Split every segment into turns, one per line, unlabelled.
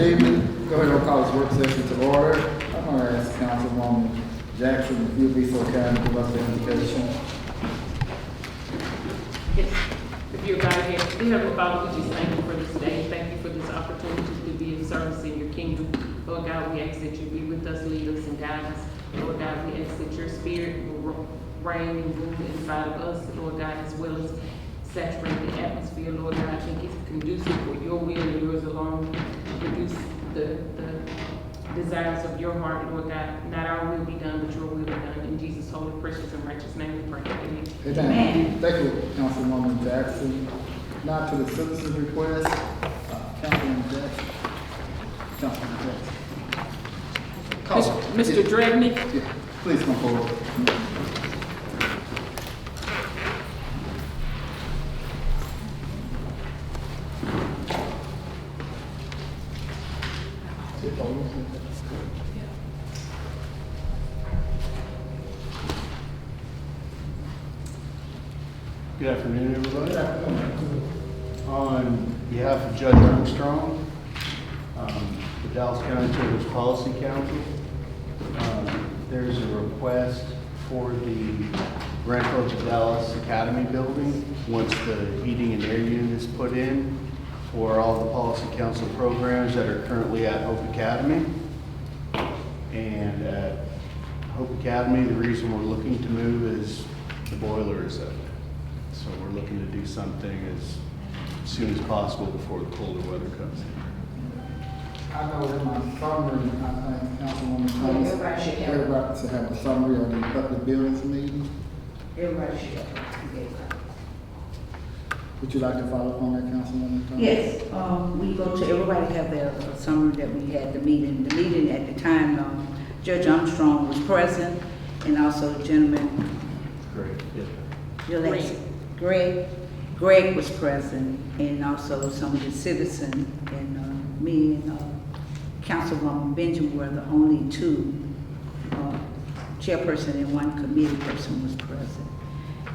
Good evening. Go ahead and call this work session to order. I'm going to ask Councilwoman Jackson if you'll be so kind to give us the invitation.
If you're God here, dear Heavenly Father, we just thank you for this day. Thank you for this opportunity to be of service in your kingdom. Lord God, we ask that you be with us, lead us, and guide us. Lord God, we ask that your spirit will reign and rule inside of us, Lord God, as well as saturate the atmosphere. Lord God, I think it's conducive for your will and yours alone to produce the desires of your heart, Lord God. Not our will be done, but your will be done. In Jesus' holy, precious, and righteous name we pray. Amen.
Amen. Thank you, Councilwoman Jackson. Now to the citizens' request. Councilwoman Jackson. Councilwoman Jackson.
Mr. Drebney?
Yeah, please come forward.
Good afternoon, everybody. On behalf of Judge Armstrong, the Dallas County Children's Policy Council, there's a request for the rental of the Dallas Academy building once the heating and air unit is put in for all the Policy Council programs that are currently at Hope Academy. And at Hope Academy, the reason we're looking to move is the boiler is up. So we're looking to do something as soon as possible before the colder weather comes in.
I know in my summary, I think Councilwoman Thomas, everybody should have a summary of the public buildings meeting.
Everybody should have.
Would you like to follow up on that, Councilwoman Thomas?
Yes, we go to, everybody have their summary that we had the meeting. The meeting at the time, Judge Armstrong was present, and also the gentleman,
Great.
Greg was present, and also some of the citizens, and me and Councilwoman Benjamin were the only two. Chairperson and one committee person was present.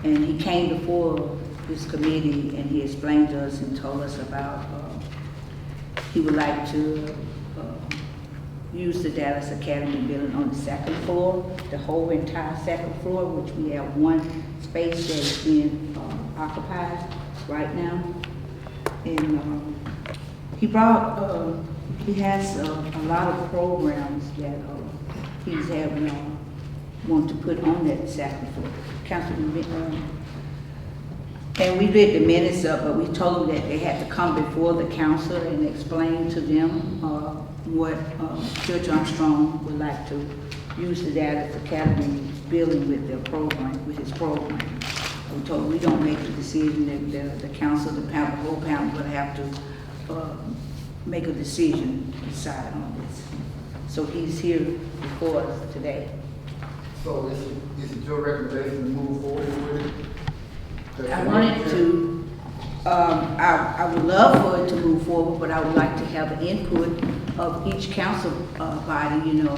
And he came before this committee and he explained to us and told us about he would like to use the Dallas Academy building on the second floor, the whole entire second floor, which we have one space that is being occupied right now. And he brought, he has a lot of programs that he's having, want to put on that second floor. Councilman, and we read the minutes up, but we told them that they had to come before the council and explain to them what Judge Armstrong would like to use the Dallas Academy building with their program, with his program. We told them we don't make the decision, that the council, the panel, the whole panel would have to make a decision, decide on this. So he's here before us today.
So is it your recommendation to move forward with it?
I wanted to, I would love for it to move forward, but I would like to have the input of each council body, you know.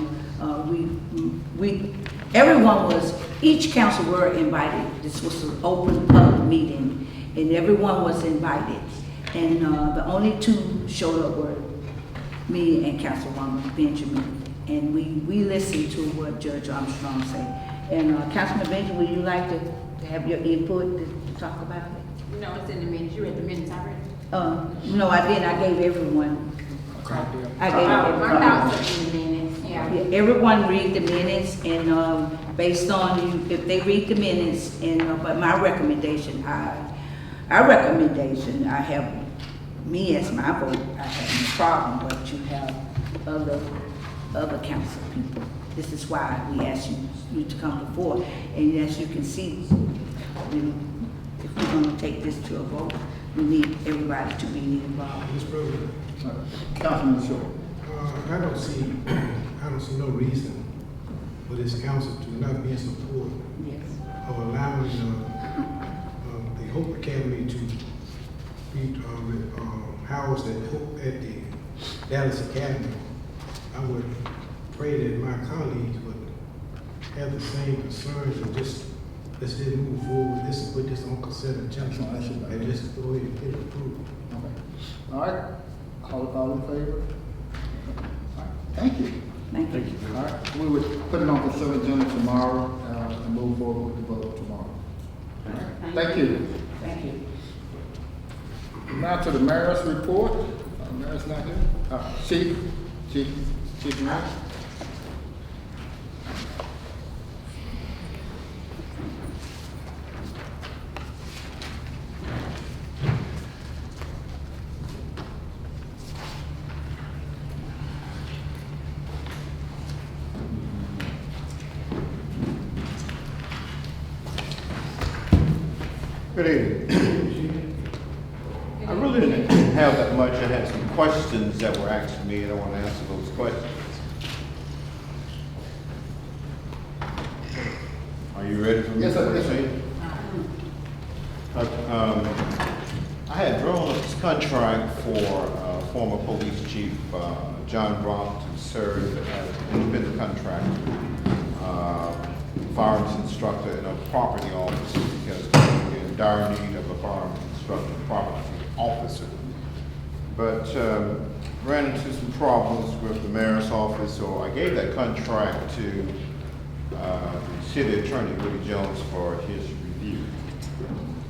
Everyone was, each council were invited. This was an open public meeting, and everyone was invited. And the only two showed up were me and Councilwoman Benjamin. And we listened to what Judge Armstrong said. And Councilman Benjamin, would you like to have your input to talk about it?
No, it's in the minutes. You read the minutes already?
No, I didn't. I gave everyone. I gave everyone.
Yeah.
Yeah, everyone read the minutes, and based on if they read the minutes, and but my recommendation, our recommendation, I have me as my vote. I have no problem, but you have other council people. This is why we asked you to come before, and as you can see, if we're going to take this to a vote, we need everybody to be involved.
Mr. President,
Councilman Short.
I don't see no reason for this council to not be in support
Yes.
of allowing the Hope Academy to be housed at the Dallas Academy. I would pray that my colleagues would have the same concerns and just let's move forward with this and put this on consent agenda and just go ahead and get it approved.
Okay. All right. All in favor? Thank you.
Thank you.
All right, we would put it on consent agenda tomorrow, and move forward with the vote tomorrow. All right, thank you.
Thank you.
Now to the mayor's report. Mayor's not here. Chief Mayor.
Good evening. I really didn't have that much. I had some questions that were asked me, and I want to answer those questions. Are you ready for me
Yes,
to
sir. Yes,
proceed? I had drawn up this contract for former police chief John Brock to serve as an independent contractor, firearms instructor, and a property officer, because we're in dire need of a firearms instructor, property officer. But ran into some problems with the mayor's office, so I gave that contract to the city attorney, Willie Jones, for his review.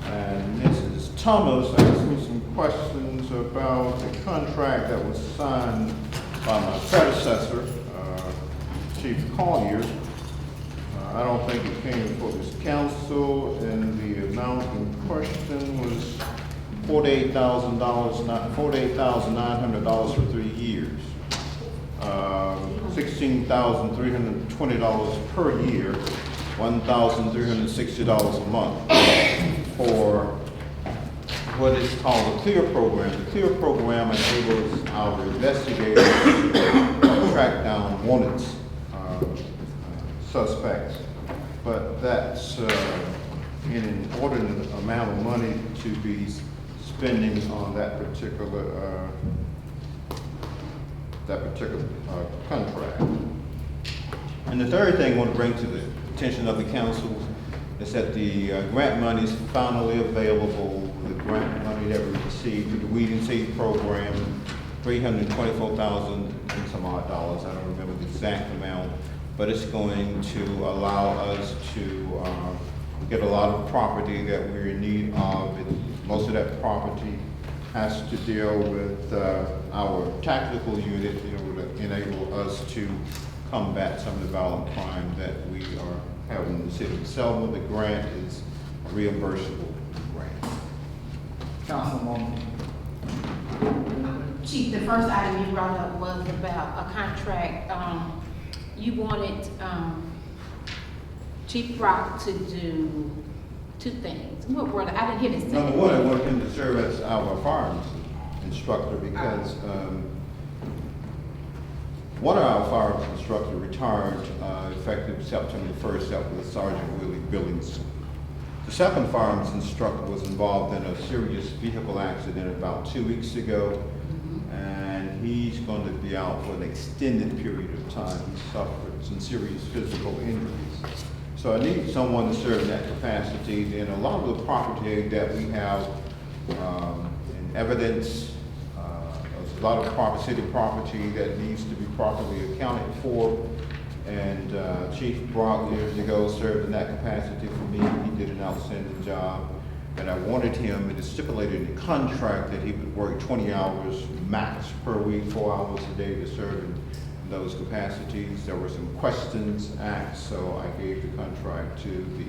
And Mrs. Thomas asked me some questions about the contract that was signed by my predecessor, Chief Collier. I don't think it came before this council, and the amount in question was $48,900 for 3 years. $16,320 per year, $1,360 a month for what is called the CLEAR program. The CLEAR program enables our investigators to track down wanted suspects, but that's an inordinate amount of money to be spending on that particular contract. And the third thing I want to bring to the attention of the council is that the grant money is finally available. The grant money that we received through the Weed and Seed program, $324,000 and some odd dollars. I don't remember the exact amount, but it's going to allow us to get a lot of property that we're in need of. And most of that property has to deal with our tactical unit in order to enable us to combat some of the violent crime that we are having in the city of Selma. The grant is a reimbursable grant.
Councilwoman.
Chief, the first item you brought up was about a contract. You wanted Chief Brock to do 2 things. What were they? I didn't hear this.
Number one, I want him to serve as our firearms instructor because one of our firearms instructors retired effective September 1st. That was Sergeant Willie Billings. The second firearms instructor was involved in a serious vehicle accident about 2 weeks ago, and he's going to be out for an extended period of time. He suffered some serious physical injuries. So I need someone to serve in that capacity. Then a lot of the property that we have in evidence, there's a lot of city property that needs to be properly accounted for. And Chief Brock years ago served in that capacity for me. He did an outstanding job. And I wanted him, it is stipulated in the contract that he would work 20 hours max per week, 4 hours a day to serve in those capacities. There were some questions asked, so I gave the contract to the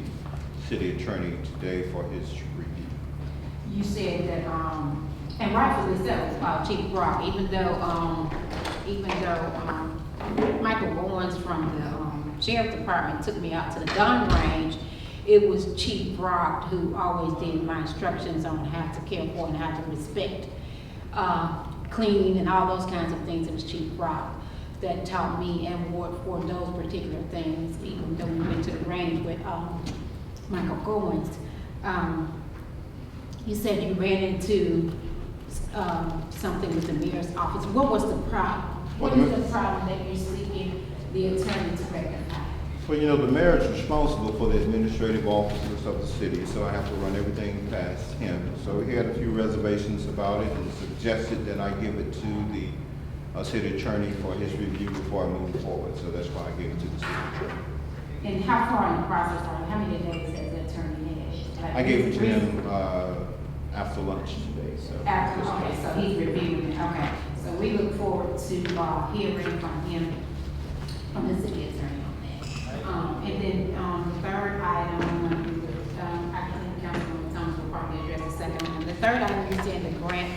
city attorney today for his review.
You said that, and rightfully so, Chief Brock, even though Michael Owens from the sheriff's department took me out to the gun range, it was Chief Brock who always did my instructions on how to care for and how to respect cleaning and all those kinds of things. It was Chief Brock that taught me and for those particular things, even though we went to the range with Michael Owens. You said you ran into something with the mayor's office. What was the problem? What is the problem that you're seeking the attorney to rectify?
Well, you know, the mayor is responsible for the administrative officers of the city, so I have to run everything past him. So he had a few reservations about it and suggested that I give it to the city attorney for his review before I move forward, so that's why I gave it to the city attorney.
And how far in the process are you? How many days has the attorney had?
I gave it to him after lunch today, so.
After, okay, so he's reviewing it, okay. So we look forward to hearing from him, from the city attorney on that. And then, the third item, I think Councilman Thomas will probably address the second one. The third item, you're saying the grant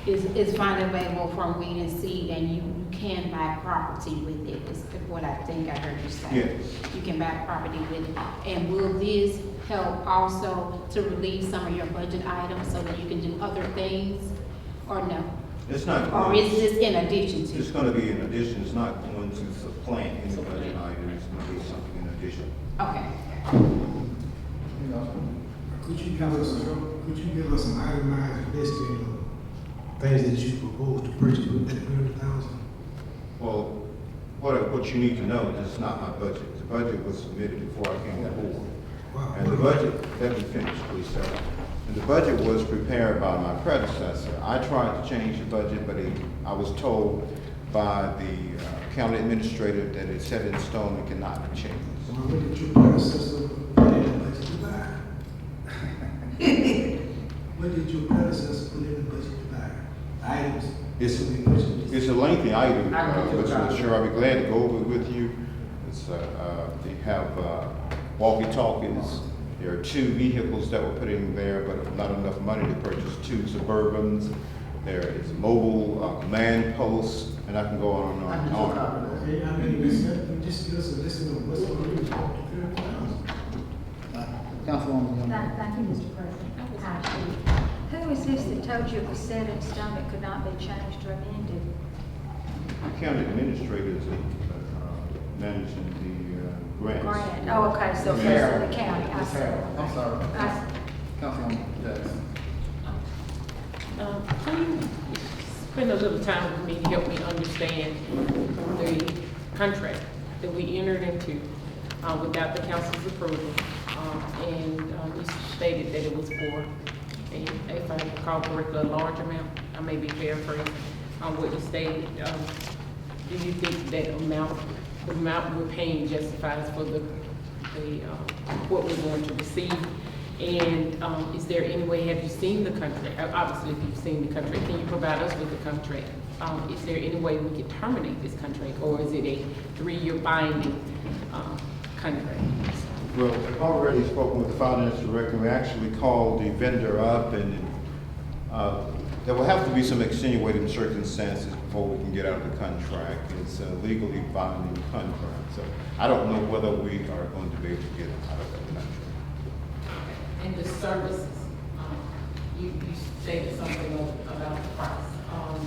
is finally available from Weed and Seed, and you can buy property with it, is what I think I heard you say.
Yes.
You can buy property with it. And will this help also to relieve some of your budget items so that you can do other things, or no?
It's not.
Or is this in addition to?
It's gonna be in addition, it's not going to supplant any budget item, it's gonna be something in addition.
Okay.
You know,
Could you give us an itemized listing of things that you propose to purchase with that 100,000?
Well, what you need to know is it's not my budget. The budget was submitted before I came on board.
Wow.
And the budget, let me finish, please, sir. And the budget was prepared by my predecessor. I tried to change the budget, but I was told by the county administrator that it's set in stone and cannot be changed.
Well, what did your predecessor put in the budget to buy? What did your predecessor put in the budget to buy? Items?
It's a lengthy item, Mr. Chair. I'll be glad to go over it with you. It's, they have walkie-talkies. There are 2 vehicles that were put in there, but not enough money to purchase 2 Suburbans. There is mobile command posts, and I can go on and on.
Okay, I mean, just give us a list of what's going to be talked to 30,000.
Councilwoman Young.
Thank you, Mr. President. Who is this that told you it was set in stone, it could not be changed or amended?
The county administrators managing the grants.
Grant, oh, okay, so
Ms.
it's
Harrell.
the county, I
Ms.
see.
Harrell, I'm sorry.
I-
Councilwoman Jackson.
Can you spend a little time with me to help me understand the contract that we entered into without the council's approval? And you stated that it was for, if I recall correctly, a large amount. I may be paraphrasing what you stated. Do you think that the amount we're paying justifies for what we're going to receive? And is there any way, have you seen the contract? Obviously, if you've seen the contract, can you provide us with the contract? Is there any way we can terminate this contract, or is it a 3-year binding contract?
Well, I've already spoken with the finance director. We actually called the vendor up, and there will have to be some extenuating circumstances before we can get out of the contract. It's a legally binding contract, so I don't know whether we are going to be able to get out of that contract.
And the services, you stated something about the price.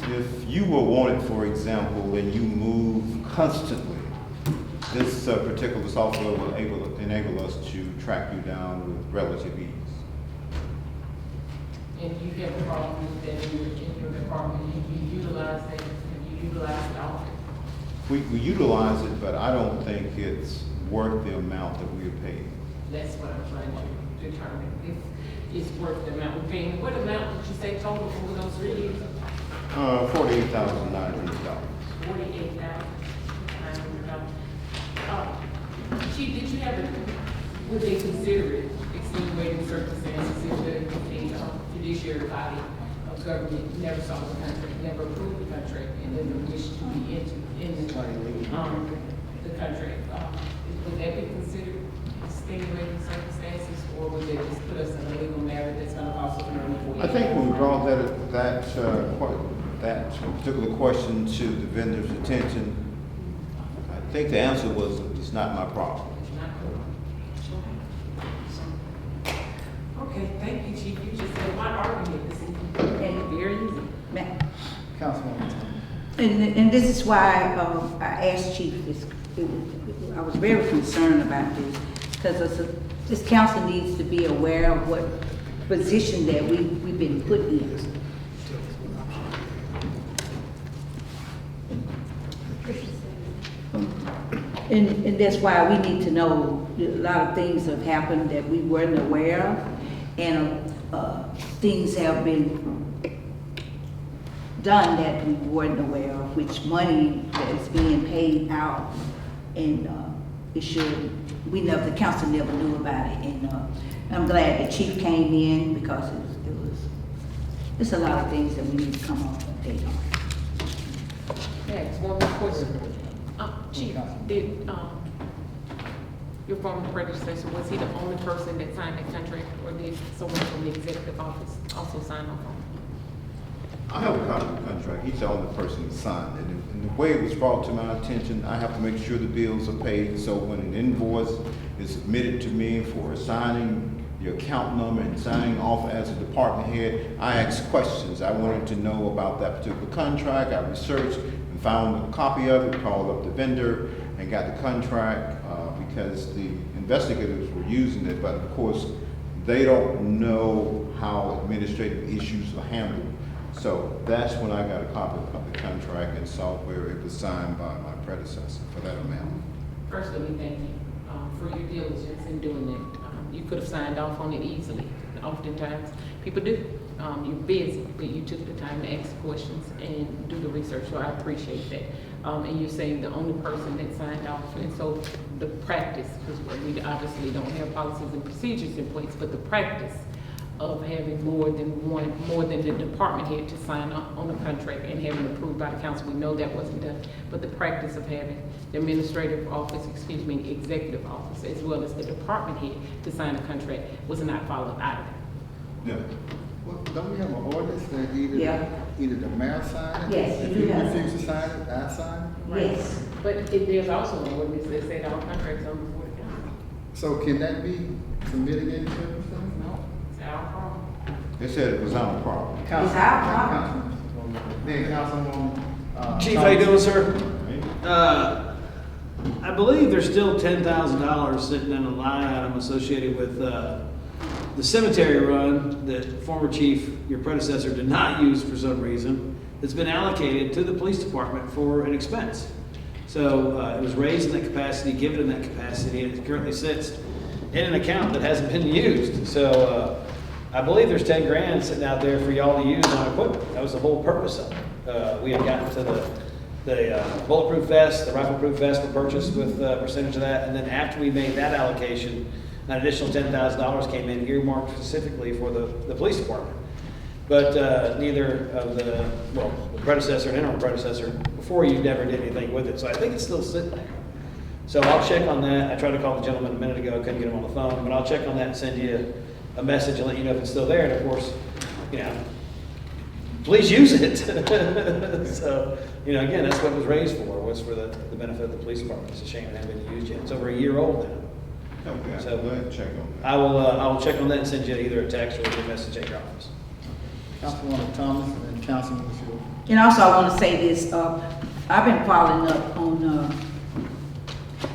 If you were wanted, for example, and you move constantly, this particular software will enable us to track you down with relative ease.
And you have a problem with that in your department, you utilize that, you utilize it often.
We utilize it, but I don't think it's worth the amount that we are paying.
That's what I'm trying to determine, if it's worth the amount we're paying. What amount did you say total over those 3 years?
$48,900.
$48,900. Chief, did you have would they consider it extenuating circumstances if the judiciary body of government never saw the contract, never approved the contract, and then the wish to be in the contract? Would that be considered extenuating circumstances, or would they just put us in a legal matter that's going to cost us money?
I think when we brought that particular question to the vendor's attention, I think the answer was, it's not my problem.
Okay, thank you, Chief. You just said my argument this evening. Very easy.
Councilwoman Thomas.
And this is why I asked Chief this. I was very concerned about this, because this council needs to be aware of what position that we've been put in. And that's why we need to know a lot of things have happened that we weren't aware of, and things have been done that we weren't aware of, which money that is being paid out, and it should, the council never knew about it, and I'm glad the chief came in because it's a lot of things that we need to come up and update on.
Next, one more question. Chief, did, your former predecessor, was he the only person that signed that contract, or did someone from the executive office also sign off on it?
I have a copy of the contract. He's the only person who signed it. And the way it was brought to my attention, I have to make sure the bills are paid. So when an invoice is submitted to me for assigning the account number and signing off as a department head, I asked questions. I wanted to know about that particular contract. I researched and found a copy of it, called up the vendor and got the contract because the investigators were using it, but of course, they don't know how administrative issues are handled. So that's when I got a copy of the contract and saw where it was signed by my predecessor for that amount.
First, let me thank you for your diligence in doing that. You could have signed off on it easily. Oftentimes, people do. You're busy, but you took the time to ask questions and do the research, so I appreciate that. And you're saying the only person that signed off, and so the practice, because we obviously don't have policies and procedures in place, but the practice of having more than the department head to sign on a contract and having it approved by the council, we know that wasn't done. But the practice of having the administrative office, executive office, as well as the department head to sign a contract was not followed either.
No.
Well, don't we have an ordinance that
Yeah.
either the mayor sign it?
Yes,
If
you
you
have.
refuse to sign it, I sign it?
Yes.
But there's also an ordinance that said all contracts are before the council.
So can that be some mitigating circumstance?
No, it's our problem.
They said it was our problem.
It's our problem.
Then Councilwoman.
Chief, how you doing, sir?
Right?
I believe there's still $10,000 sitting in a line item associated with the cemetery run that former chief, your predecessor, did not use for some reason. It's been allocated to the police department for an expense. So it was raised in that capacity, given in that capacity, and it currently sits in an account that hasn't been used. So I believe there's 10 grand sitting out there for y'all to use on equipment. That was the whole purpose of it. We had gotten to the bulletproof vest, the rifle-proof vest were purchased with a percentage of that, and then after we made that allocation, an additional $10,000 came in earmarked specifically for the police department. But neither of the predecessor and interim predecessor before you never did anything with it, so I think it's still sitting there. So I'll check on that. I tried to call the gentleman a minute ago, couldn't get him on the phone, but I'll check on that and send you a message and let you know if it's still there, and of course, please use it. So, again, that's what it was raised for, was for the benefit of the police department. It's a shame it hasn't been used yet. It's over a year old now.
Okay,
So
go ahead and check on that.
I will check on that and send you either a text or a message at your office.
Councilwoman Thomas and then Councilman Sewell.
And also, I want to say this, I've been following up on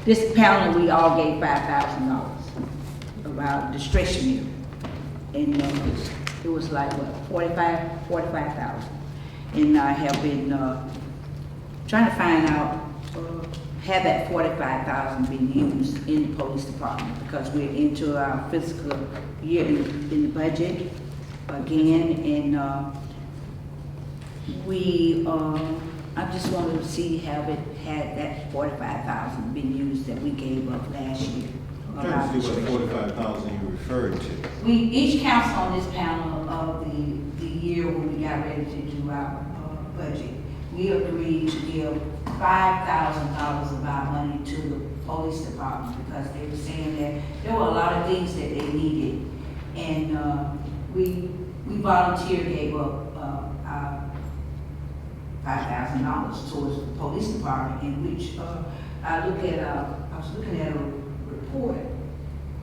this panel. We all gave $5,000 about discretionary. And it was like, what, 45,000. And I have been trying to find out, have that 45,000 been used in the police department, because we're into our fiscal year in the budget again, and I just wanted to see have it had that 45,000 been used that we gave up last year.
I'm trying to see what 45,000 you referred to.
Each council on this panel of the year when we got ready to do our budget, we agreed to give $5,000 of our money to the police department, because they were saying that there were a lot of things that they needed, and we volunteer gave up our $5,000 towards the police department, in which I was looking at a report,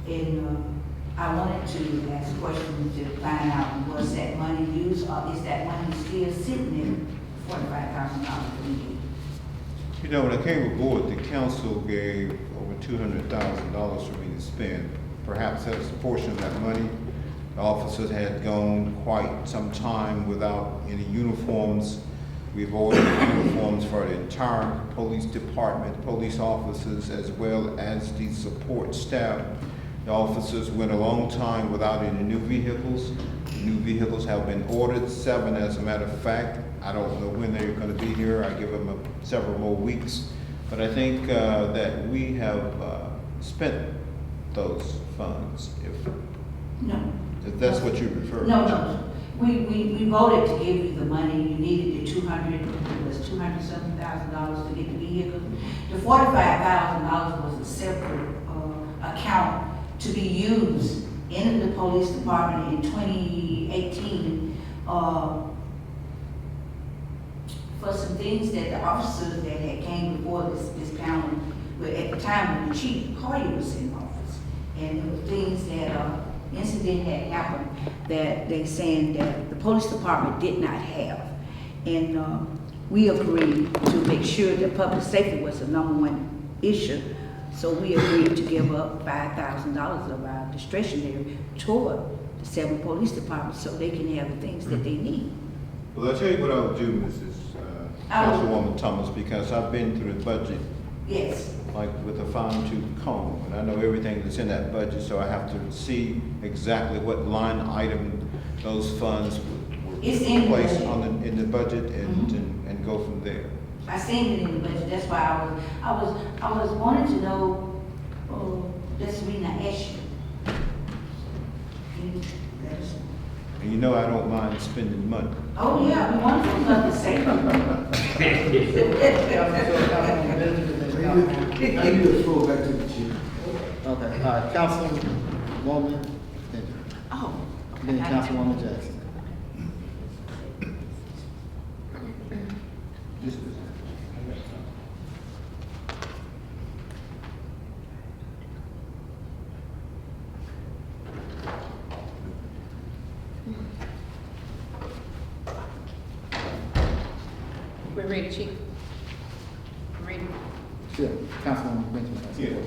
and I wanted to ask questions to find out, was that money used, or is that money still sitting in $45,000 that we need?
When I came aboard, the council gave over $200,000 for me to spend. Perhaps that's a portion of that money. The officers had gone quite some time without any uniforms. We've ordered uniforms for the entire police department, police officers, as well as the support staff. The officers went a long time without any new vehicles. The new vehicles have been ordered, 7 as a matter of fact. I don't know when they're gonna be here. I give them several more weeks. But I think that we have spent those funds,
No.
if that's what you refer to.
No. We voted to give you the money. You needed the it was $200-something to get the vehicle. The $45,000 was a separate account to be used in the police department in 2018 for some things that the officers that had came before this panel, but at the time when the chief Hoyer was in office, and there were things that incident had happened that they saying that the police department did not have, and we agreed to make sure that public safety was the #1 issue. So we agreed to give up $5,000 of our discretionary toward the 7 police departments so they can have the things that they need.
Well, I'll tell you what I'll do, Mrs. Councilwoman Thomas, because I've been through the budget
Yes.
like with a fine tooth comb, and I know everything that's in that budget, so I have to see exactly what line item those funds were
It's in the
placed
budget.
in the budget and go from there.
I seen it in the budget, that's why I was wanting to know, that's the reason I asked you. Can you let us know?
And you know I don't mind spending money.
Oh, yeah, we want to love the same.
I need to throw back to the chair.
Okay, Councilwoman Benjamin,
Oh.
then Councilwoman Jackson.
We're ready, Chief? Ready?
Sure, Councilwoman Benjamin. has the
Yeah.
floor.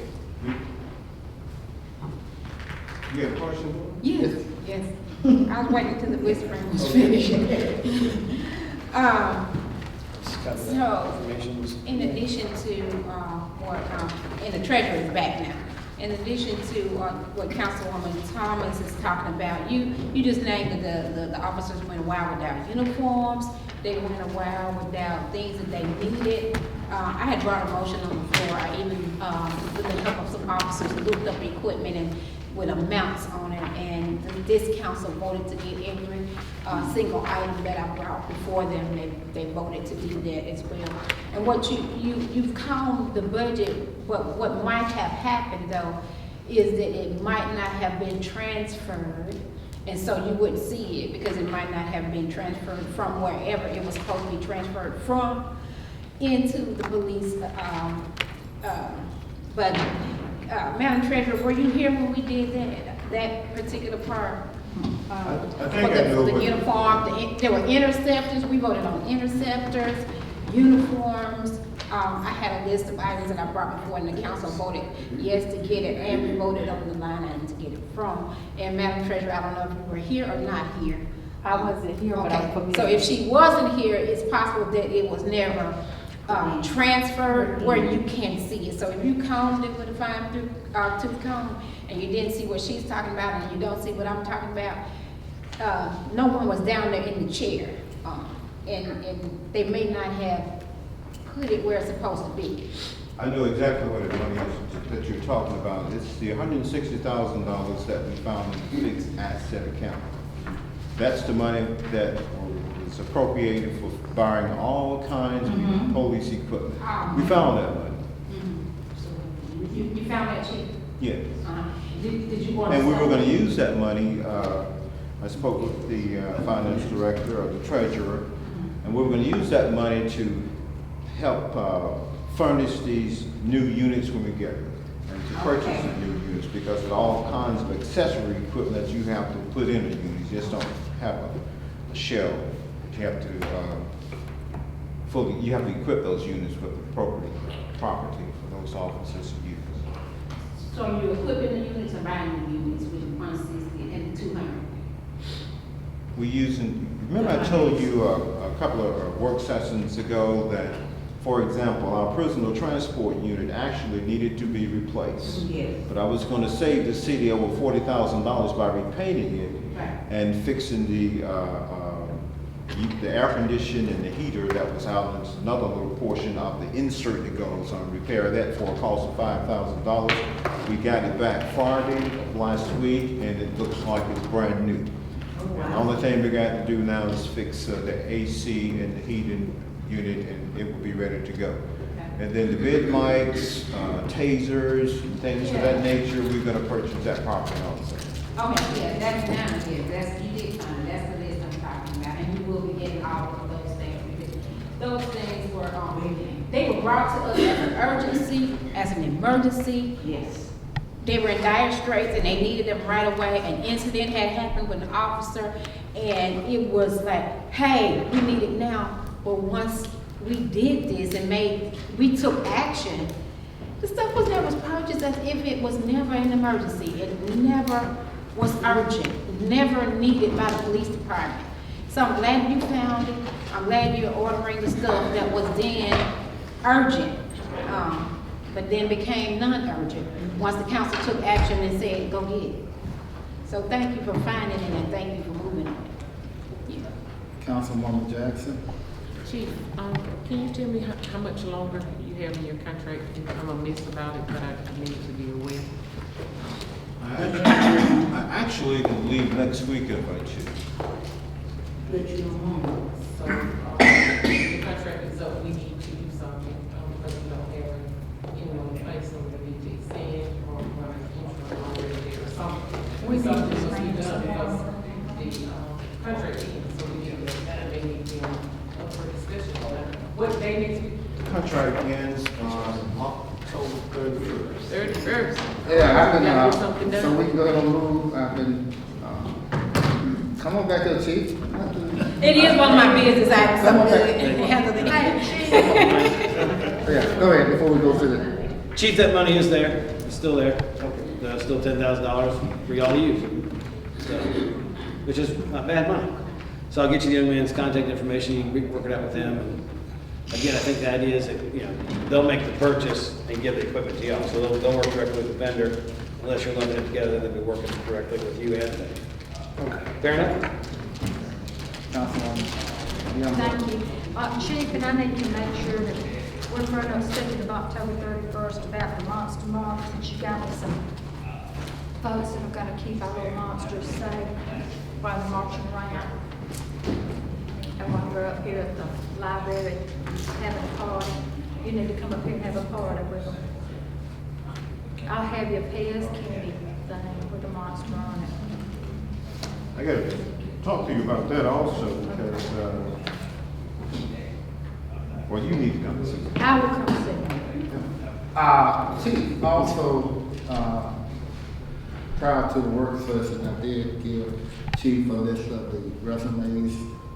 You got a question?
Yes, yes. I was waiting till the whispering was finished. So, in addition to, and the treasurer is back now. In addition to what Councilwoman Thomas is talking about, you just named that the officers went a while without uniforms. They went a while without things that they needed. I had brought a motion on the floor. I even, with the help of some officers, looked up equipment and with amounts on it, and this council voted to get every single item that I brought before them. They voted to do that as well. And what you've combed the budget, what might have happened though, is that it might not have been transferred, and so you wouldn't see it because it might not have been transferred from wherever it was supposed to be transferred from into the police budget. Madam Treasurer, were you here when we did that particular part?
I think
For
I know
the
what-
uniform, there were interceptors, we voted on interceptors, uniforms. I had a list of items that I brought before and the council voted yes to get it, and we voted on the line item to get it from. And Madam Treasurer, I don't know if you were here or not here.
I wasn't here, but I'm
Okay,
familiar.
so if she wasn't here, it's possible that it was never transferred where you can see it. So if you combed it with a fine tooth comb and you didn't see what she's talking about and you don't see what I'm talking about, no one was down there in the chair. And they may not have put it where it's supposed to be.
I know exactly what it is that you're talking about. It's the $160,000 that we found in the fixed asset account. That's the money that was appropriated for buying all kinds of police equipment. We found that money.
So you found that, Chief?
Yes.
Did you want to?
And we were gonna use that money, I spoke with the finance director or the treasurer, and we were gonna use that money to help furnish these new units when we get them, and to purchase the new units, because there's all kinds of accessory equipment that you have to put in a unit. You just don't have a shell. You have to you have to equip those units with appropriate property for those officers to use.
So you're equipping the units and buying the units with 160 and 200?
We remember I told you a couple of work sessions ago that, for example, our personal transport unit actually needed to be replaced.
Yes.
But I was gonna save the city over $40,000 by repainting it
Right.
and fixing the the air conditioner and the heater that was out, and another little portion of the insert that goes on, repair that for a cost of $5,000. We got it back Friday of last week, and it looks like it's brand new. And the only thing we got to do now is fix the AC and the heating unit, and it will be ready to go. And then the bid mics, tasers, and things of that nature, we're gonna purchase that property also.
Okay, yeah, that's now, yeah, that's, you did find, that's the list I'm talking about, and you will be getting all of those things, because those things were, they were brought to us as an urgency, as an emergency.
Yes.
They were in dire straits and they needed them right away. An incident had happened with an officer, and it was like, hey, we need it now. But once we did this and we took action, the stuff was never purchased as if it was never an emergency. It never was urgent, never needed by the police department. So I'm glad you found it. I'm glad you're ordering the stuff that was then urgent, but then became non-urgent once the council took action and said, go get it. So thank you for finding it and thank you for moving on it. Yeah.
Councilwoman Jackson.
Chief, can you tell me how much longer you have in your contract? I'm remiss about it, but I need to be aware.
I actually can leave next week if I choose.
Good, you know.
So, the contract is up, we need to do something, because we don't have, in place on the BG stand or already there or something.
We need
Something
to
must be
change
done because
something.
the contract ends, so we need to, that may need to be up for discussion. What day next week?
The contract ends on October 31st.
31st.
Yeah, I've
We gotta get
been,
something done.
so we can go ahead and move, I've been, come on back here, chief.
It is one of my business items,
Come
I'm
on
good
back.
at handling it.
Yeah, go ahead, before we go to the,
Chief, that money is there, it's still there. There's still $10,000 for y'all to use. So, which is not bad money. So I'll get you the young man's contact information, you can work it out with him. And again, I think the idea is that, they'll make the purchase and give the equipment to y'all. So they'll work directly with the vendor, unless you're lumping it together, they'll be working directly with you and them. Fair enough?
Councilwoman Young.
Thank you. Chief, and I need to make sure that we're running up speaking of October 31st about the monster march, that you got me some folks that are gonna keep our little monsters safe while they're marching around. And when we're up here at the library having a party, you need to come up here and have a party with them. I'll have your Pez candy thing with the monster on it.
I gotta talk to you about that also, because, well, you need to come see me.
I will come see you.
Chief, also, prior to the work session, I did give Chief a list of the resumes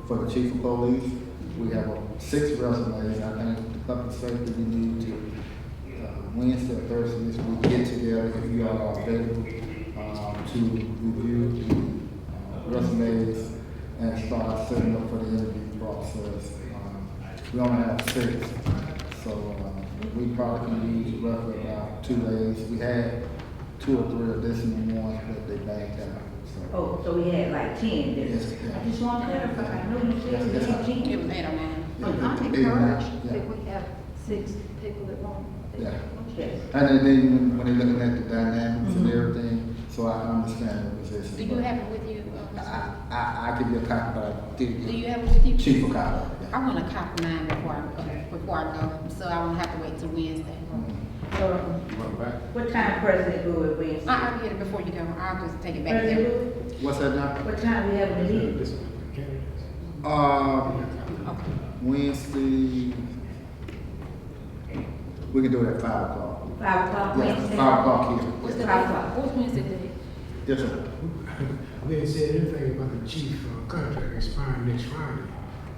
for the chief of police. We have 6 resumes. I think the public safety, we need to, Wednesday or Thursday this week, get together if you all are available, to review the resumes and start setting up for the interview process. We only have 6, so we probably can use roughly about 2 days. We had 2 or 3 additional ones, but they backed out. So.
Oh, so we had like 10 there.
Yes, yeah.
I just want to clarify, I know you said we had 10.
It made a man.
But I'm encouraged that we have 6 people that want.
Yeah.
Yes.
And then when they're looking at the dynamics and everything, so I can understand the position.
Do you
but
have it with you?
I could get a copy, but I did
Do you
get
have it with you?
chief a copy.
I want to copy mine before I go, so I won't have to wait till Wednesday.
So,
You want back?
what time President go at Wednesday?
I'll get it before you go, I'll just take it back
President
there.
Lewis,
What's that now?
what time we having the meeting?
Okay.
Wednesday, we can do it at 5 o'clock.
5 o'clock
Yes,
Wednesday?
5 o'clock here.
What's the
Five
date?
o'clock.
What's Wednesday day?
Yes, sir.
We ain't said anything about the chief contract expiring next Friday.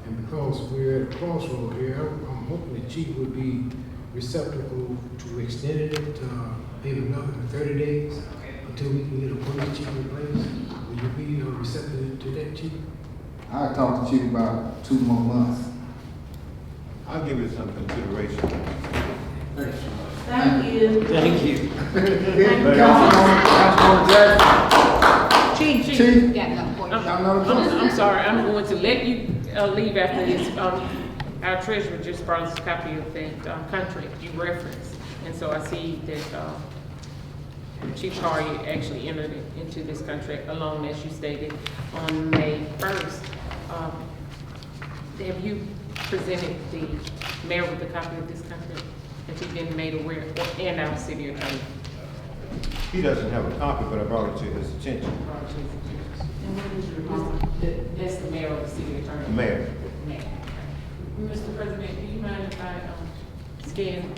And because we're at a crossroad here, I'm hoping the chief would be receptacle to extending it, maybe another 30 days until we can get a police chief in place. Will you be receptive to that, chief?
I talked to chief about 2 more months.
I'll give it some consideration.
Thank you.
Thank you.
Councilwoman Jackson.
Chief,
Chief.
Chief, got another question.
Another question?
I'm sorry, I'm going to let you, leave after this. Our treasurer just brought us a copy of that contract you referenced. And so I see that Chief Carr actually entered into this contract alone, as you stated, on May 1st. Have you presented the mayor with a copy of this contract? Has he been made aware, and our city attorney?
He doesn't have a copy, but I brought it to his attention.
That's the mayor of the city attorney.
The mayor.
Mayor. Mr. President, do you mind if I scan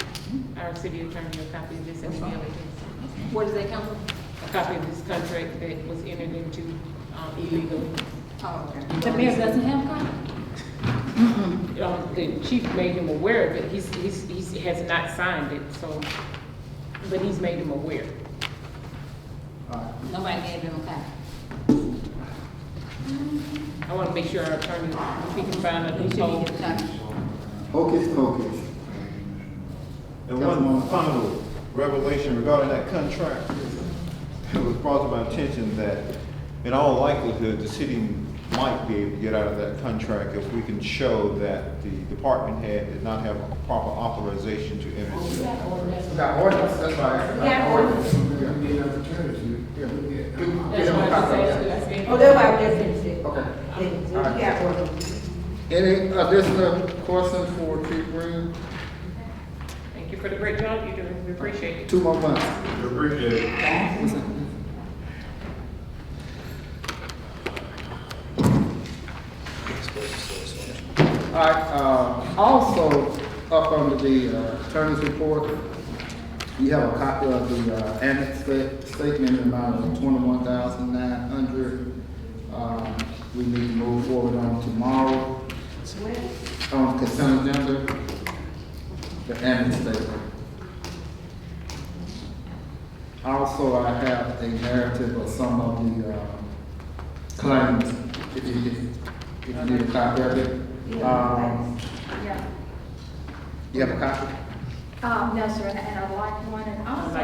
our city attorney a copy of this and mail it to us?
What does that come from?
A copy of this contract that was entered into illegally.
Oh, okay. The mayor doesn't have a copy?
The chief made him aware of it. He has not signed it, so, but he's made him aware.
Nobody gave him a copy.
I want to make sure our attorney, if he can find a
He should
loophole.
get a copy.
Hocus pocus.
And one final revelation regarding that contract. It was brought to my attention that in all likelihood, the city might be able to get out of that contract if we can show that the department head did not have proper authorization to enter into that.
We got ordinance, that's right.
We got ordinance.
That's what I just asked you.
Oh, that's why I just finished it.
Okay.
Yeah, well,
Any additional questions for Chief Green?
Thank you for the great job you're doing. We appreciate it.
2 more months.
Appreciate it.
All right, also, up under the attorney's report, you have a copy of the annex statement in the amount of $21,900. We need to move forward on tomorrow. On consent agenda, the annex statement. Also, I have a narrative of some of the claims, if you need a copy of it.
Yeah.
You have a copy?
No, sir, and I'd like one, and also, I'd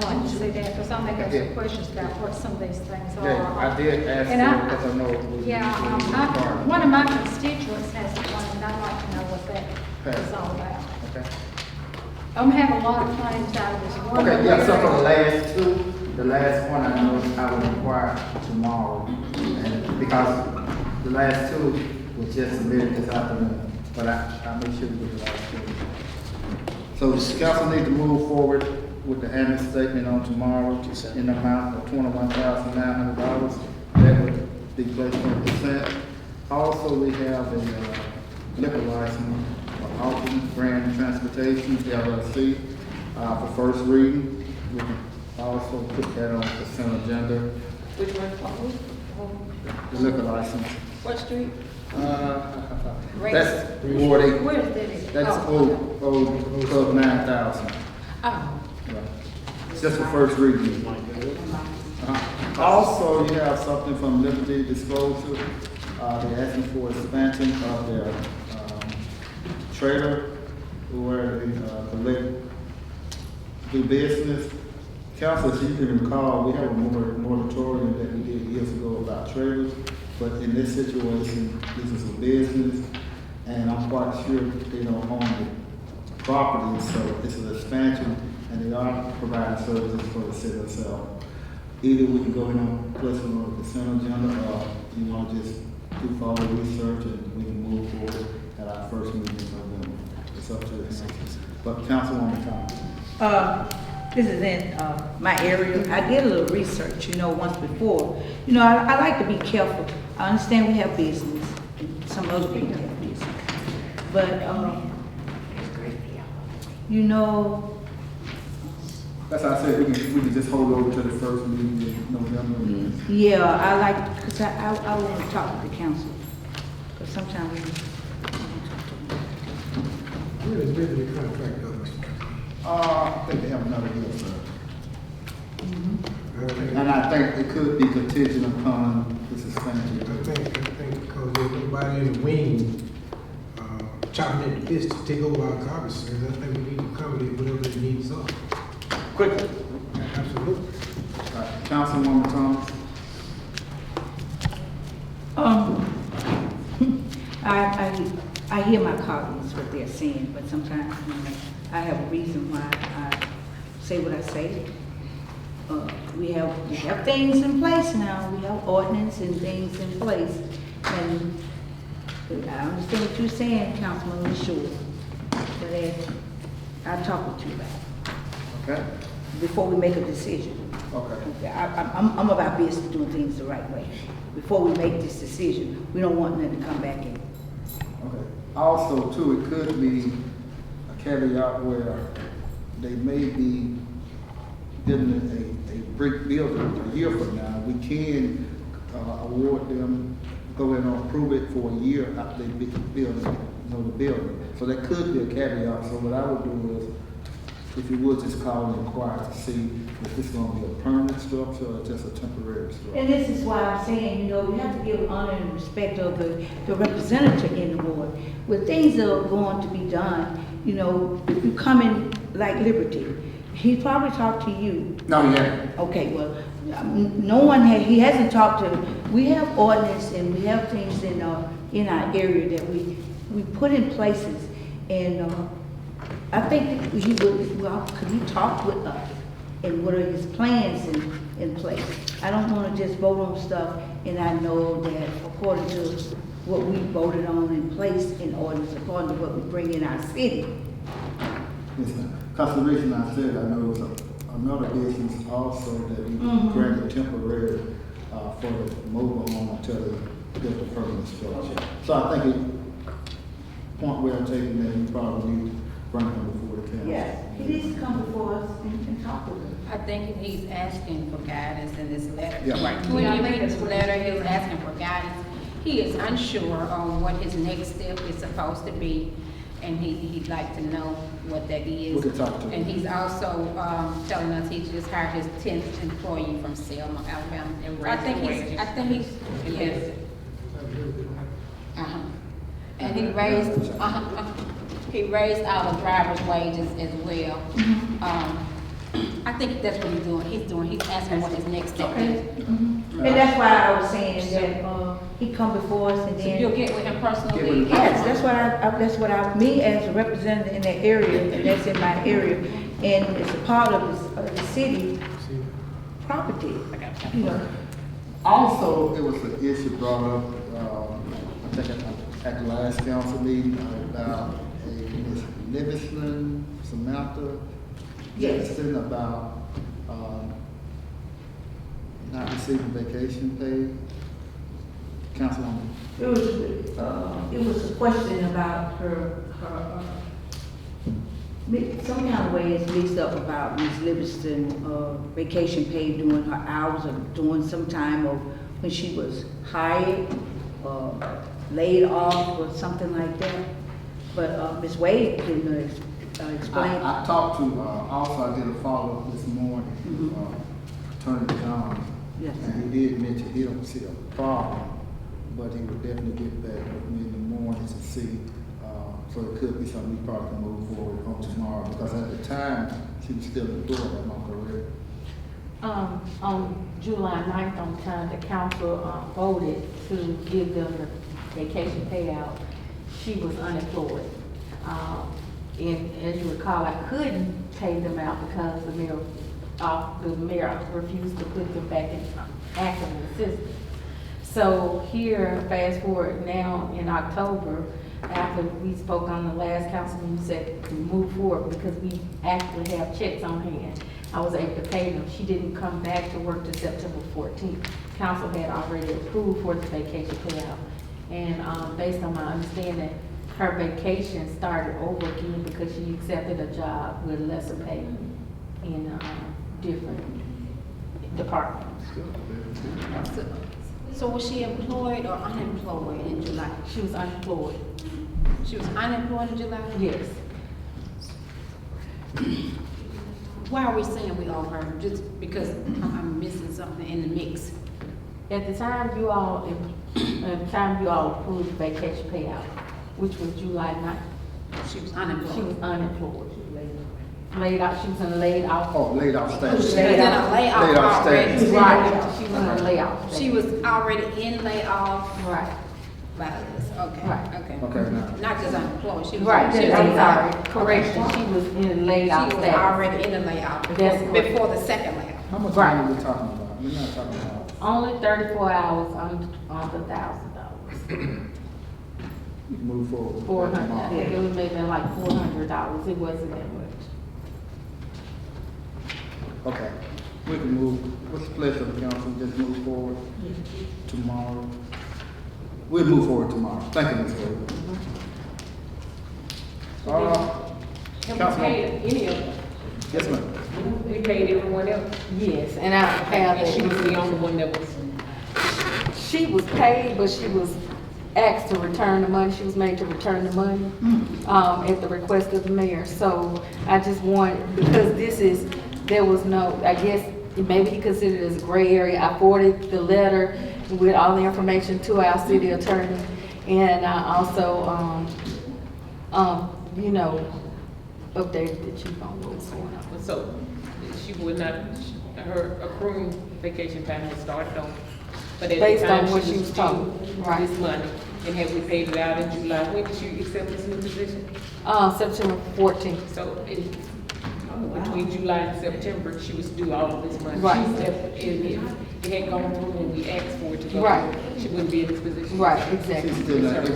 like to see that, because I'm making some questions about what some of these things are.
Yeah, I did ask
And
you because I know. it was-
Yeah, one of my constituents has one, and I'd like to know what that is all about.
Okay.
I'm having a lot of claims out of this one.
Okay, yeah, so for the last two, the last one I know I will require tomorrow. And because the last two was just submitted this afternoon, but I'll make sure we get the last two. So the council need to move forward with the annex statement on tomorrow in the amount of $21,900. That would be placed on consent. Also, we have a liquor license for Alton Brand Transportation, LLC, for first reading. We can also put that on the consent agenda,
Which one?
the liquor license.
What street?
That's Wardy,
Where's that?
that's
Oh,
old Club 9000.
Oh,
Right. It's just for first reading. Also, you have something from Liberty Disclosure. They're asking for expansion of their trailer where they collect, do business. Council, as you can recall, we have a moratorium that we did years ago about trailers, but in this situation, this is a business, and I'm quite sure they don't own the property, so this is expansion, and they are providing services for the city itself. Either we can go in on, place it on the consent agenda, or you want to just do further research and we can move forward at our first meeting in November. It's up to the council. But Councilwoman Thomas.
This is in my area. I did a little research, once before. I like to be careful. I understand we have business, and some other people have business. But,
That's how I said, we can just hold over to the first meeting in November.
yeah, I like, because I want to talk to the council. Because sometimes we.
Where is the contract of, Mr. President?
I think they have another deal, sir.
I think-
And I think it could be contingent upon this expansion.
I think because there's nobody in the wing, chopping at the bits to take over our garbage service, I think we need to accommodate whatever the needs are.
Quickly.
Absolutely.
Councilwoman Thomas.
I hear my colleagues, what they're saying, but sometimes, I have a reason why I say what I say. We have things in place now, we have ordinance and things in place, and I understand what you're saying, Councilman LaShaw, but I'll talk with you about it
Okay?
before we make a decision.
Okay.
I'm about business doing things the right way. Before we make this decision, we don't want nothing to come back in.
Okay. Also, too, it could be a caveat where they may be building a brick building a year from now. We can award them, go ahead and approve it for a year after they build the building. So that could be a caveat. So what I would do is, if you would, just call and inquire to see if it's gonna be a permanent structure or just a temporary structure.
And this is why I'm saying, we have to give honor and respect of the representative in the board. When things are going to be done, if you come in like Liberty, he probably talked to you.
No, yeah.
Okay, well, no one he hasn't talked to, we have ordinance and we have things in our area that we put in places, and I think he would, could he talk with us, and what are his plans in place? I don't want to just vote on stuff, and I know that according to what we voted on in place in ordinance, according to what we bring in our city.
Yes, ma'am. Because the reason I said, I know it was another business also that we granted temporary for the mobile home until they built a permanent structure. So I think point well taken that you probably need to bring him before the council.
Yes, he needs to come before us and talk with us.
I think he's asking for guidance in this letter.
Yeah.
Right. When you read this letter, he's asking for guidance. He is unsure on what his next step is supposed to be, and he'd like to know what that is.
We can talk to him.
And he's also telling us he just hired his 10th employee from Selma, Alabama.
And
I think
raised
he's,
the
I think he's, yes. Uh-huh. And he raised, he raised our driver's wages as well. I think that's what he's doing. He's asking what his next step is.
And that's why I was saying that he come before us and
So
then.
you'll get with him personally?
Yes, that's what I, me as a representative in that area, and that's in my area, and it's a part of the city property,
Also, it was an issue brought up, I think at the last council meeting about a Ms. Livingston, Samantha.
Yes.
Livingston about, not receiving vacation pay. Councilwoman.
It was a question about her, some kind of way it's mixed up about Ms. Livingston, vacation pay during her hours of doing some time of when she was hired, laid off or something like that. But Ms. Wade can explain.
I talked to, also I did a follow-up this morning, to Attorney John.
Yes.
And he did mention he don't see a problem, but he would definitely get back with me in the morning to see. So it could be something we probably can move forward on tomorrow, because at the time, she was still employed, am I correct?
On July 9th, on time, the council voted to give them the vacation payout. She was unemployed. And as you recall, I couldn't pay them out because the mayor refused to put them back in active assistance. So here, fast forward now in October, after we spoke on the last council meeting, we said to move forward because we actually have checks on hand. I was able to pay them. She didn't come back to work till September 14th. Council had already approved for the vacation payout. And based on my understanding, her vacation started over again because she accepted a job with lesser pay in a different department.
So was she employed or unemployed in July?
She was unemployed.
She was unemployed in July?
Yes.
Why are we saying we owe her? Just because I'm missing something in the mix?
At the time you all approved the vacation payout, which was July 9th.
She was unemployed.
She was unemployed. Laid off. She was in a laid off.
Oh, laid off
She was
status.
in a layoff
Laid off
already.
status.
Right. She was in a layoff.
She was already in layoff
Right.
by this. Okay,
Right.
okay.
Okay, now,
Not just unemployed, she was.
Right,
she was
I'm
in-
sorry, correction, she was in layout
She was
status.
already in the layout
That's
before,
correct.
before the second layout.
how much
Right.
money are we talking about? We're not talking about,
Only 34 hours on $1,000.
we can move forward.
400, I
tomorrow.
think it was maybe like $400, it wasn't that much.
Okay, we can move, what's the pleasure of the council, just move forward tomorrow? We'll move forward tomorrow. Thank you, Ms. Wade.
Have
Councilwoman.
we paid any of them?
Yes, ma'am.
We paid everyone else? Yes, and I have that. She was the only one that was. She was paid, but she was asked to return the money, she was made to return the money, at the request of the mayor. So I just want, because there was no, I guess, maybe he considered it as a gray area. I forwarded the letter with all the information to our city attorney. And I also, updated the chief on what was going on.
So she would not, her accruing vacation time had started on. But at
Based
the time
on what she was
due
told, right.
This money, and had we paid it out in July, when did she accept this new position?
September 14th.
So between July and September, she was due all of this money.
Right.
She said if it had gone through when we asked for it to go
Right.
through, she wouldn't be in this position.
Right,
She's
exactly.
still not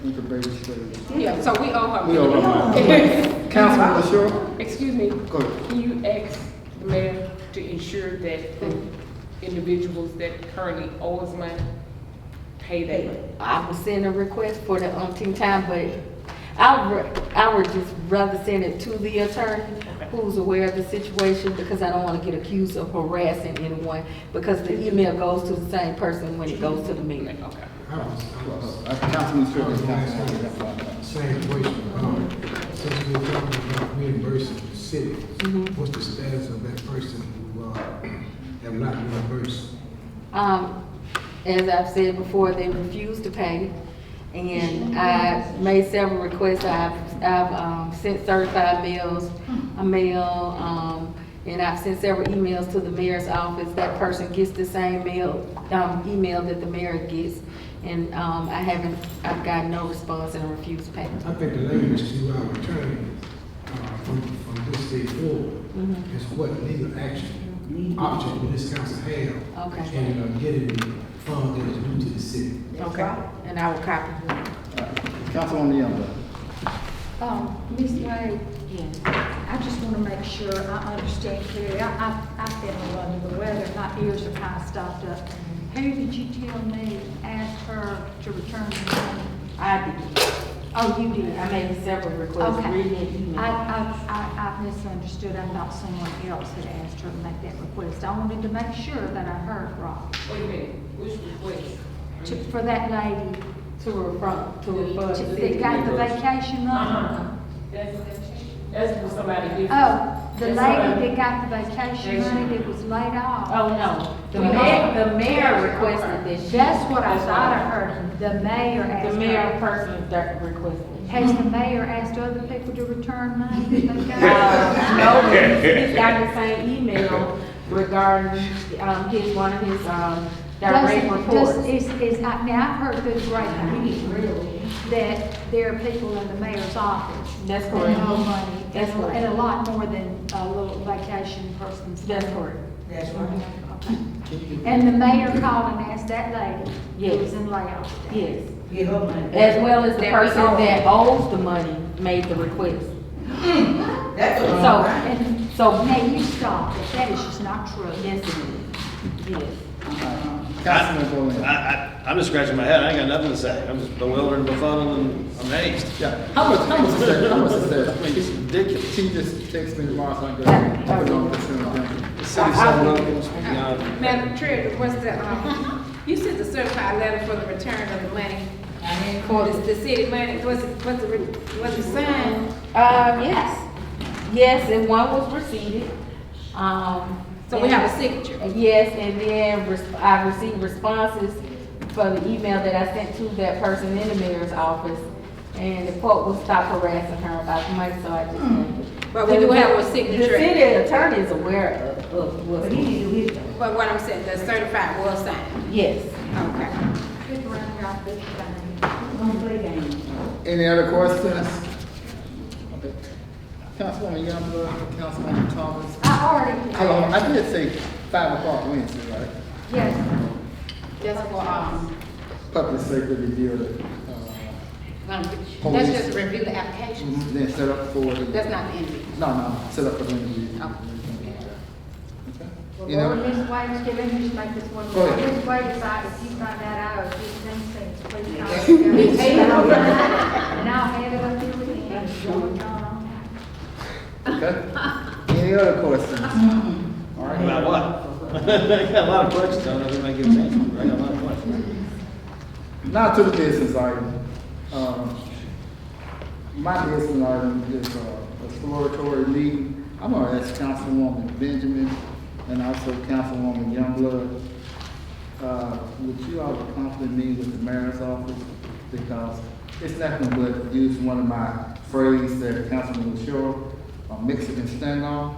incubated stage.
Yeah, so we owe her.
We owe her money. Councilman LaShaw?
Excuse me.
Go ahead.
Can you ask the mayor to ensure that the individuals that currently owe us money pay that money?
I will send a request for the umpteenth time, but I would just rather send it to the attorney who's aware of the situation, because I don't want to get accused of harassing anyone, because the email goes to the same person when it goes to the mayor.
Okay.
I was
Councilman
I
Stewart.
was gonna ask same question. Since we're talking about reimbursing the city, what's the status of that person who, have not reimbursed?
As I've said before, they refused to pay, and I made several requests. I've sent certified mails, and I've sent several emails to the mayor's office. That person gets the same email that the mayor gets, and I've gotten no response and refused payment.
I think the language to our attorney, from this day forward, is what legal action, option will this council have?
Okay.
And getting the fund that is due to the city.
Okay, and I will copy you.
Councilwoman Young.
Ms. Wade,
Yes.
I just want to make sure I understand clearly. I've been a little under the weather, my ears are kind of stopped up. Who did you tell me asked her to return the money?
I did.
Oh, you did?
I made several requests,
Okay.
reading an email.
I misunderstood. I thought someone else had asked her to make that request. I wanted to make sure that I heard right.
Wait a minute, which request?
For that lady
To refer to
that got the vacation money.
That's for somebody different.
Oh, the
That's
lady
somebody-
that got the vacation money that was laid off.
Oh, no, the mayor requested that she.
That's what I thought I heard. The mayor asked her.
The mayor person that requested.
Has the mayor asked other people to return money that they got?
No, he's got the same email regarding, one of his, direct reports.
Now, I've heard through the grapevine that there are people in the mayor's office.
That's
that
correct.
owe money.
That's correct.
And a lot more than a little vacation person's.
That's correct.
That's right. Okay. And the mayor called and asked that lady who
Yes.
was in layoff.
Yes. As well as the person that owes the money made the request. So,
Now, you stop it. That is just not true.
yes, it is. Yes.
Councilman Bowen.
I'm just scratching my head, I ain't got nothing to say, I'm just bewildered and befuddled and amazed.
Yeah, how much is that?
I mean, it's ridiculous.
She just texted me tomorrow, so I'm gonna put it on the agenda.
The city's so local, beyond.
Madam Treasurer, was you sent the certified letter for the return of the money, for the city money, was it signed?
Yes. Yes, and one was received.
So we have a signature.
Yes, and then I received responses for the email that I sent to that person in the mayor's office. And the quote was stop harassing her about the money, so I just sent it.
But we do have a
The
signature.
city attorney is aware of what's going on.
But what I'm saying, the certified was signed.
Yes.
Okay.
Good around here, I'll be fine.
gonna play games.
Any other questions? Okay. Councilwoman Youngblood, Councilwoman Thomas.
I already.
Hold on, I did say 5 o'clock Wednesday, right?
Yes,
Just for,
Public safety review,
that's just to review the applications.
then set up for the.
That's not the interview.
No, set up for the interview.
Okay.
Okay.
well,
You know-
Lord, Ms. Wade, let me just make this one.
Go ahead.
Ms. Wade decided if you find that out, if you think things, please call me. And I'll have it up here with you.
Okay. Any other questions? All right.
About what? I got a lot of questions, I don't know if anybody gives answers, but I got a lot of questions.
Now to the business item. My business item is exploratory meeting. I'm gonna ask Councilwoman Benjamin and also Councilwoman Youngblood, would you all accompany me with the mayor's office? Because it's nothing but use one of my phrases that Councilman was sure, mix it and stand off.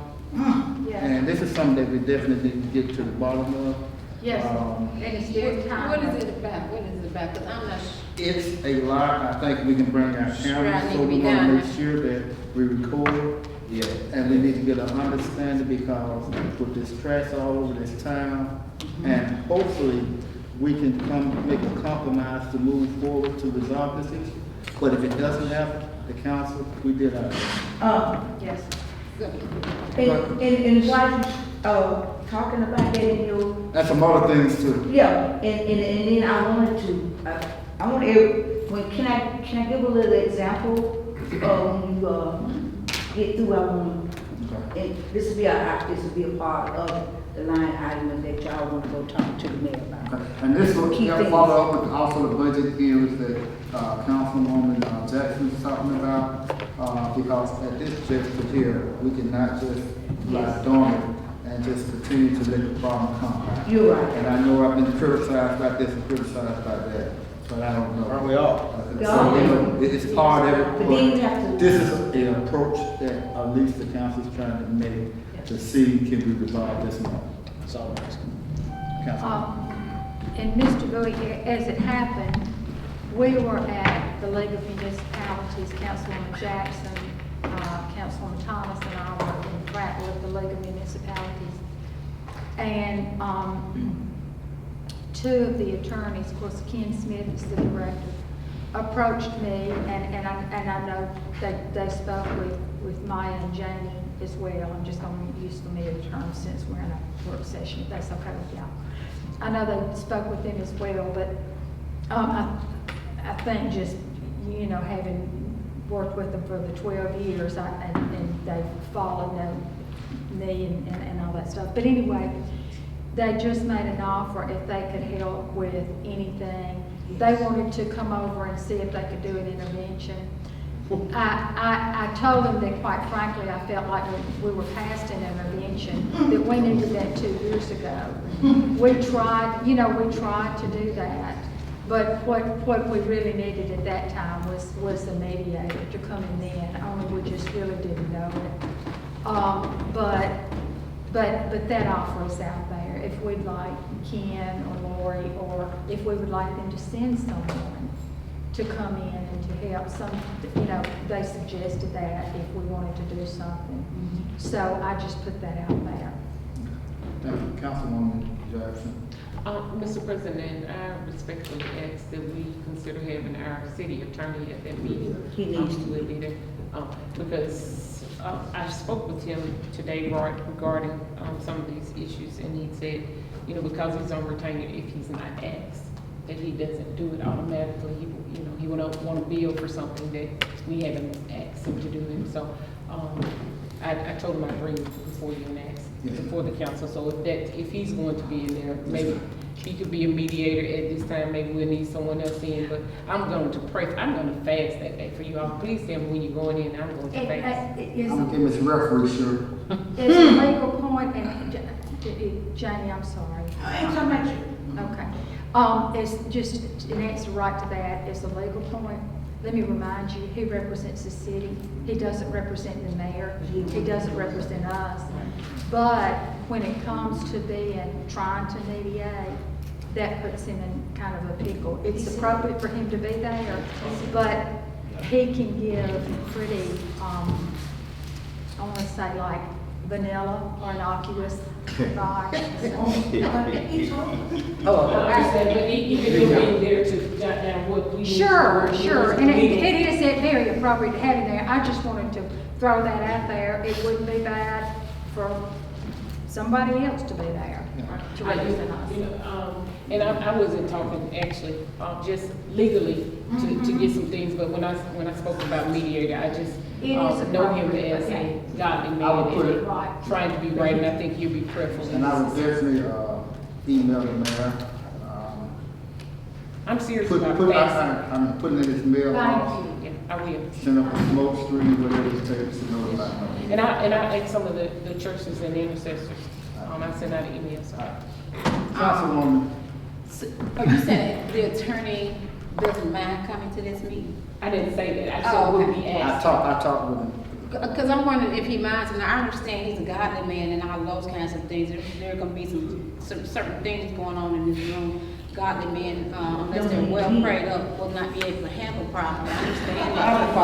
Yes,
And this is something that we definitely need to get to the bottom of.
yes, and it's very time.
What is it about? What is it about? Because I'm not
It's a lot. I think we can bring our
Sure, I
cameras,
need
so
to
we
be
want to
down
make sure that we record.
Yeah.
And we need to get an understanding because with this trash all over this town, and hopefully we can make a compromise to move forward to resolve this issue. But if it doesn't happen, the council, we did our best.
Yes.
And while you, talking about that in your,
And some other things too.
yeah, and then I wanted to, I want to, can I give a little example when you, get through, I want to, and this will be a part of the line item that y'all want to go talk to the mayor about.
Okay. And this will
Key things.
follow up with also the budget hearings that Councilwoman Jackson was talking about. Because at this juncture here, we cannot just lie dormant and just continue to let the problem come.
You're right.
And I know I've been criticized about this and criticized about that, but I don't know.
Aren't we all?
So, you know, it's part of it,
But then you have
but
to-
this is an approach that at least the council's trying to make to see can we resolve this matter.
That's all I'm asking.
Councilman.
And Mr. Bowie, as it happened, we were at the League of Municipalities, Councilwoman Jackson, Councilwoman Thomas, and I were in Prattville at the League of Municipalities. And two of the attorneys, of course, Ken Smith is the director, approached me, and I know they spoke with Maya and Jamie as well. I'm just going to use familiar terms since we're in a work session, if that's okay with y'all. I know they spoke with them as well, but I think just, you know, having worked with them for the 12 years, and they've followed me and all that stuff. But anyway, they just made an offer if they could help with anything. They wanted to come over and see if they could do an intervention. I told them that, quite frankly, I felt like we were past an intervention, that we needed that 2 years ago. We tried to do that, but what we really needed at that time was a mediator to come in then, only we just really didn't know it. But that offer is out there. If we'd like Ken or Lori, or if we would like them to send someone to come in and to help they suggested that if we wanted to do something. So I just put that out there.
Thank you. Councilwoman Jackson.
Mr. President, I respectfully ask that we consider having our city attorney at that meeting.
He needs to
Will be there, because I spoke with him today regarding some of these issues, and he said, because he's on retainer, if he's not asked, that he doesn't do it automatically. He would want to bill for something that we haven't asked him to do. And so I told him I'd bring it before you and ask, before the council. So if he's going to be in there, maybe he could be a mediator at this time. Maybe we'll need someone else in. But I'm going to fast that day for you all. Please tell me when you're going in. I'm going to fast.
I'm gonna give Ms. Referee shirt.
It's a legal point, and Jamie, I'm sorry. Okay. It's just an answer right to that. It's a legal point. Let me remind you, he represents the city. He doesn't represent the mayor. He doesn't represent us. But when it comes to trying to mediate, that puts him in kind of a pickle. It's appropriate for him to be there, but he can give pretty, I want to say like vanilla or innocuous advice.
I said, but even being there to jot down what we need.
Sure,
to do
sure,
as a
and it
meeting.
is very appropriate to have him there. I just wanted to throw that out there. It wouldn't be bad for somebody else to be there to represent us.
You know, and I wasn't talking actually, just legally to get some things, but when I spoke about mediator, I just
It is
know him
appropriate,
as
okay.
a godly
I would
man
put
and
it-
Right.
trying to be right, and I think you'll be prayerful. in
And I would
this.
definitely, email the mayor.
I'm serious
Put,
about
put,
passing.
I'm putting in his mailbox,
Thank you.
Yeah, I will.
send up a smoke screen, whatever it takes to notify him.
And I asked some of the churches and intercessors, I sent out an email, so.
Councilwoman,
Oh, you said the attorney doesn't mind coming to this meeting?
I didn't say that, I said
Oh,
we'll
okay.
be
I
asked.
talked with him.
Because I'm wondering if he minds, and I understand he's a godly man and all those kinds of things. There are gonna be some certain things going on in this room. Godly men, unless they're well prayed up, will not be able to handle problems. I understand that.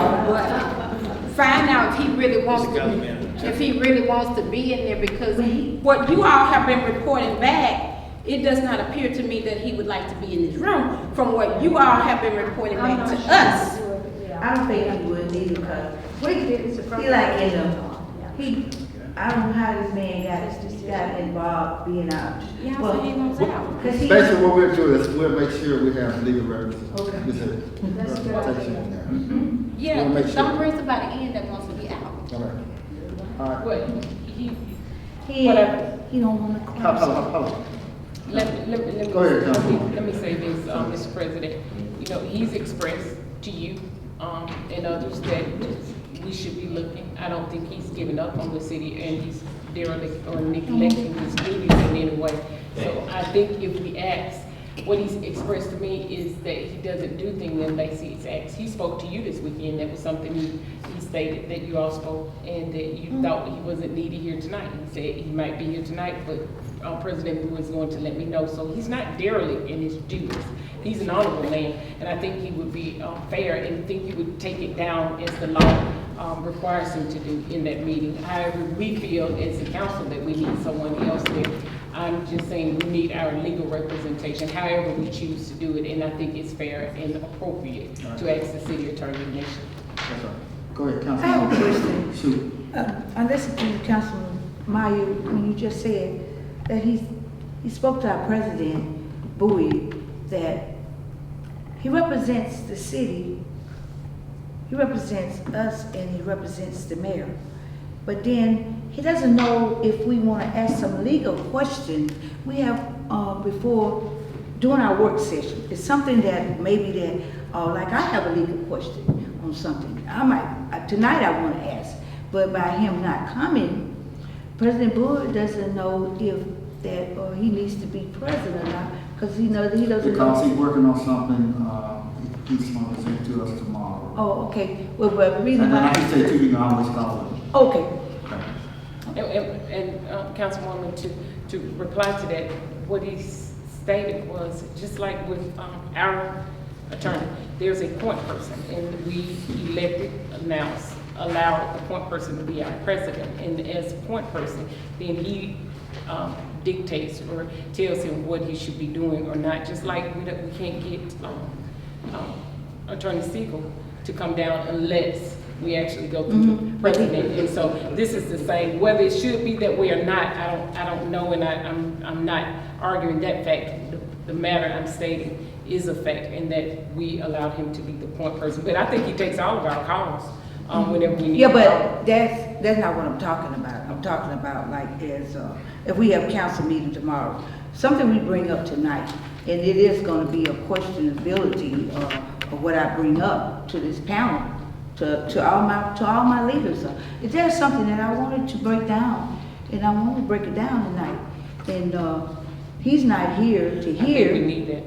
But find out if he really wants to, if he really wants to be in there, because what you all have been reporting back, it does not appear to me that he would like to be in this room from what you all have been reporting
I'm
back
not
to
sure
us.
he would, but yeah.
I don't think he would either, because
It's
he
appropriate.
like in
Yeah.
I don't know how this man got involved being out.
Yeah, so
Well,
he wants out.
cause he.
Basically, what we'll do is we'll make sure we have legal representation.
That's a good
Representation
idea.
in there.
Yeah,
We'll make sure.
don't bring somebody in that wants to be out.
All right. All right.
But
He,
Whatever.
he don't wanna
Hold
cross.
on.
let me,
Go ahead, Councilwoman.
let me say this, Mr. President. You know, he's expressed to you, and others that we should be looking. I don't think he's given up on the city and he's derelict or neglecting his duties in any way. So I think if we ask, what he's expressed to me is that he doesn't do things unless he's asked. He spoke to you this weekend, that was something he stated, that you all spoke, and that you thought he wasn't needed here tonight. He said he might be here tonight, but President Bowie is going to let me know. So he's not derelict in his duties. He's an honorable man, and I think he would be fair, and think he would take it down as the law requires him to do in that meeting. However, we feel as a council that we need someone else there. I'm just saying we need our legal representation, however we choose to do it, and I think it's fair and appropriate to ask the city attorney to mention.
That's right. Go ahead,
I have a
Councilwoman.
question.
Shoot.
I listened to Councilman Meyer when you just said that he spoke to our president, Bowie, that he represents the city, he represents us, and he represents the mayor. But then he doesn't know if we want to ask some legal questions. We have, before, during our work session, it's something that maybe that, like I have a legal question on something. Tonight I want to ask, but by him not coming, President Bowie doesn't know if that, or he needs to be present or not, because he doesn't know.
Because he's working on something, he's going to say to us tomorrow.
Oh, okay. Well, but the
And
reason
then I
why,
can say to you, you can always call him.
okay.
And Councilwoman, to reply to that, what he stated was, just like with our attorney, there's a point person, and we elected, allow the point person to be our president, and as point person, then he dictates or tells him what he should be doing or not, just like we can't get Attorney Siegel to come down unless we actually go through the president. And so this is the same, whether it should be that way or not, I don't know, and I'm not arguing that fact. The matter I'm stating is a fact, and that we allowed him to be the point person. But I think he takes all of our calls whenever we need.
Yeah,
a call.
but that's not what I'm talking about. I'm talking about like as, if we have council meeting tomorrow, something we bring up tonight, and it is gonna be a questionability of what I bring up to this panel, to all my leaders. If there's something that I wanted to break down, and I want to break it down tonight, and he's not here to hear.
I think we need that.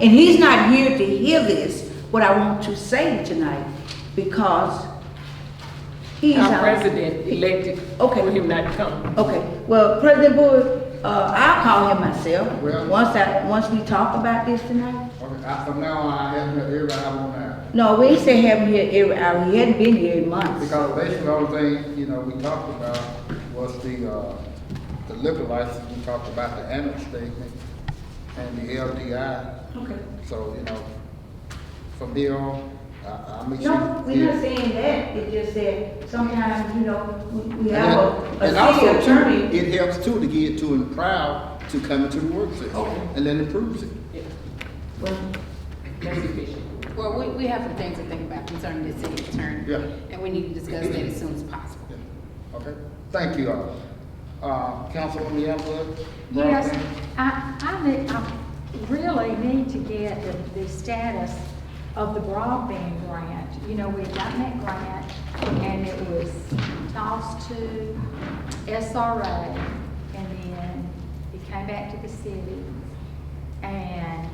And he's not here to hear this, what I want to say tonight, because he's
Our
out.
president elected
Okay.
for him not to come.
Okay, well, President Bowie, I'll call him myself,
Well-
once we talk about this tonight.
Okay, from now on, I haven't had every hour on that.
No, we ain't say have him here every hour, he hadn't been here in months.
Because basically the only thing, you know, we talked about was the liquor license, we talked about the annex statement and the LDI.
Okay.
So, you know, from here on, I'll make sure.
No, we're not saying that, it's just that sometimes, you know, we
And
have
then-
a
and
city
also
attorney.
too, it helps too to get to and proud to come into the work session.
Okay.
And then improves it.
Yeah,
Well,
that's efficient.
Well, we have some things to think about concerning the city attorney.
Yeah.
And we need to discuss that as soon as possible.
Yeah. Okay, thank you all. Councilwoman Youngblood?
Yes, I really need to get the status of the broadband grant. You know, we had gotten that grant and it was tossed to SRA and then it came back to the city. And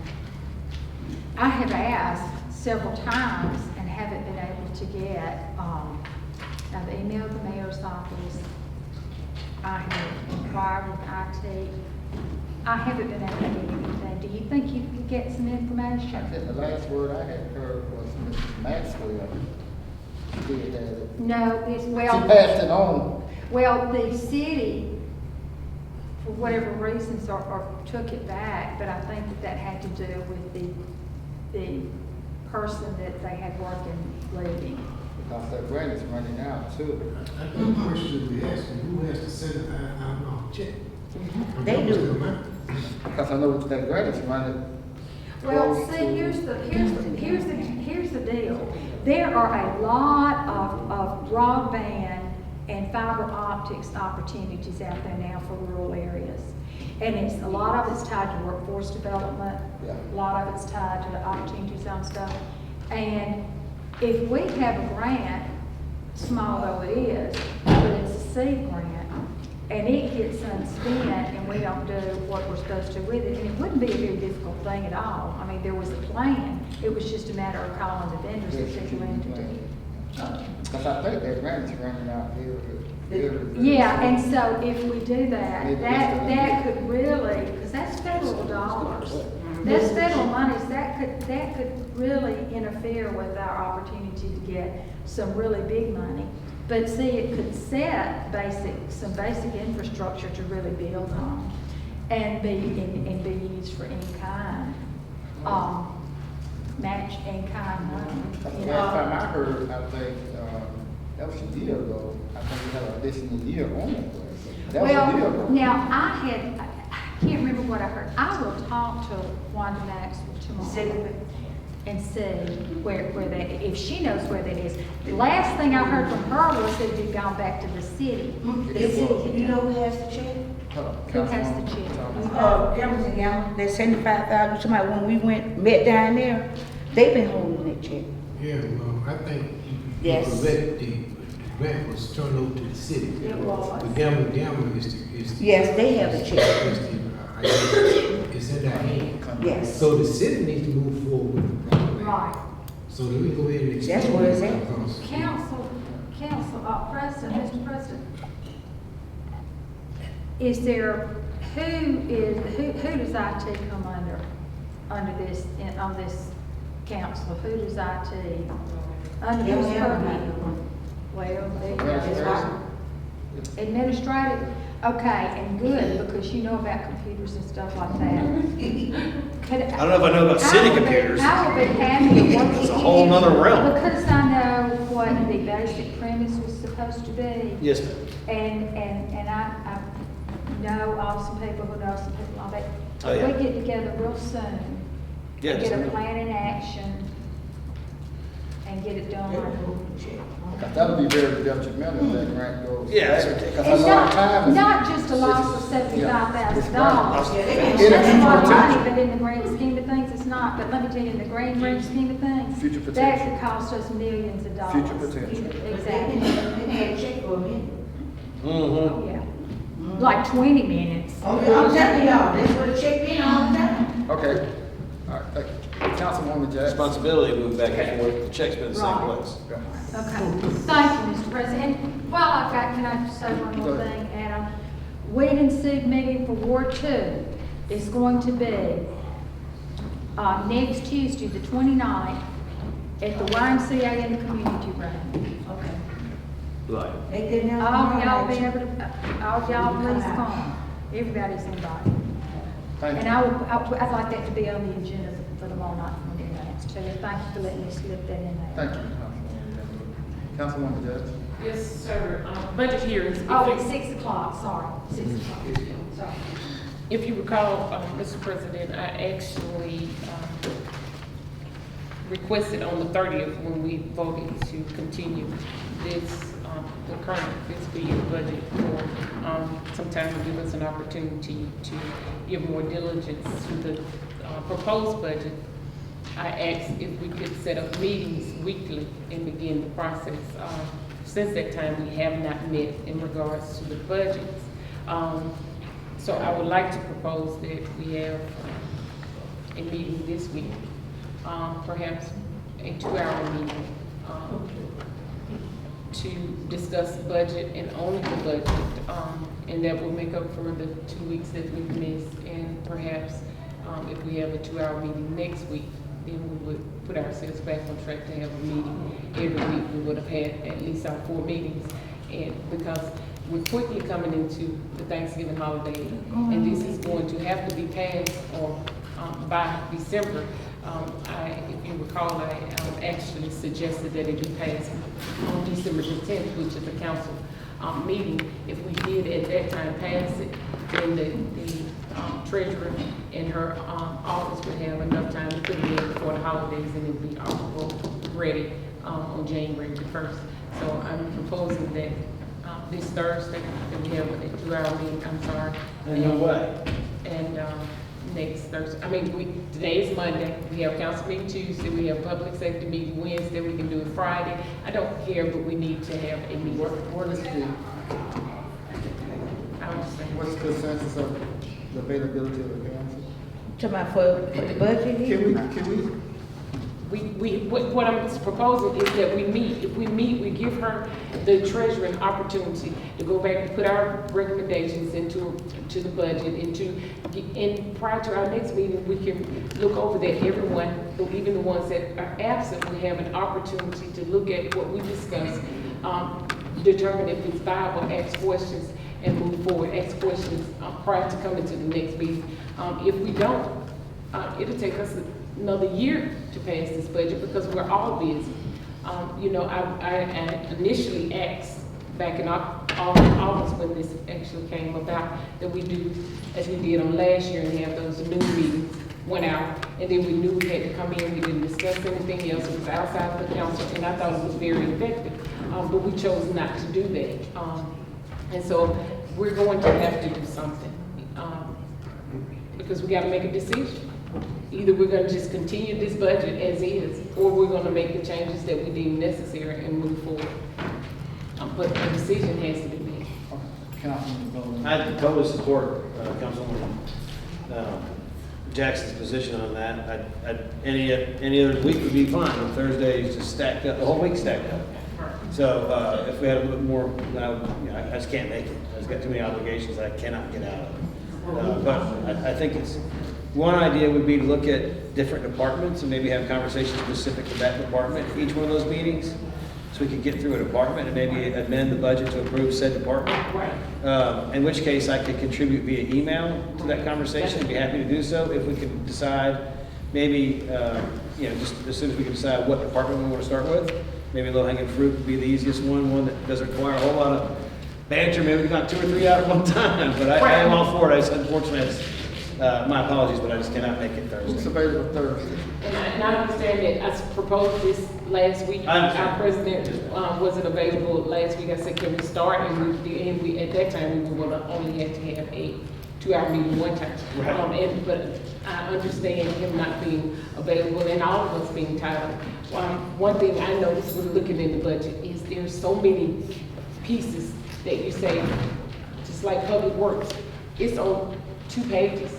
I have asked several times and haven't been able to get, I've emailed the mayor's office. I have inquired with IT. I haven't been able to get anything. Do you think you could get some information?
And the last word I had heard was Mrs. Maxwell. She did have it.
No, it's,
She
well,
passed it on.
well, the city, for whatever reasons, or took it back, but I think that had to do with the person that they had working leaving.
Because that grant is running out too.
I think the question should be asking, who has to send it out on check?
They do.
Because I know that grant is running.
Well,
close
see,
to-
here's the deal. There are a lot of broadband and fiber optics opportunities out there now for rural areas. And a lot of it's tied to workforce development.
Yeah.
A lot of it's tied to the opportunity zone stuff. And if we have a grant, small though it is, but it's a seed grant, and it gets unspent and we don't do what we're supposed to with it, and it wouldn't be a very difficult thing at all. I mean, there was a plan. It was just a matter of calling the vendors that they wanted to do.
Because I think that grant is running out here.
Yeah, and so if we do that,
Maybe
that could really, because that's federal dollars. That's federal monies, that could really interfere with our opportunity to get some really big money. But see, it could set some basic infrastructure to really build on and be used for in-kind, match in-kind money,
The
you
last time
know.
I heard, I think, that was a year ago, I think we had an additional year on that grant. That was a year
Well,
ago.
now, I can't remember what I heard. I will talk to Wanda Maxwell tomorrow and see where that, if she knows where that is. The last thing I heard from her was that it had gone back to the city.
you know who has the check?
Hold on,
Who has the
Councilwoman,
check?
Emerson Gamble, that 75,000, somebody, when we met down there, they've been holding that check.
Yeah, well, I think you
Yes.
correct, the grant was turned over to the city.
It was.
The gambling is the.
Yes, they have a check.
It's in their hand.
Yes.
So the city needs to move forward with the plan.
Right.
So let me go ahead and explain.
That's where it's at.
Because
Council, President, Mr. President, is there, who does IT come under this, on this council? Who does IT? Under
They don't
whose
have
purview?
one.
Well, there you
Administrative.
go. Administrative, okay, and good, because you know about computers and stuff like that.
I don't know if I know about city computers.
I will be happy to work with
It's
you.
a whole nother realm.
Because I know what the basic premise was supposed to be.
Yes, ma'am.
And I know of some people who know some people like that.
Oh, yeah.
We get together real soon.
Yes.
Get a plan in action and get it done.
because that would be very detrimental if that grant goes.
Yeah, that's
back.
ridiculous.
Because
It's
a lot of times.
not just a loss of $75,000.
It's
That's a lot of
potential.
money, but in the grand scheme of things, it's not. But let me tell you, in the grand scheme of things,
Future
that
potential.
could cost us millions of dollars.
Future potential.
Exactly.
They had a check for a minute.
Mm-hmm.
Yeah. Like 20 minutes.
I'm telling y'all, that's what the check been all the time.
Okay, all right, thank you. Councilwoman Jackson.
Responsibility moved back and forth, the check's been in the same
Right.
place.
Okay, thank you, Mr. President. And while I've got, can I just say one more
Go ahead.
thing, Adam? weed and seed meeting for Ward 2 is going to be next Tuesday, the 29th, at the YMCA in the community room.
Okay.
Right.
They good now?
All y'all be able to, all y'all please come. Everybody's invited.
Thank
And
you.
I'd like that to be on the agenda for tomorrow night for the minutes too. Thank you for letting me slip that in there.
Thank you, Councilwoman Judge.
Yes, sir. Budget hearings.
Oh, it's 6 o'clock, sorry, 6 o'clock, sorry.
If you recall, Mr. President, I actually requested on the 30th when we voted to continue this, the current fiscal year budget for some time to give us an opportunity to give more diligence to the proposed budget. I asked if we could set up meetings weekly and begin the process. Since that time, we have not met in regards to the budgets. So I would like to propose that we have a meeting this week, perhaps a 2-hour meeting, to discuss the budget and only the budget, and that will make up for the 2 weeks that we've missed. And perhaps if we have a 2-hour meeting next week, then we would put ourselves back on track to have a meeting every week. We would have had at least our 4 meetings, and because we're quickly coming into the Thanksgiving holiday, and this is going to have to be passed or by December. If you recall, I actually suggested that it be passed on December the 10th, which is the council meeting. If we did at that time pass it, then the treasurer and her office would have enough time to put it in before the holidays, and it'd be all ready on January the 1st. So I'm proposing that this Thursday, that we have a 2-hour meeting, I'm sorry.
No way.
And next Thursday, today is Monday, we have council meeting Tuesday, we have public safety meeting Wednesday, we can do it Friday. I don't care, but we need to have a meeting.
What is the,
I would say.
what's the consensus of the availability of the council?
Talking about for the budget?
Can
What I'm proposing is that we meet. If we meet, we give her, the treasurer, an opportunity to go back and put our recommendations into the budget, and prior to our next meeting, we can look over that. Everyone, even the ones that are absent, we have an opportunity to look at what we discussed, determine if it's viable, ask questions, and move forward. Ask questions prior to coming to the next meeting. If we don't, it'll take us another year to pass this budget because we're all busy. I initially asked back in August when this actually came about that we do as we did on last year and have those new meetings 1 hour, and then we knew we had to come in. We didn't discuss anything else. It was outside of the council, and I thought it was very effective, but we chose not to do that. And so we're going to have to do something because we got to make a decision. Either we're going to just continue this budget as is, or we're going to make the changes that we deem necessary and move forward. But a decision has to be made.
Councilman Bowman?
I totally support Councilwoman Jackson's position on that. Any other week would be fine. On Thursdays just stacked up, the whole week stacked up. So if we had a little bit more, I just can't make it. I've got too many obligations I cannot get out of. But I think it's, one idea would be to look at different departments and maybe have conversations specific to that department for each one of those meetings. So we could get through a department and maybe amend the budget to approve said department.
Right.
In which case I could contribute via email to that conversation. I'd be happy to do so if we could decide maybe, just as soon as we can decide what department we want to start with. Maybe low-hanging fruit would be the easiest one that doesn't require a whole lot of banter, maybe not 2 or 3 out at one time. But I am all for it. Unfortunately, my apologies, but I just cannot make it
Who's
Thursday.
available Thursday?
And I understand that I proposed this last week.
I understand.
Our president wasn't available last week. I said, can we start? And we at that time, we would have only had to have a 2-hour meeting one time.
Right.
But I understand him not being available and all of us being tied up. One thing I noticed when looking in the budget is there's so many pieces that you say, just like public works, it's on 2 pages.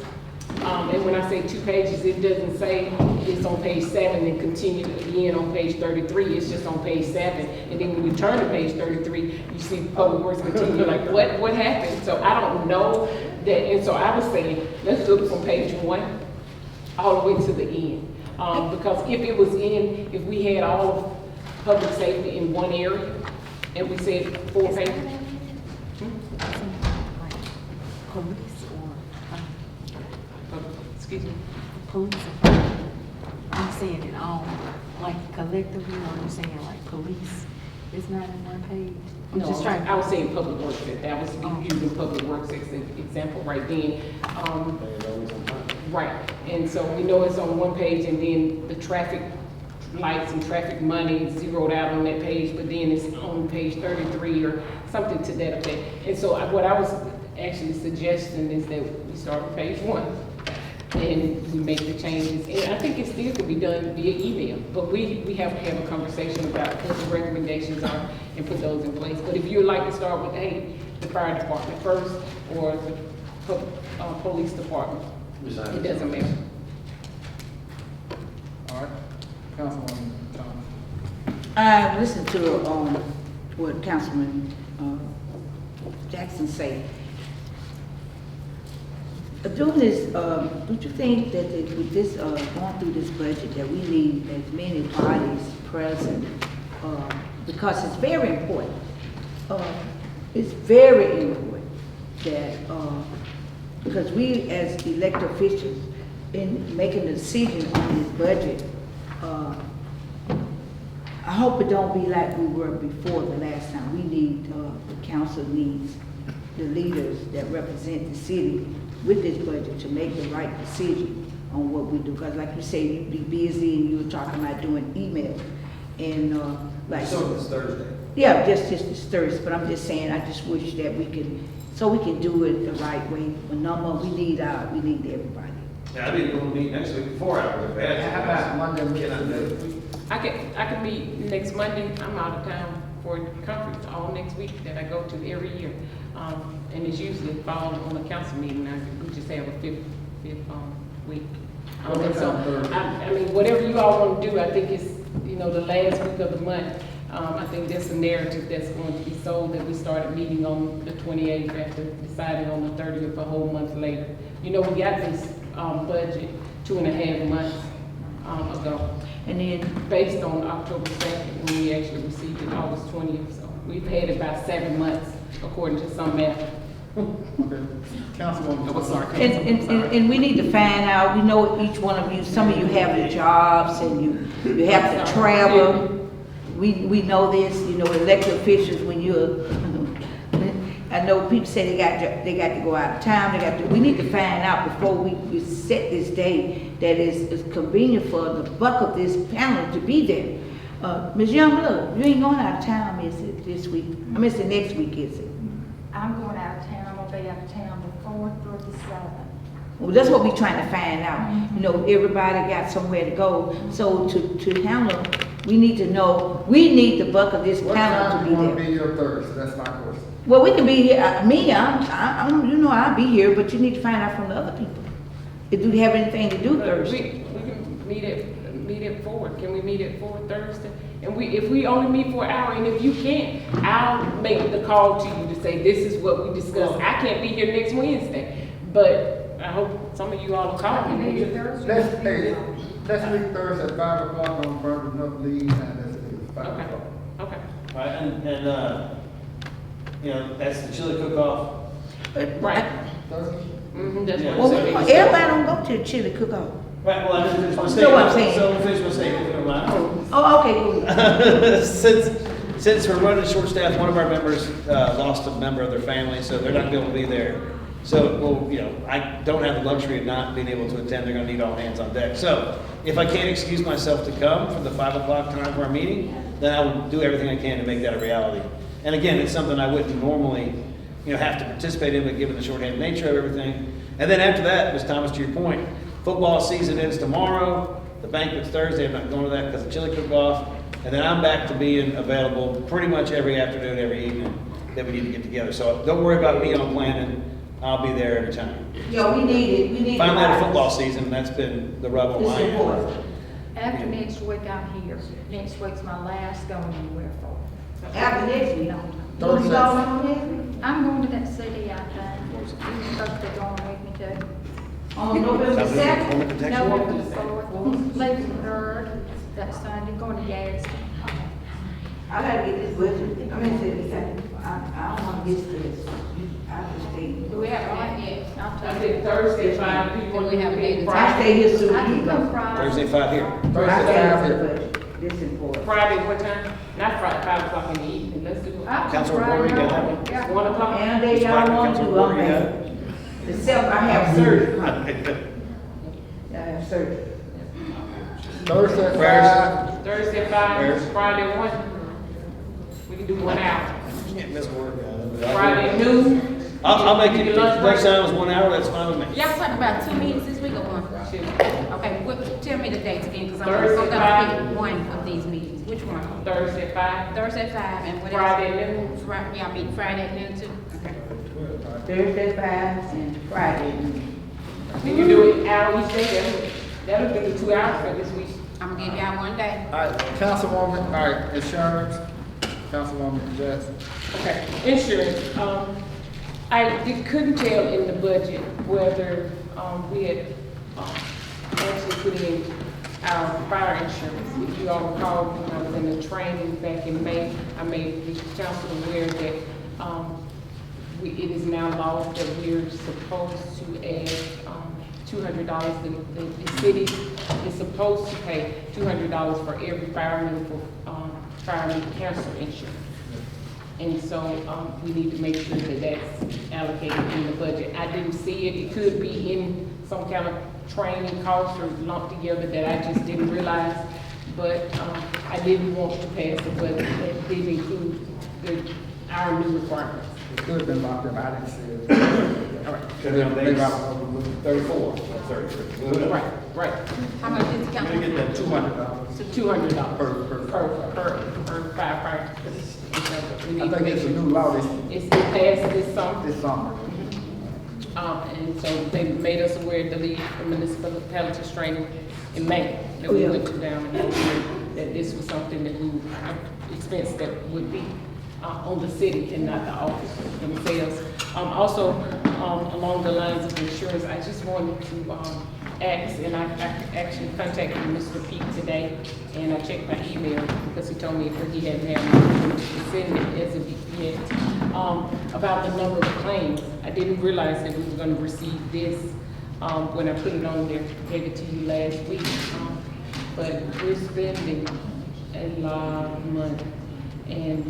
And when I say 2 pages, it doesn't say it's on page 7 and continue again on page 33. It's just on page 7. And then when you turn to page 33, you see Public Works continue. Like, what happened? So I don't know that. And so I was saying, let's look from page 1 all the way to the end. Because if we had all of public safety in one area, and we said 4 pages.
Police or,
Excuse me.
police or, I'm saying it all, like collectively, or I'm saying like police is not in one page? I'm just trying.
I was saying Public Works, that was using Public Works as an example right then. Right, and so we know it's on one page, and then the traffic lights and traffic money is zeroed out on that page, but then it's on page 33 or something to that effect. And so what I was actually suggesting is that we start with page 1 and we make the changes. And I think it still can be done via email, but we have to have a conversation about what the recommendations are and put those in place. But if you'd like to start with, hey, the fire department first or the police department, it doesn't matter.
All right, Councilwoman Thomas.
I listened to what Councilman Jackson said. Doing this, don't you think that with this going through this budget that we need as many bodies present because it's very important. It's very important that because we as elected officials in making a decision on this budget, I hope it don't be like we were before the last time. We need, the council needs the leaders that represent the city with this budget to make the right decision on what we do. Because like you say, you be busy and you were talking about doing email and like.
So it's Thursday.
Yeah, just this Thursday, but I'm just saying, I just wish that we can do it the right way. We need everybody.
Yeah, I'd be willing to meet next week for 4 hours if I had to.
How about Monday?
I can meet next Monday. I'm out of town for a conference all next week that I go to every year. And it's usually fall on a council meeting. We just have a fifth week. And so, I mean, whatever you all want to do, I think it's, the last week of the month. I think that's a narrative that's going to be sold that we started meeting on the 28th after deciding on the 30th a whole month later. We got this budget 2.5 months ago. And then based on October 2nd, when we actually received it August 20th. So we've had about 7 months, according to some math.
Okay, Councilwoman.
Oh, sorry.
And we need to find out, we know each one of you, some of you have the jobs and you have to travel. We know this, elected officials, when I know people say they got to go out of town, we need to find out before we set this day that is convenient for the buck of this panel to be there. Ms. Youngblood, you ain't going out of town, is it, this week? I mean, it's the next week, is it?
I'm going out of town. I'm gonna be out of town the 4th through the 7th.
Well, that's what we're trying to find out. Everybody got somewhere to go. So to handle, we need to know, we need the buck of this panel to be there.
What time do you want to be here Thursday? That's my question.
Well, we can be here, I'll be here, but you need to find out from the other people. Do they have anything to do Thursday?
We can meet at 4. Can we meet at 4 Thursday? And if we only meet for an hour, and if you can't, I'll make the call to you to say, this is what we discussed. I can't be here next Wednesday, but I hope some of you all will call me.
Let's meet Thursday at 5 o'clock on burning enough leaves, and let's do it 5 o'clock.
Okay.
All right, and that's the chili cook-off.
Right.
Thursday?
That's what
Well,
I'm saying.
everybody don't go to the chili cook-off.
Right, well, I just want to say.
Know what I'm saying?
So, finish my statement, if you don't mind.
Oh, okay, cool.
Since we're running short staff, one of our members lost a member of their family, so they're not going to be there. So, I don't have the luxury of not being able to attend. They're going to need all hands on deck. So, if I can't excuse myself to come for the 5 o'clock time for our meeting, then I will do everything I can to make that a reality. And again, it's something I wouldn't normally, have to participate in, but given the shorthand nature of everything. And then after that, Ms. Thomas, to your point, football season ends tomorrow. The banquet's Thursday. I'm not going to that because of chili cook-off. And then I'm back to being available pretty much every afternoon, every evening that we need to get together. So don't worry about me on planning. I'll be there anytime.
Yeah, we need.
Finally had a football season, that's been the rub on
It's
my end.
important.
After next week, I'm here. Next week's my last going anywhere for.
After next week.
No.
Don't you go on next week?
I'm going to that city, I think. You're supposed to be going with me too.
On November
Sounds like a
second?
form of protection.
November 4th, leaving the 3rd, that Sunday, going to Gadsden.
I gotta get this budget, I mean, I don't wanna get this, I just think.
Do we have one yet?
I'll
I
tell
think
you.
Thursday, 5 people.
Do we have a date?
I stay here soon.
I can come Friday.
Thursday, 5 here.
I
Thursday,
stay
5
here,
here.
but this is important.
Friday, what time? Not Friday, 5 o'clock in the evening, let's do it.
I'll come
Councilman
Friday
Warren, you got that
morning.
one?
Yeah.
1 o'clock?
And they y'all
Mr.
want to,
Councilman Warren, you got
okay. Except I have surgery. I have surgery.
Thursday at
Prayers.
5.
Thursday,
Where's-
5, Friday, 1. We can do 1 hour.
You can't miss work.
Friday, noon.
I'll make it,
Your lunch break.
next time is 1 hour, that's fine with me.
Y'all talking about 2 meetings this week or one?
Shoot.
Okay, tell me the dates again, because I'm
Thursday,
gonna
5.
pick one of these meetings. Which one?
Thursday, 5.
Thursday at 5 and what else?
Friday, noon.
Y'all meet Friday at noon too? Okay.
Thursday 5 and Friday.
You can do it hour each day, that'll do the 2 hours for this week.
I'm gonna give y'all one day.
All right, Councilwoman, all right, insurance, Councilwoman Jackson.
Okay, insurance, couldn't tell in the budget whether, we had, actually put in our fire insurance. If you all recall, when I was in the training back in May, I made the council aware that, it is now law that we're supposed to add, $200. The city is supposed to pay $200 for every fireman for, fireman cancer insurance. And so, we need to make sure that that's allocated in the budget. I didn't see it, it could be in some kind of training cost or lumped together that I just didn't realize. But, I didn't want to pass the budget that did include our new requirements.
It could have been locked in, I didn't see it.
All right.
Maybe I was overlooking.
34 or 33.
Right, right.
How much is the council?
Let me get that $200.
So $200
Per
per firefighter.
I think it's a new law
It's passed this summer.
this summer.
And so they made us aware to leave the municipalities training in May, that we went to down and that this was something that we, expense that would be on the city and not the officers themselves. Also, along the lines of insurance, I just wanted to ask, and I actually contacted Mr. Pete today, and I checked my email because he told me that he hadn't had to send it as of yet, about the number of claims. I didn't realize that we were going to receive this when I put it on there, gave it to you last week. But we're spending a lot of money. And,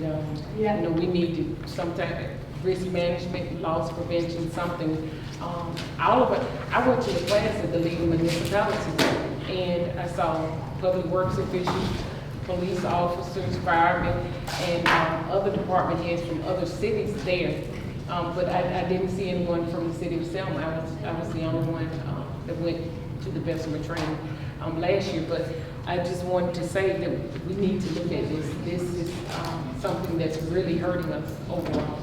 you know, we need to sometime, risk management, loss prevention, something. All of it, I went to the class at the League of Municipalities, and I saw public works officials, police officers, firemen, and other department heads from other cities there. But I didn't see anyone from the city of Selma. I was the only one that went to the Bessemer training last year. But I just wanted to say that we need to look at this. This is something that's really hurting us overall.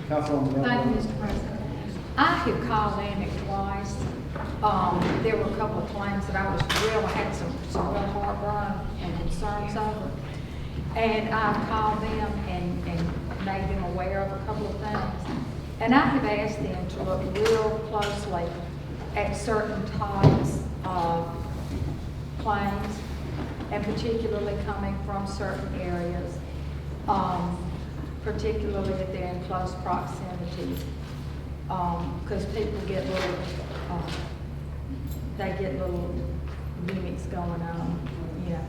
Councilwoman.
Thank you, Mr. President. I had called in it twice. There were a couple of claims that I had some real heartburn and concerns over. And I called them and made them aware of a couple of things. And I have asked them to look real closely at certain types of claims, and particularly coming from certain areas, particularly if they're in close proximity, because people get little gimmicks going on, you know.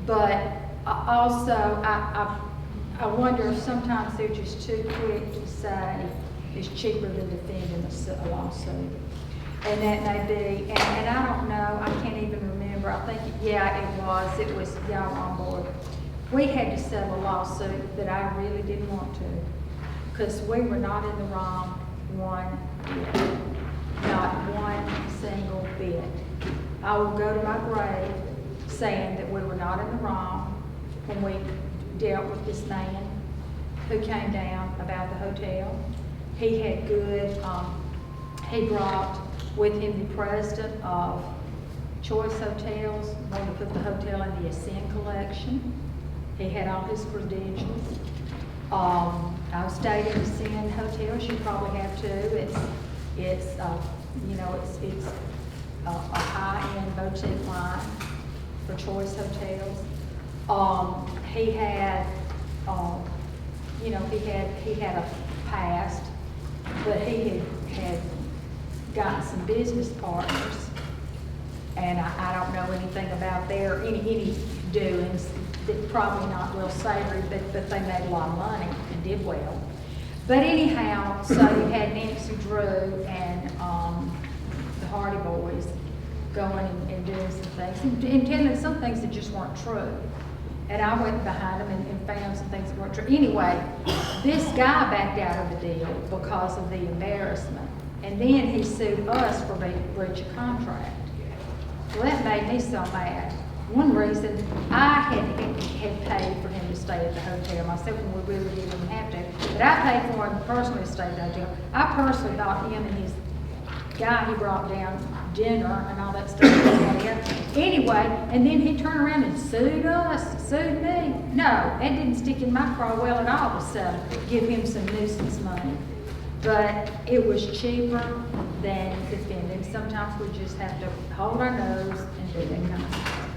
But also, I wonder if sometimes they're just too quick to say it's cheaper than defending a lawsuit. And that may be, and I don't know, I can't even remember, I think, it was y'all on board. We had to settle a lawsuit that I really didn't want to, because we were not in the wrong one bit, not one single bit. I will go to my grave saying that we were not in the wrong when we dealt with this man who came down about the hotel. He had good, he brought with him the president of Choice Hotels, wanted to put the hotel in the Ascend collection. He had all his credentials. I've stayed in Ascend hotels, you probably have too. It's a high-end boutique line for Choice Hotels. He had, he had a past, but he had gotten some business partners, and I don't know anything about their, any doings, that probably not real savory, but they made a lot of money and did well. But anyhow, so you had Nancy Drew and the Hardy Boys going and doing some things, and telling some things that just weren't true. And I went behind them and found some things that weren't true. Anyway, this guy backed out of the deal because of the embarrassment. And then he sued us for breach of contract. Well, that made me so mad. One reason, I had paid for him to stay at the hotel myself, and we really didn't have to. But I paid for him personally to stay at the hotel. I personally bought him and his guy he brought down dinner and all that stuff. Anyway, and then he turned around and sued me. No, that didn't stick in my craw well at all to give him some nuisance money. But it was cheaper than defending. Sometimes we just have to hold our nose and do that kind of stuff.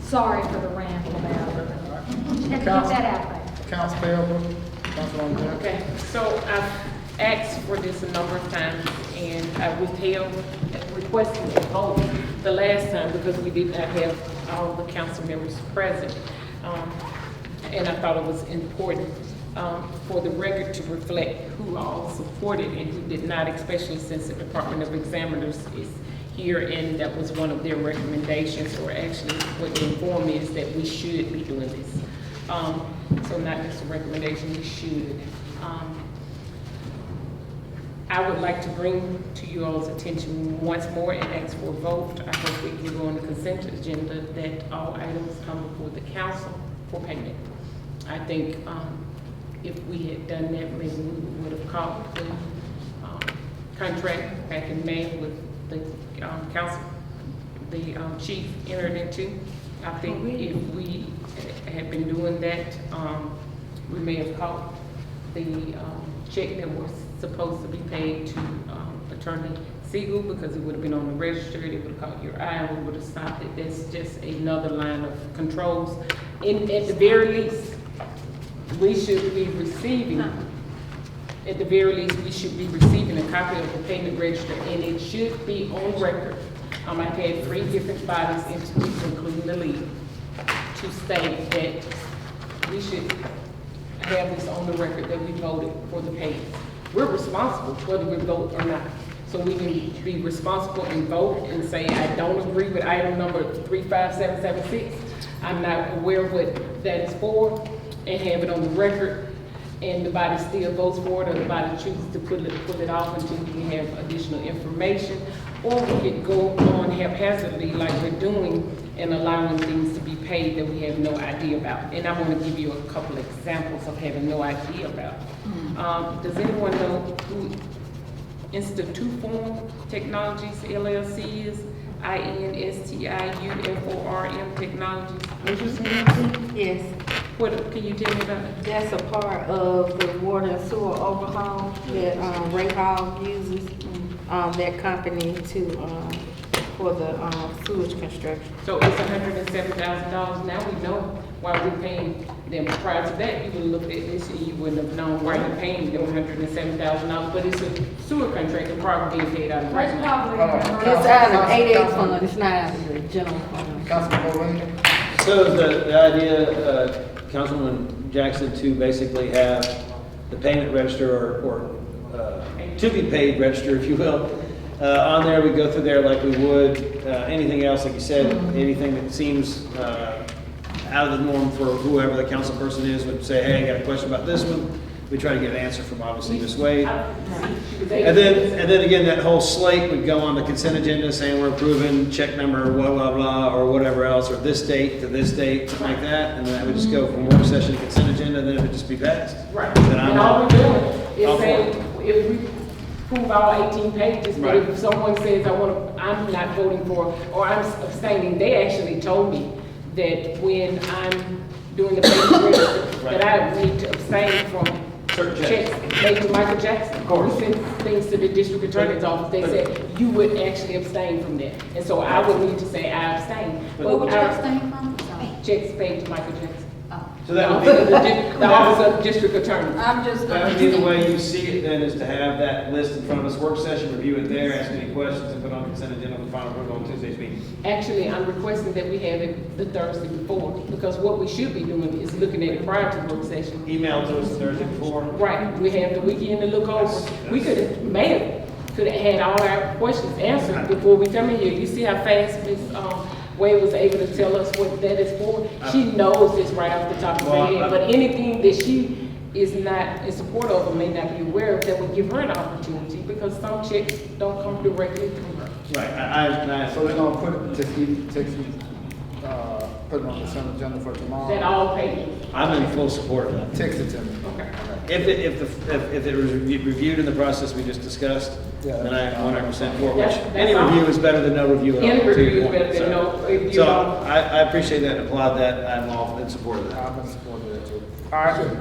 Sorry for the rant about it. Just have to get that out there.
Accounts payable, Councilwoman Jackson.
Okay, so I've asked for this a number of times, and I withheld requesting a vote the last time because we did not have all the council members present. And I thought it was important for the record to reflect who all supported and who did not, especially since the Department of Examiners is here, and that was one of their recommendations, or actually what they informed me is that we should be doing this. So not just a recommendation, we should. I would like to bring to you all's attention once more and ask for a vote. I hope we can go on the consent agenda that all items come before the council for payment. I think if we had done that, maybe we would have caught the contract back in May with the council, the chief entered into. I think if we had been doing that, we may have caught the check that was supposed to be paid to Attorney Siegel, because it would have been on the register, it would have caught your eye, and we would have stopped it. That's just another line of controls. At the very least, we should be receiving, at the very least, we should be receiving a copy of the payment register, and it should be on record. I've had 3 different bodies, entities, including the league, to state that we should have this on the record that we voted for the payment. We're responsible whether we vote or not. So we can be responsible and vote and say, I don't agree with item number 35776. I'm not aware of what that is for, and have it on the record, and the body still votes for it, or the body chooses to pull it off until we have additional information. Or we could go on haphazardly like we're doing and allowing things to be paid that we have no idea about. And I'm going to give you a couple examples of having no idea about. Does anyone know who Instituform Technologies LLC is? INSTIUFORM Technologies.
Yes,
What can you tell me about it?
that's a part of the water and sewer overhaul that Ray Hall uses, that company to, for the sewage construction.
So it's $107,000. Now we know why we're paying them. Prior to that, you would have looked at this and you wouldn't have known why you're paying them $107,000. But it's a sewer contract that probably being paid out of
That's
grant.
probably.
It's out of 88 fund, it's not out of the general fund.
Councilman Bowling.
So the idea, Councilman Jackson, to basically have the payment register or to be paid register, if you will, on there, we go through there like we would anything else, like you said, anything that seems out of the norm for whoever the council person is would say, hey, I got a question about this one. We try to get an answer from obviously Ms. Wade. And then again, that whole slate would go on the consent agenda saying we're approving check number blah, blah, blah, or whatever else, or this date to this date, something like that. And then that would just go from work session to consent agenda, and then it would just be passed.
Right.
Then
And all we're doing is
all for
saying, if approve all 18 pages, but
Right.
if someone says, I'm not voting for, or I'm abstaining, they actually told me that when I'm doing the paper register, that I need to abstain from
Certain
checks made to Michael Jackson.
Of course.
We sent things to the district attorney's office, they said you would actually abstain from that. And so I would need to say I abstain.
What would you
I-
abstain from? Sorry.
Checks paid to Michael Jackson.
So that would be,
The office of district attorney.
I'm just
that
gonna.
would be the way you see it then, is to have that list in front of us, work session, review it there, ask any questions, and put on consent agenda for final approval on Tuesday's meeting.
Actually, I'm requesting that we have it the Thursday before, because what we should be doing is looking at it prior to the work session.
Email to us Thursday before.
Right, we have the weekend to look over. We could have, could have had all our questions answered before we come in here. You see how fast Ms. Wade was able to tell us what that is for? She knows this right off the top of her head, but anything that she is not in support of or may not be aware of, that would give her an opportunity, because some checks don't come directly through her.
Right,
So we're gonna put it, put it on the consent agenda for tomorrow.
That all paid.
I'm in full support of that.
Text it to me.
Okay.
If it was reviewed in the process we just discussed,
Yeah.
then I am 100% for it, which
That's
any
all.
review is better than no review at all.
Any
to your
review is
point.
better than
So-
no review
So
at all.
I appreciate that and applaud that. I'm all in support of that.
I'm in support of that too. All right,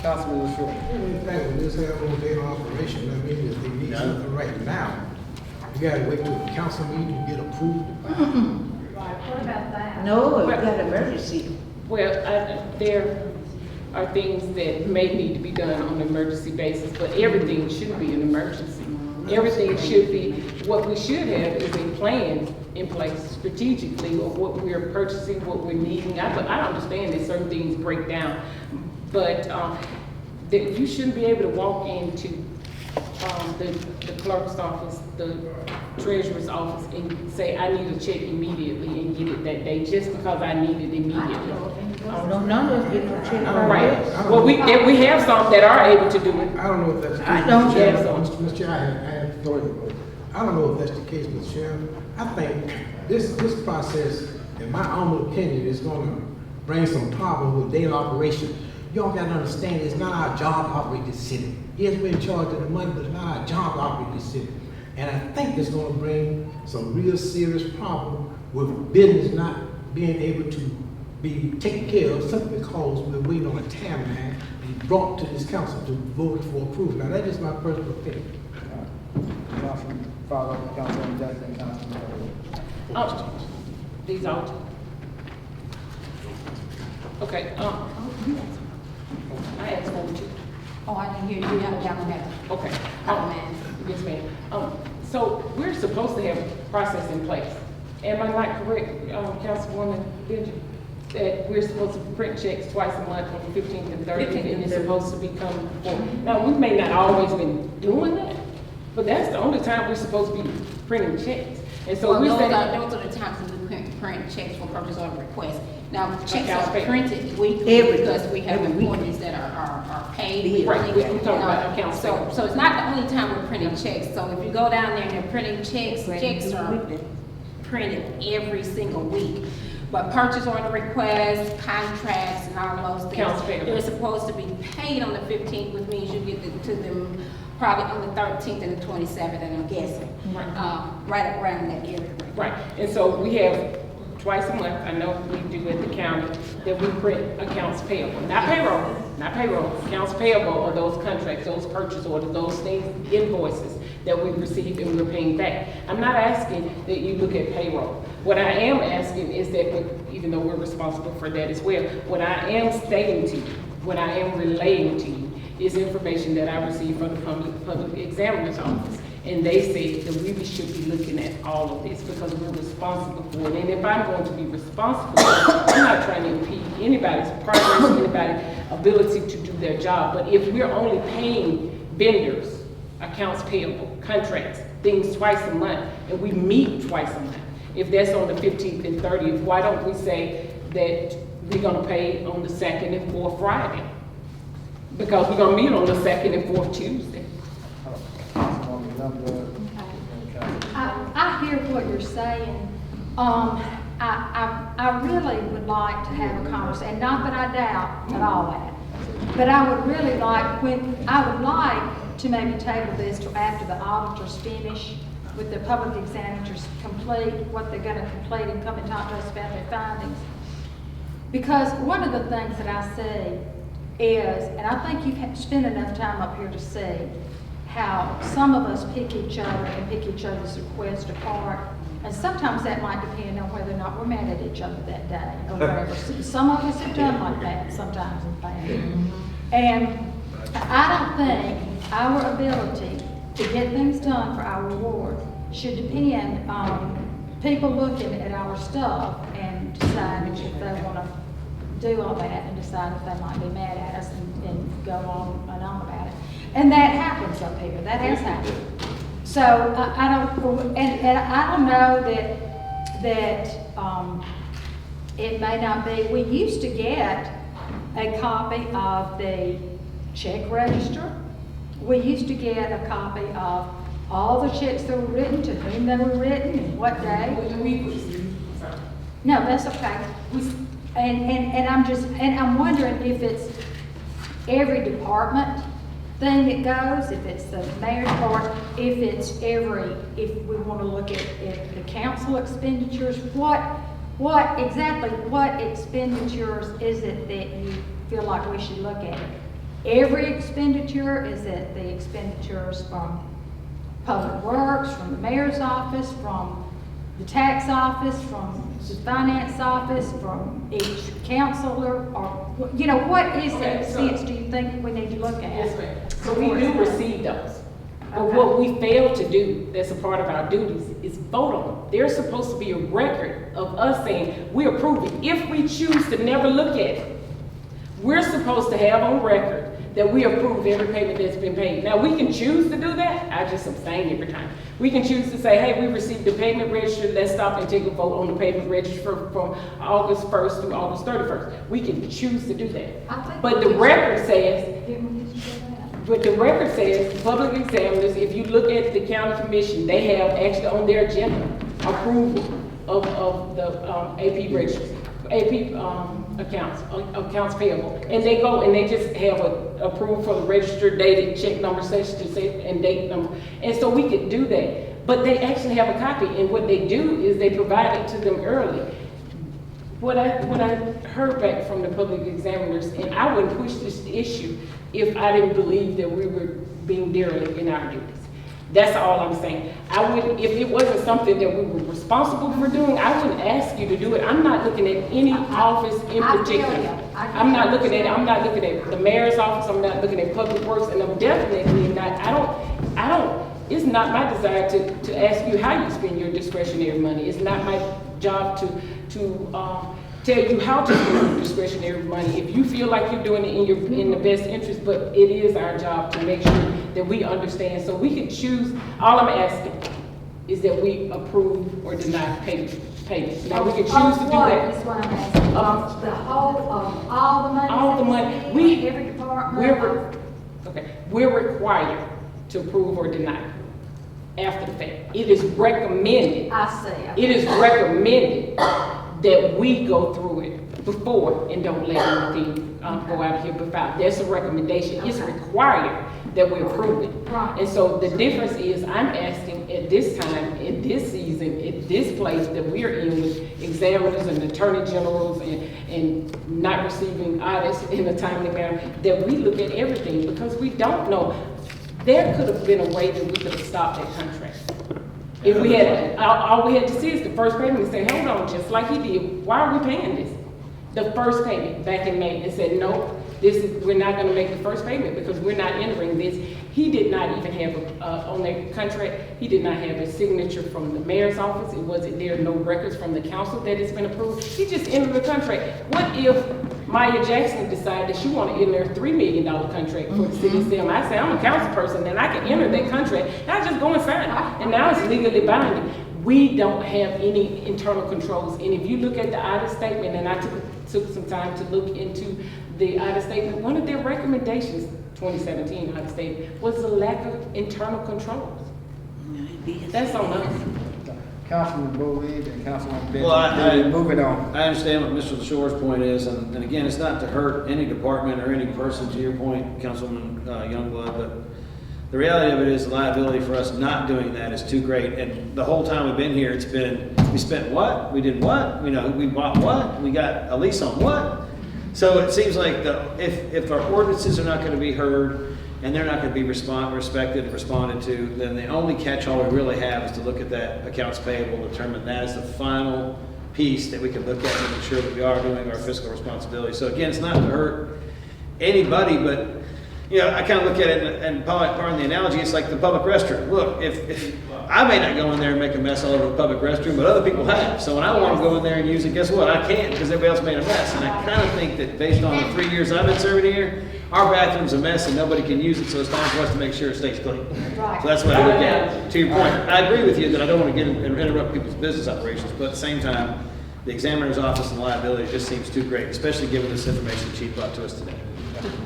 Councilman LaShaw.
Anything with this have on data operation, I mean, if they need
Yeah.
something right now, you gotta wait till the council meeting to get approved.
What about that?
No, you got emergency.
Well, there are things that may need to be done on an emergency basis, but everything should be an emergency. Everything should be, what we should have is a plan in place strategically of what we're purchasing, what we're needing. I understand that certain things break down, but that you shouldn't be able to walk into the clerk's office, the treasurer's office, and say, I need a check immediately and get it that day, just because I need it immediately.
No, none of us get no check.
Right, well, we have some that are able to do it.
I don't know if that's the case.
I don't
Mr. Chairman.
have some.
Mr. Chair, I have, go ahead. I don't know if that's the case, Mr. Chairman. I think this process, in my humble opinion, is gonna bring some problem with data operation. Y'all gotta understand, it's not our job to operate this city. Yes, we're in charge of the money, but it's not our job to operate this city. And I think it's gonna bring some real serious problem with business not being able to be taken care of simply because we're waiting on a timeline to be brought to this council to vote for approval. Now, that is my personal opinion.
Councilman, follow up, Councilman Jackson, Councilman.
These all. Okay, I asked one too.
Oh, I didn't hear you, y'all got that.
Okay.
Oh, man.
Yes, ma'am. So we're supposed to have a process in place. Am I not correct, Councilwoman Benji? That we're supposed to print checks twice a month on the 15th and 30th, and it's supposed to be coming before. Now, we may not always been doing that, but that's the only time we're supposed to be printing checks. And so
Well,
we're
those
saying.
are the times that we print checks for purchase order request. Now, checks
Accounts
are
payable.
printed weekly
Every-
because we have
every week.
employees that are paid weekly.
Right, we talking about accounts
So,
payable.
so it's not the only time we're printing checks. So if you go down there and they're printing checks, checks are printed every single week. But purchase order requests, contracts, and all those
Accounts
things,
payable.
they're supposed to be paid on the 15th, which means you get to them probably on the 13th and the 27th, and I'm guessing.
Right.
Right around that area.
Right, and so we have twice a month, I know we do at the county, that we print accounts payable, not payroll, accounts payable are those contracts, those purchase orders, those things, invoices that we receive and we're paying back. I'm not asking that you look at payroll. What I am asking is that, even though we're responsible for that as well, what I am stating to you, what I am relaying to you is information that I received from the public examiner's office. And they said that we should be looking at all of this because we're responsible for it. And if I'm going to be responsible for it, I'm not trying to impede anybody's progress, anybody's ability to do their job. But if we're only paying vendors, accounts payable, contracts, things twice a month, and we meet twice a month, if that's on the 15th and 30th, why don't we say that we're gonna pay on the 2nd and 4th Friday? Because we're gonna meet on the 2nd and 4th Tuesday.
Councilwoman Youngblood.
I hear what you're saying. I really would like to have a conversation, not that I doubt at all that. But I would really like, I would like to maybe table this till after the auditors finish with the public examiners complete what they're gonna complete and come and talk to us about their findings. Because one of the things that I see is, and I think you've spent enough time up here to see how some of us pick each other and pick each other's requests apart. And sometimes that might depend on whether or not we're mad at each other that day or whatever. Some of us have done like that sometimes in the past. And I don't think our ability to get things done for our ward should depend on people looking at our stuff and deciding if they want to do all that and decide if they might be mad at us and go on and on about it. And that happens up here. That has happened. So I don't, and I don't know that it may not be. We used to get a copy of the check register. We used to get a copy of all the checks that were written, to whom they were written, and what day. No, that's okay. And I'm wondering if it's every department thing that goes, if it's the mayor's part, if we want to look at the council expenditures, what expenditures is it that you feel like we should look at? Every expenditure, is it the expenditures from Public Works, from the mayor's office, from the tax office, from the finance office, from each counselor, or, you know, what is the expense do you think we need to look at?
Yes, ma'am. So we do receive those. But what we fail to do, that's a part of our duties, is vote on them. There's supposed to be a record of us saying, we approve it. If we choose to never look at it, we're supposed to have on record that we approve every payment that's been paid. Now, we can choose to do that. I just abstain every time. We can choose to say, hey, we received the payment register. Let's stop and take a vote on the payment register from August 1st through August 31st. We can choose to do that. But the record says, public examiners, if you look at the county commission, they have actually on their agenda approval of the AP registers. AP accounts payable, and they go and they just have a approval for the register, dated check number, such to say, and date number, and so we could do that. But they actually have a copy, and what they do is they provide it to them early. What I heard back from the public examiners, and I wouldn't push this issue if I didn't believe that we were being derelict in our duties. That's all I'm saying. I would, if it wasn't something that we were responsible for doing, I wouldn't ask you to do it. I'm not looking at any office in particular. I'm not looking at the mayor's office. I'm not looking at Public Works, and I'm definitely not. I don't. It's not my desire to ask you how you spend your discretionary money. It's not my job to tell you how to spend your discretionary money. If you feel like you're doing it in the best interest, but it is our job to make sure that we understand. So we can choose. All I'm asking is that we approve or deny payments. Now we can choose to do that.
Is what I'm asking. The whole of all the money.
All the money.
Every department.
We're required to approve or deny after the fact. It is recommended.
I see.
It is recommended that we go through it before and don't let anything go out of here without. That's a recommendation. Okay. It's required that we approve it.
Right.
And so the difference is I'm asking at this time, in this season, at this place that we're in with examiners and attorney generals and not receiving audits in a timely manner, that we look at everything because we don't know. There could have been a way that we could have stopped that contract. If we had, all we had to see is the first payment and say, hold on, just like he did, why are we paying this? The first payment back in May, and said, no, we're not gonna make the first payment because we're not entering this. He did not even have, on that contract, he did not have a signature from the mayor's office. It wasn't there, no records from the council that it's been approved. He just entered the contract. What if Maya Jackson decided that she wanted to enter a $3 million contract for the city of Selma? I say, I'm a council person, and I can enter that contract. And I just go and sign it. And now it's legally binding. We don't have any internal controls. And if you look at the audit statement, and I took some time to look into the audit statement, one of their recommendations, 2017 audit statement, was the lack of internal controls. That's on us.
Councilman Bowles and Councilman Benson.
Well, I-
Moving on.
I understand what Mr. LaShore's point is, and again, it's not to hurt any department or any person, to your point, Councilman Youngblood, but the reality of it is the liability for us not doing that is too great. And the whole time we've been here, it's been, we spent what? We did what? You know, we bought what? We got a lease on what? So it seems like if our ordinances are not going to be heard and they're not going to be respected and responded to, then the only catch-all we really have is to look at that accounts payable, determine that is the final piece that we can look at to make sure that we are doing our fiscal responsibility. So again, it's not to hurt anybody, but you know, I kind of look at it and pardon the analogy, it's like the public restroom. Look, if I may not go in there and make a mess all over the public restroom, but other people have. So when I want to go in there and use it, guess what? I can't because everybody else made a mess. And I kind of think that based on the 3 years I've been serving here, our bathroom's a mess and nobody can use it, so it's time for us to make sure it stays clean. So that's what I look at. To your point, I agree with you that I don't want to get and interrupt people's business operations, but at the same time, the examiner's office and the liability just seems too great, especially given this information the chief brought to us today.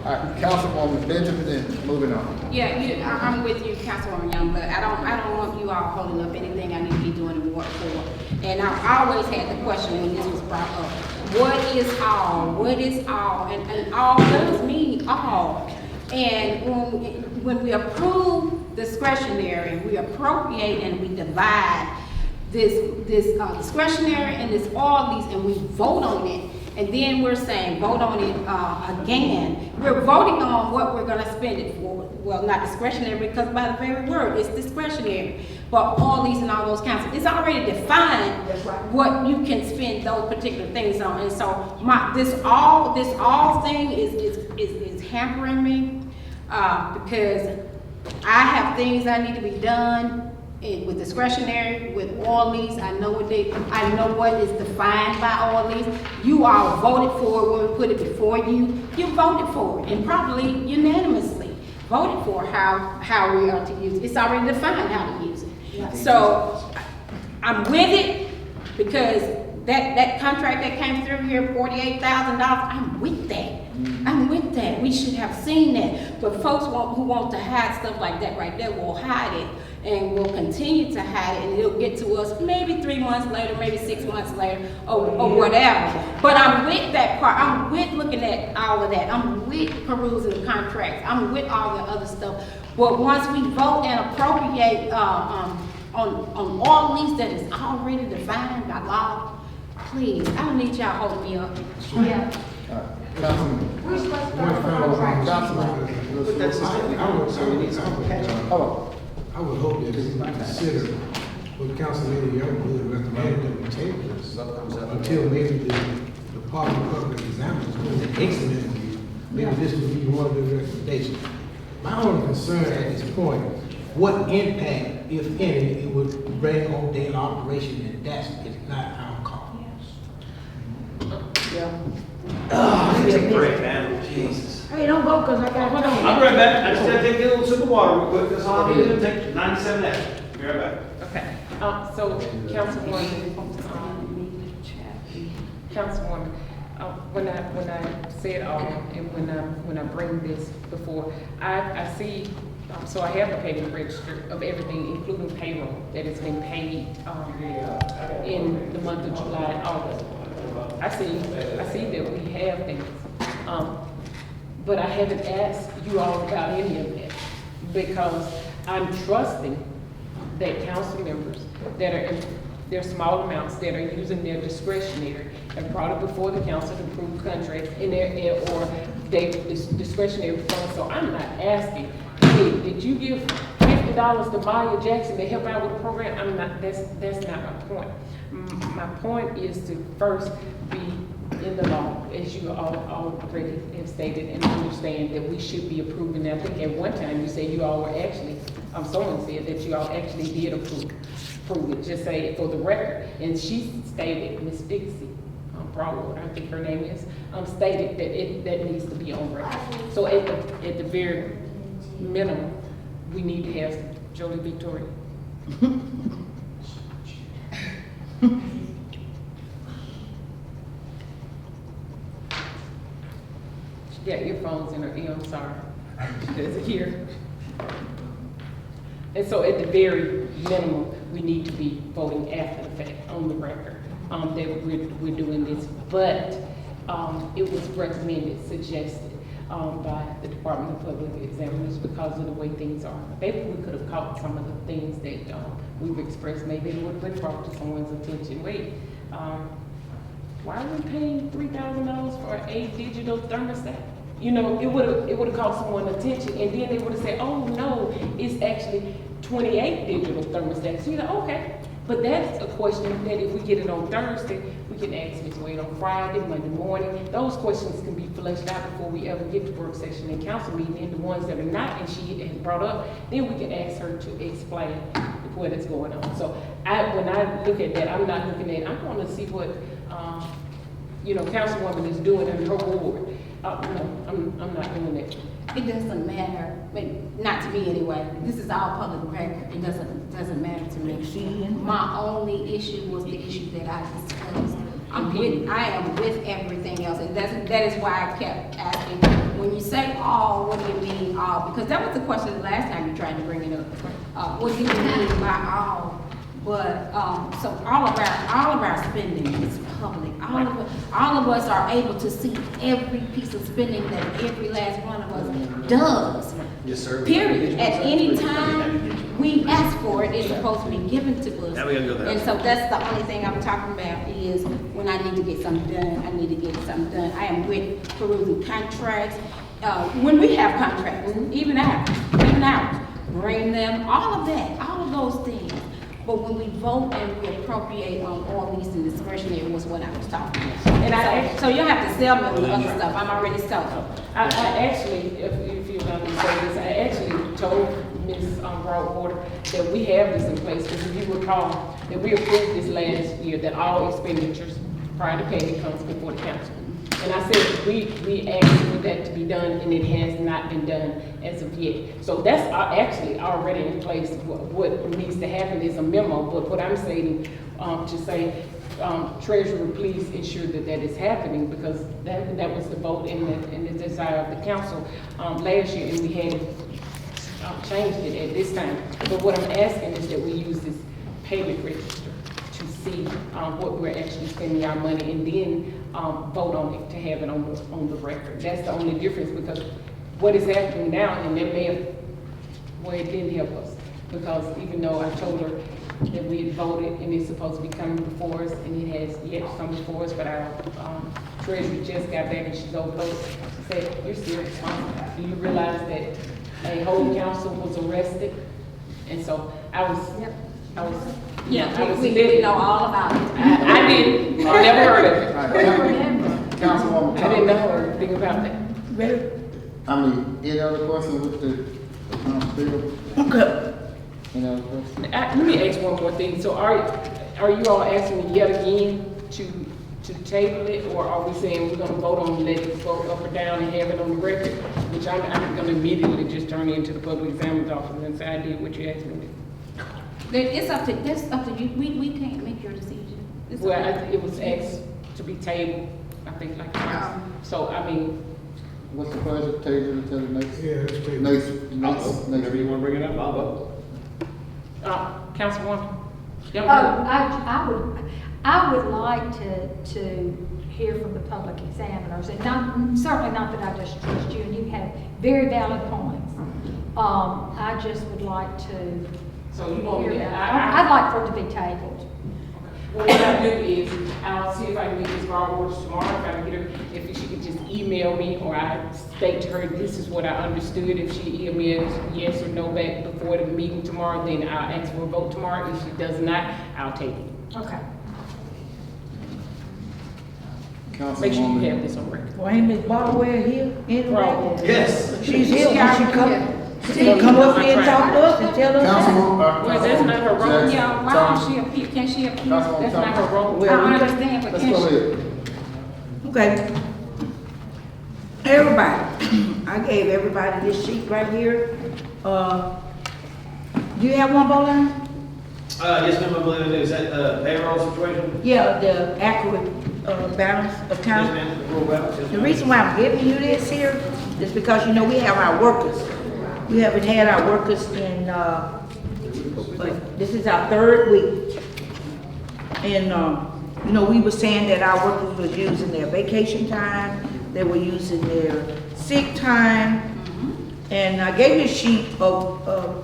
All right, Councilwoman Benjamin, and moving on.
Yeah, I'm with you, Councilwoman Youngblood. I don't want you all holding up anything I need to be doing the work for. And I always had the question when this was brought up. What is all? What is all? And all does mean all. And when we approve discretionary, we appropriate and we divide this discretionary and this all these, and we vote on it. And then we're saying vote on it again. We're voting on what we're gonna spend it for. Well, not discretionary because by the very word, it's discretionary. But all these and all those counts, it's already defined what you can spend those particular things on. And so this all thing is hampering me because I have things I need to be done. With discretionary, with all these, I know what is defined by all these. You all voted for it when we put it before you. You voted for it, and probably unanimously voted for how we are to use it. It's already defined how to use it. Yeah. So I'm with it because that contract that came through here, $48,000. I'm with that. I'm with that. We should have seen that. But folks who want to hide stuff like that right there will hide it. And will continue to hide it, and it'll get to us maybe 3 months later, maybe 6 months later, or whatever. But I'm with that part. I'm with looking at all of that. I'm with perusing the contracts. I'm with all the other stuff. But once we vote and appropriate on all these that is already defined by law, please, I don't need y'all holding me up.
Yeah.
Councilman.
We're supposed to vote for contracts.
But that's just what we do, so we need some catch-all.
Hold on.
I would hope that we might consider what Councilman Youngblood recommended that we take this until maybe the Department of Public Examiners doing the exit interview. Maybe this would be one of the recommendations. My only concern at this point, what impact, if any, it would bring on daily operation, and that's not our call.
Yeah.
Take a break, man. Jesus.
Hey, don't go, cause I got.
I'll be right back. I just gotta take a little sip of water real quick. That's all I need to take 97 minutes. Be right back.
Okay, so Councilwoman, when I said all, and when I bring this before, I see, so I have a payment register of everything, including payroll that has been paid in the month of July and August. I see that we have things, but I haven't asked you all about any of that because I'm trusting that council members that are in their small amounts that are using their discretionary and brought it before the council to approve contracts in their or they discretionary funds. So I'm not asking, hey, did you give $50 to Maya Jackson to help out with the program? I'm not. That's not my point. My point is to first be in the law, as you all already have stated, and understand that we should be approving. And I think at one time you said you all were actually, someone said that you all actually did approve it. Just say it for the record. And she stated, Miss Dixie Broadwater, I think her name is, stated that that needs to be on record. So at the very minimum, we need to have Jolie Victoria. She got earphones in her ear, I'm sorry. She doesn't hear. And so at the very minimum, we need to be voting after the fact on the record, that we're doing this. But, it was recommended, suggested, by the Department of Public Examiners because of the way things are. Maybe we could have caught some of the things that, we've expressed, maybe it would have been brought to someone's attention. Wait, why are we paying $3,000 for a digital thermostat? You know, it would have caught someone's attention, and then they would have said, oh no, it's actually 28 digital thermostats. So you're like, okay. But that's a question that if we get it on Thursday, we can ask Ms. Wade on Friday, Monday morning. Those questions can be fleshed out before we ever get to work session and council meeting. And the ones that are not, and she has brought up, then we can ask her to explain what is going on. So when I look at that, I'm not looking at, I want to see what, Councilwoman is doing in her ward. No, I'm not doing that.
It doesn't matter, but not to me anyway. This is all public record. It doesn't matter to me. My only issue was the issue that I discussed. I am with everything else, and that is why I kept asking. When you say all, what do you mean all? Because that was the question the last time you tried to bring it up. What do you mean by all? But so all of our spending is public. All of us are able to see every piece of spending that every last one of us does.
Yes, sir.
Period. At any time we ask for it, it's supposed to be given to us.
Now we gotta go there.
And so that's the only thing I'm talking about is when I need to get something done, I need to get something done. I am with perusing contracts. When we have contracts, even out, bring them, all of that, all of those things. But when we vote and we appropriate on all these and discretionary was what I was talking about. And so you have to sell me on the other stuff. I'm already sold.
I actually, if you allow me to say this, I actually told Ms. Broadwater that we have this in place, because if you recall, that we approved this last year, that all expenditures prior to payment comes before the council. And I said, we asked for that to be done, and it has not been done as of yet. So that's actually already in place. What needs to happen is a memo, but what I'm saying, to say, Treasurer, please ensure that that is happening, because that was the vote and the desire of the council last year, and we hadn't changed it at this time. But what I'm asking is that we use this payment register to see what we're actually spending our money, and then vote on it, to have it on the record. That's the only difference, because what is happening now, and that may have, well, it didn't help us, because even though I told her that we had voted and it's supposed to be coming before us, and it has yet to come before us, but our treasurer just got back and she's overloaded. She said, you're serious, huh? Do you realize that a whole council was arrested? And so I was
We know all about it.
I didn't. I never heard of it.
Councilwoman
I didn't
Thomas.
know anything about that.
Any other questions with the bill?
Okay.
Any other questions?
Let me ask one more thing. So are you all asking me yet again to table it, or are we saying we're gonna vote on let it vote up or down and have it on the record? Which I'm gonna immediately just turn into the public examiner's office and say I did what you asked me to do.
That's up to you. We can't make your decision. It's
Well,
up to you.
it was asked to be tabled, I think, like twice. So, I mean,
What's the pleasure, table until the next?
Yeah, that's great.
Next.
Whenever you wanna bring it up, I'll vote.
Councilwoman?
I would like to hear from the public examiners, and certainly not that I just trust you, and you have very valid points. I just would like to
So you want me
hear
to,
that. I'd like for it to be tabled.
well, what I'll do is, I'll see if I can get Ms. Broadwater tomorrow, if I can get her, if she could just email me, or I state to her, this is what I understood. If she emails yes or no back before the meeting tomorrow, then I'll ask for a vote tomorrow. If she does not, I'll take it.
Okay.
Make sure you have this on record.
Well, ain't Ms. Barwell here anyway?
Broadwater.
Yes.
She's here,
Yeah,
she come,
yeah.
she come up here and talk to us and tell us that.
Councilwoman.
Well, that's not her role.
Jackson,
Yeah, why
Thomas.
don't she appeal? Can she appeal?
Councilwoman
That's not her
Thomas.
role.
Well,
I understand, but
Let's
can
go
she?
ahead.
Okay. Everybody, I gave everybody this sheet right here. Do you have one, Bolan?
Yes, ma'am, I believe it is. That payroll situation?
Yeah, the accurate, balance
Yes,
account.
ma'am, the full balance, yes,
The
ma'am.
reason why I'm giving you this here is because, you know, we have our workers. We haven't had our workers in, But this is our third week. And, you know, we were saying that our workers were using their vacation time, they were using their sick time. And I gave you a sheet of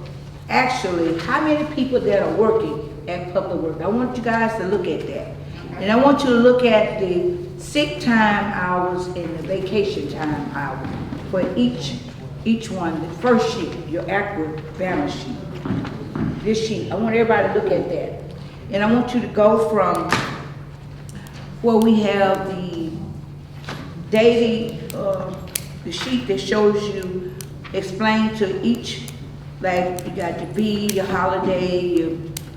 actually how many people that are working at Public Works. I want you guys to look at that. And I want you to look at the sick time hours and the vacation time hours for each one. The first sheet, your actual balance sheet. This sheet, I want everybody to look at that. And I want you to go from where we have the daily, the sheet that shows you, explain to each, like you got your B, your holiday,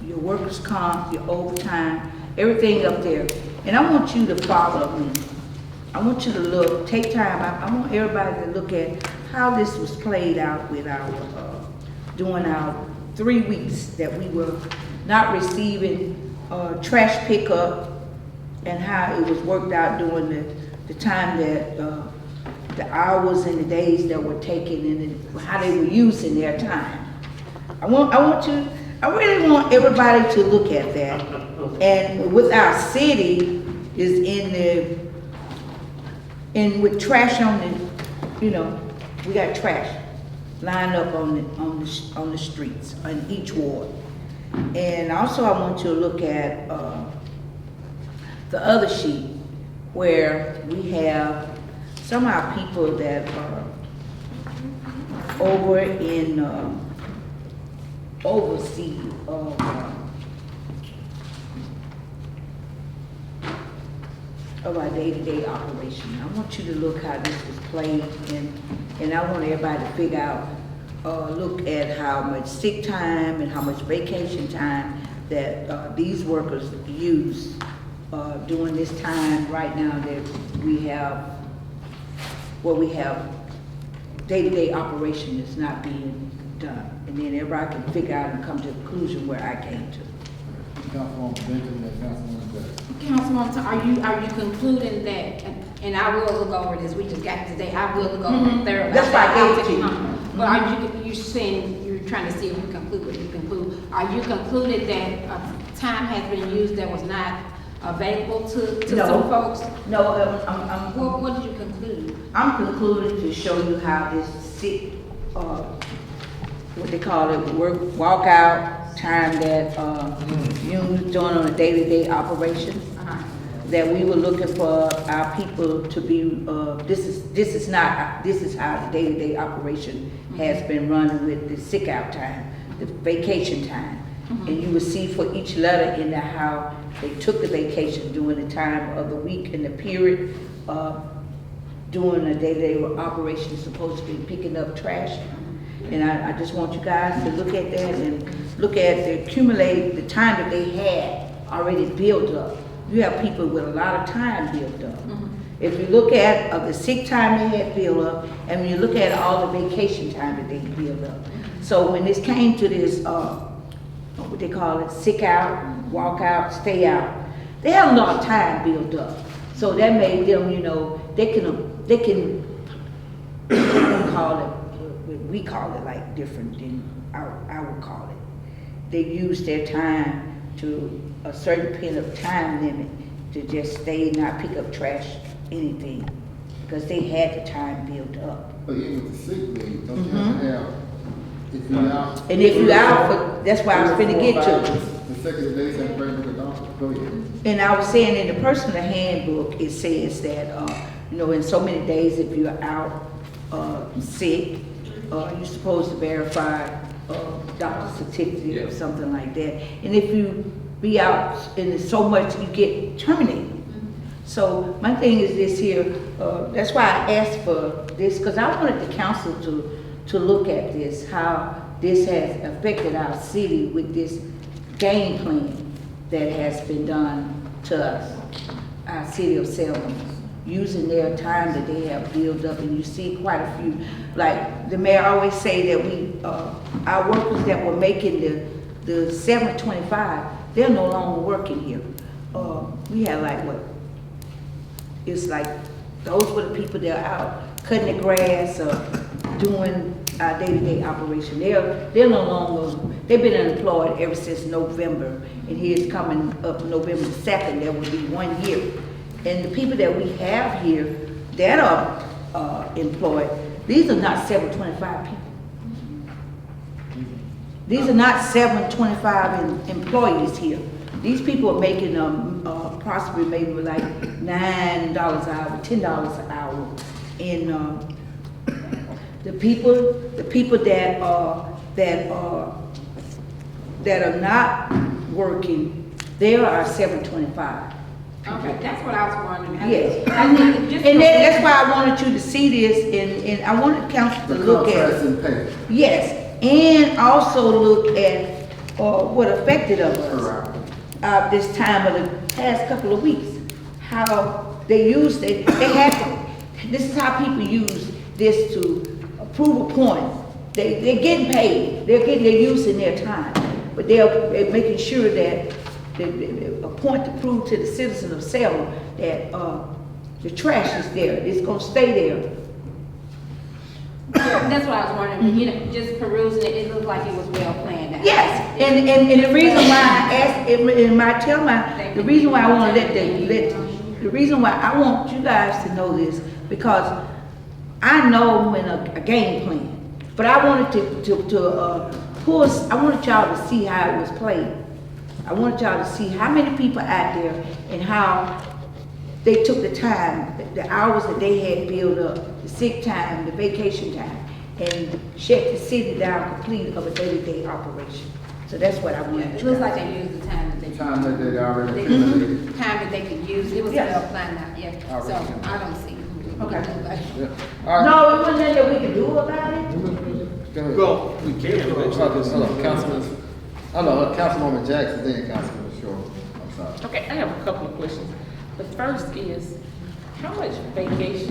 your workers' comp, your overtime, everything up there. And I want you to follow me. I want you to look, take time. I want everybody to look at how this was played out with our, during our 3 weeks that we were not receiving trash pickup, and how it was worked out during the time that the hours and the days that were taken, and how they were using their time. I really want everybody to look at that. And with our city is with trash on the, you know, we got trash lined up on the streets on each ward. And also I want you to look at the other sheet where we have some of our people that are over in oversee of our day-to-day operation. I want you to look how this was played, and I want everybody to figure out, look at how much sick time and how much vacation time that these workers use during this time right now that we have, where we have day-to-day operation is not being done. And then everybody can figure out and come to the conclusion where I came to.
Councilwoman Benton and Councilwoman Jackson.
Councilwoman, are you concluding that, and I will look over this, we just got today, I will look over it thoroughly.
That's why I gave it to you.
But are you saying, you're trying to see if you conclude what you conclude. Are you concluded that time has been used that was not available to some folks?
No,
What did you conclude?
I'm concluding to show you how this sick, what they call it, walkout time that you doing on a day-to-day operation. That we were looking for our people to be. This is how the day-to-day operation has been running with the sick out time, the vacation time, and you will see for each letter in there how they took the vacation during the time of the week and the period. Doing a day-to-day operation supposed to be picking up trash. And I just want you guys to look at that and look at the accumulated, the time that they had already built up. You have people with a lot of time built up. If you look at the sick time they had built up, and when you look at all the vacation time that they built up. So when this came to this, what they call it, sick out, walk out, stay out, they have a lot of time built up. So that made them, you know, they can call it, we call it like different than I would call it. They use their time to a certain period of time limit to just stay, not pick up trash, anything, because they had the time built up.
But even with the sick leave, don't you have to have, if you're out.
And if you're out, for, that's why I was finna get to.
The second day, have to bring to the doctor. Go ahead.
And I was saying in the personal handbook, it says that, you know, in so many days, if you're out sick, you're supposed to verify doctor's certificate or something like that. And if you be out and it's so much, you get terminated. So my thing is this here, that's why I asked for this, because I wanted the council to look at this, how this has affected our city with this game plan that has been done to us, our city of Selma, using their time that they have built up. And you see quite a few, like the mayor always say that we, our workers that were making the 725, they're no longer working here. We have like what? It's like, those were the people that are out cutting the grass or doing our day-to-day operation. They're no longer, they've been employed ever since November, and here's coming up November 2nd, there will be 1 year. And the people that we have here that are employed, these are not 725 people. These are not 725 employees here. These people are making possibly maybe like $9 an hour, $10 an hour. And the people that are not working, they are 725.
Okay, that's what I was wondering.
Yes.
I think just.
And that's why I wanted you to see this, and I wanted council to
The
look
contracts
at.
and pay.
Yes, and also look at what affected of us this time of the past couple of weeks. How they used it, this is how people use this to prove a point. They're getting paid, they're using their time, but they're making sure that a point to prove to the citizen of Selma that the trash is there, it's gonna stay there.
Yeah, that's what I was wondering, you know, just perusing it, it looked like it was well planned out.
Yes, and the reason why I asked, the reason why I want to the reason why I want you guys to know this, because I know when a game plan, but I wanted I wanted y'all to see how it was played. I wanted y'all to see how many people out there and how they took the time, the hours that they had built up, the sick time, the vacation time, and shut the city down completely of a day-to-day operation. So that's what I wanted.
It looks like they used the time that they.
Time that they already
They
accumulated.
used the time that they could use, it was
Yes.
well planned out, yeah, so
Already.
I don't see.
Okay.
Yeah. All right.
No, it wasn't nothing that we could do about it.
Go ahead.
Well, we can eventually.
Hello, Councilman, Councilwoman Jackson, then Councilman Short. I'm sorry.
Okay, I have a couple of questions. The first is, how much vacation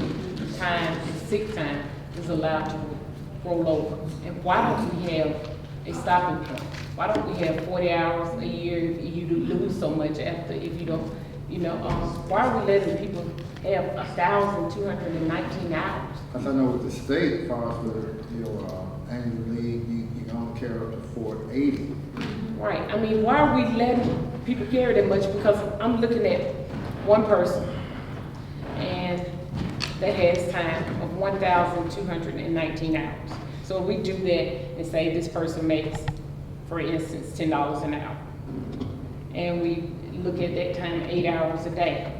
time and sick time is allowed to roll over? And why don't we have a stopping point? Why don't we have 40 hours a year if you lose so much after, if you don't, why are we letting people have 1,219 hours?
Because I know with the state, as far as with your annual leave, you can only carry up to 480.
Right, I mean, why are we letting people carry that much? Because I'm looking at one person, and that has time of 1,219 hours. So we do that and say this person makes, for instance, $10 an hour. And we look at that time 8 hours a day.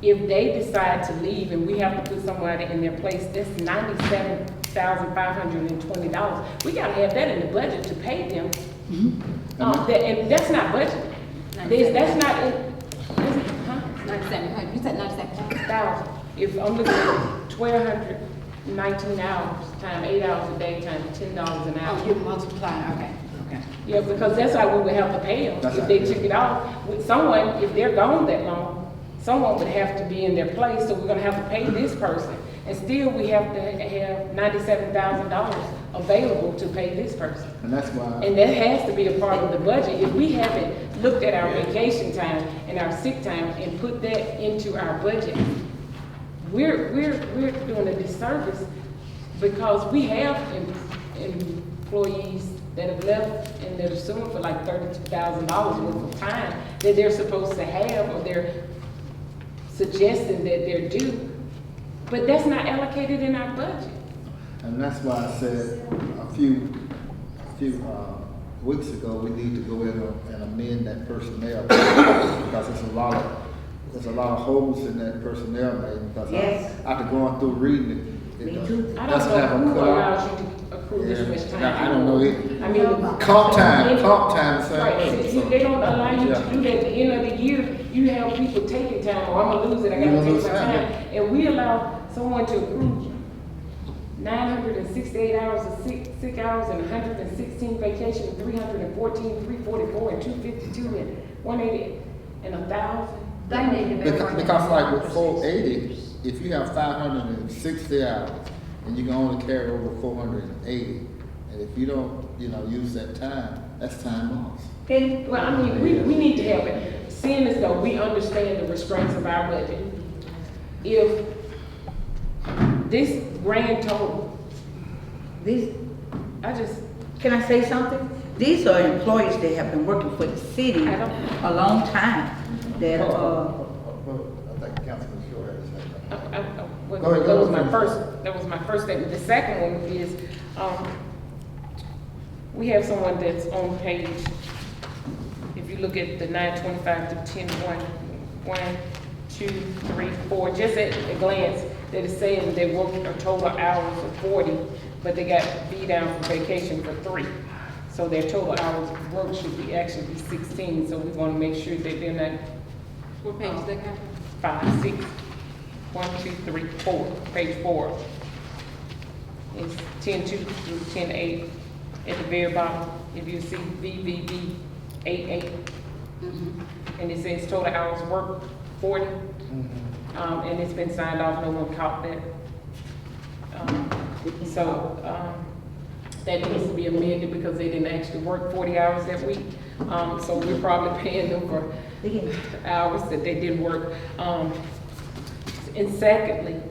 If they decide to leave and we have to put somebody in their place, that's $97,520. We gotta have that in the budget to pay them. And that's not budget. That's not, huh?
97, you said 97.
1,000. If I'm looking at 1,219 hours, time 8 hours a day, time $10 an hour.
Oh, you're multiplying, okay.
Yeah, because that's how we would have to pay them.
That's
If they took it off, with someone, if they're gone that long, someone would have to be in their place, so we're gonna have to pay this person. And still, we have to have $97,000 available to pay this person.
And that's why.
And that has to be a part of the budget. If we haven't looked at our vacation time and our sick time and put that into our budget, we're doing a disservice, because we have employees that have left and they're suing for like $32,000 worth of time that they're supposed to have, or they're suggesting that they're due, but that's not allocated in our budget.
And that's why I said a few weeks ago, we need to go in and amend that personnel, because there's a lot of holes in that personnel, man, because
Yes.
after going through reading it.
Me too.
I
doesn't
don't
have
know
a
who
cutoff.
allows you to accrue this much time.
I don't know it.
I mean.
Comp time, same
Right,
way.
see, they don't allow you
Yeah.
to do that. At the end of the year, you have people taking time, or I'm gonna lose it, I
You're
gotta
gonna
take
lose
my
time,
time. And we allow someone to accrue 968 hours of sick hours, and 116 vacation, 314, 344, and 252, and 180, and 1,000.
They need to be.
Because like with 480, if you have 560 hours, and you can only carry over 480, and if you don't, use that time, that's time lost.
Well, I mean, we need to have it, seeing as though we understand the restraints of our budget. If this grand total
These,
I just,
can I say something? These are employees that have been working for the city
I don't-
a long time, that,
I think Councilman Short had to say something.
well,
Go ahead,
that was
go
my
ahead.
that was my first statement. The second one is, we have someone that's on page, if you look at the 925 to 10-1, 1, 2, 3, 4, just at a glance, that is saying they worked a total hours of 40, but they got beat down for vacation for 3. So their total hours of work should be actually be 16, so we want to make sure that they're not
What page is that, Kathy?
5, 6, 1, 2, 3, 4, page 4. It's 10-2 through 10-8. At the very bottom, if you see VVV 88, and it says total hours worked 40, and it's been signed off, no one caught that. That needs to be amended because they didn't actually work 40 hours that week. So we're probably paying them for hours that they didn't work. And secondly,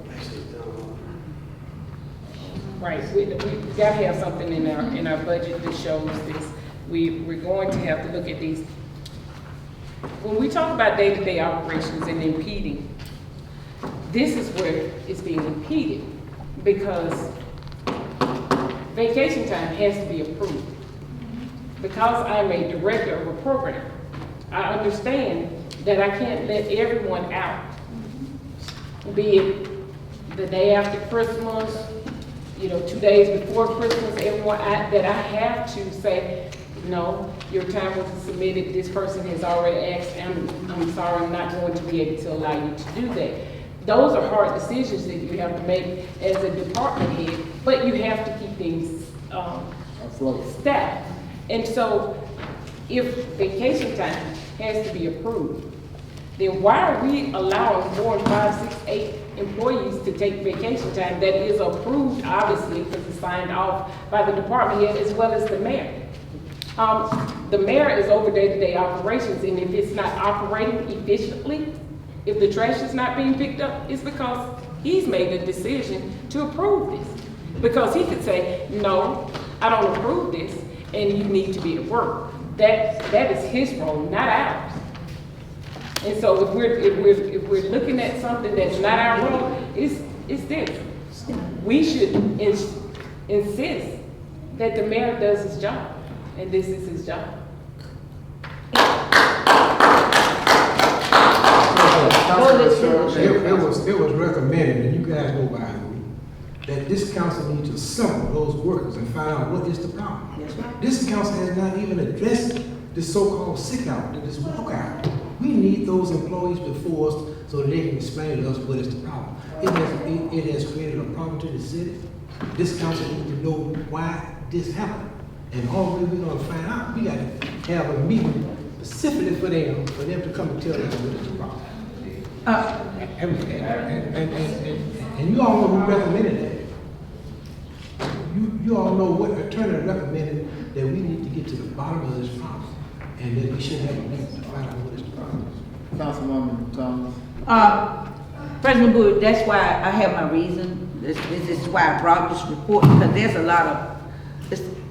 right, we gotta have something in our budget that shows this. We're going to have to look at these. When we talk about day-to-day operations and impeding, this is where it's being impeded because vacation time has to be approved. Because I'm a director of a program, I understand that I can't let everyone out. Be it the day after Christmas, 2 days before Christmas, everyone, that I have to say, no, your time wasn't submitted, this person has already asked, I'm sorry, I'm not going to be able to allow you to do that. Those are hard decisions that you have to make as a department head, but you have to keep things staffed. And so if vacation time has to be approved, then why are we allowing 4, 5, 6, 8 employees to take vacation time that is approved, obviously, because it's signed off by the department head as well as the mayor? The mayor is over day-to-day operations, and if it's not operating efficiently, if the trash is not being picked up, it's because he's made a decision to approve this. Because he could say, no, I don't approve this, and you need to be at work. That is his role, not ours. And so if we're looking at something that's not our role, it's this. We should insist that the mayor does his job, and this is his job.
It was recommended, and you guys know by who, that this council needs to assemble those workers and find out what is the problem.
That's right.
This council has not even addressed this so-called sick out, this walkout. We need those employees before us so that they can explain to us what is the problem. It has created a problem to the city. This council needs to know why this happened. And all we're gonna find out, we gotta have a meeting specifically for them to come and tell us what is the problem. And you all know who recommended that. You all know what attorney recommended that we need to get to the bottom of this problem, and that we should have a meeting to find out what is the problem.
Councilwoman Thomas.
President Bowie, that's why I have my reason. This is why I brought this report, because there's a lot of,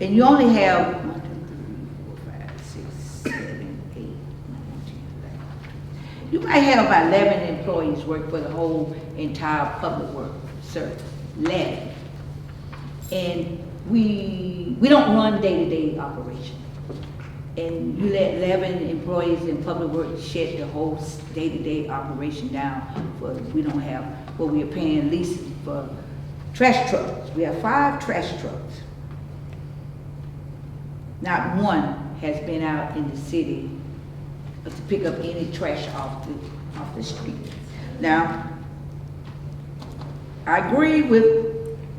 and you only have 1, 2, 3, 4, 5, 6, 7, 8, 9, 10, 11. You might have about 11 employees work for the whole entire public work service. 11. And we don't run day-to-day operation. And you let 11 employees in public work shut the whole day-to-day operation down for, we don't have, what we are paying leases for trash trucks. We have 5 trash trucks. Not one has been out in the city to pick up any trash off the street. Now, I agree with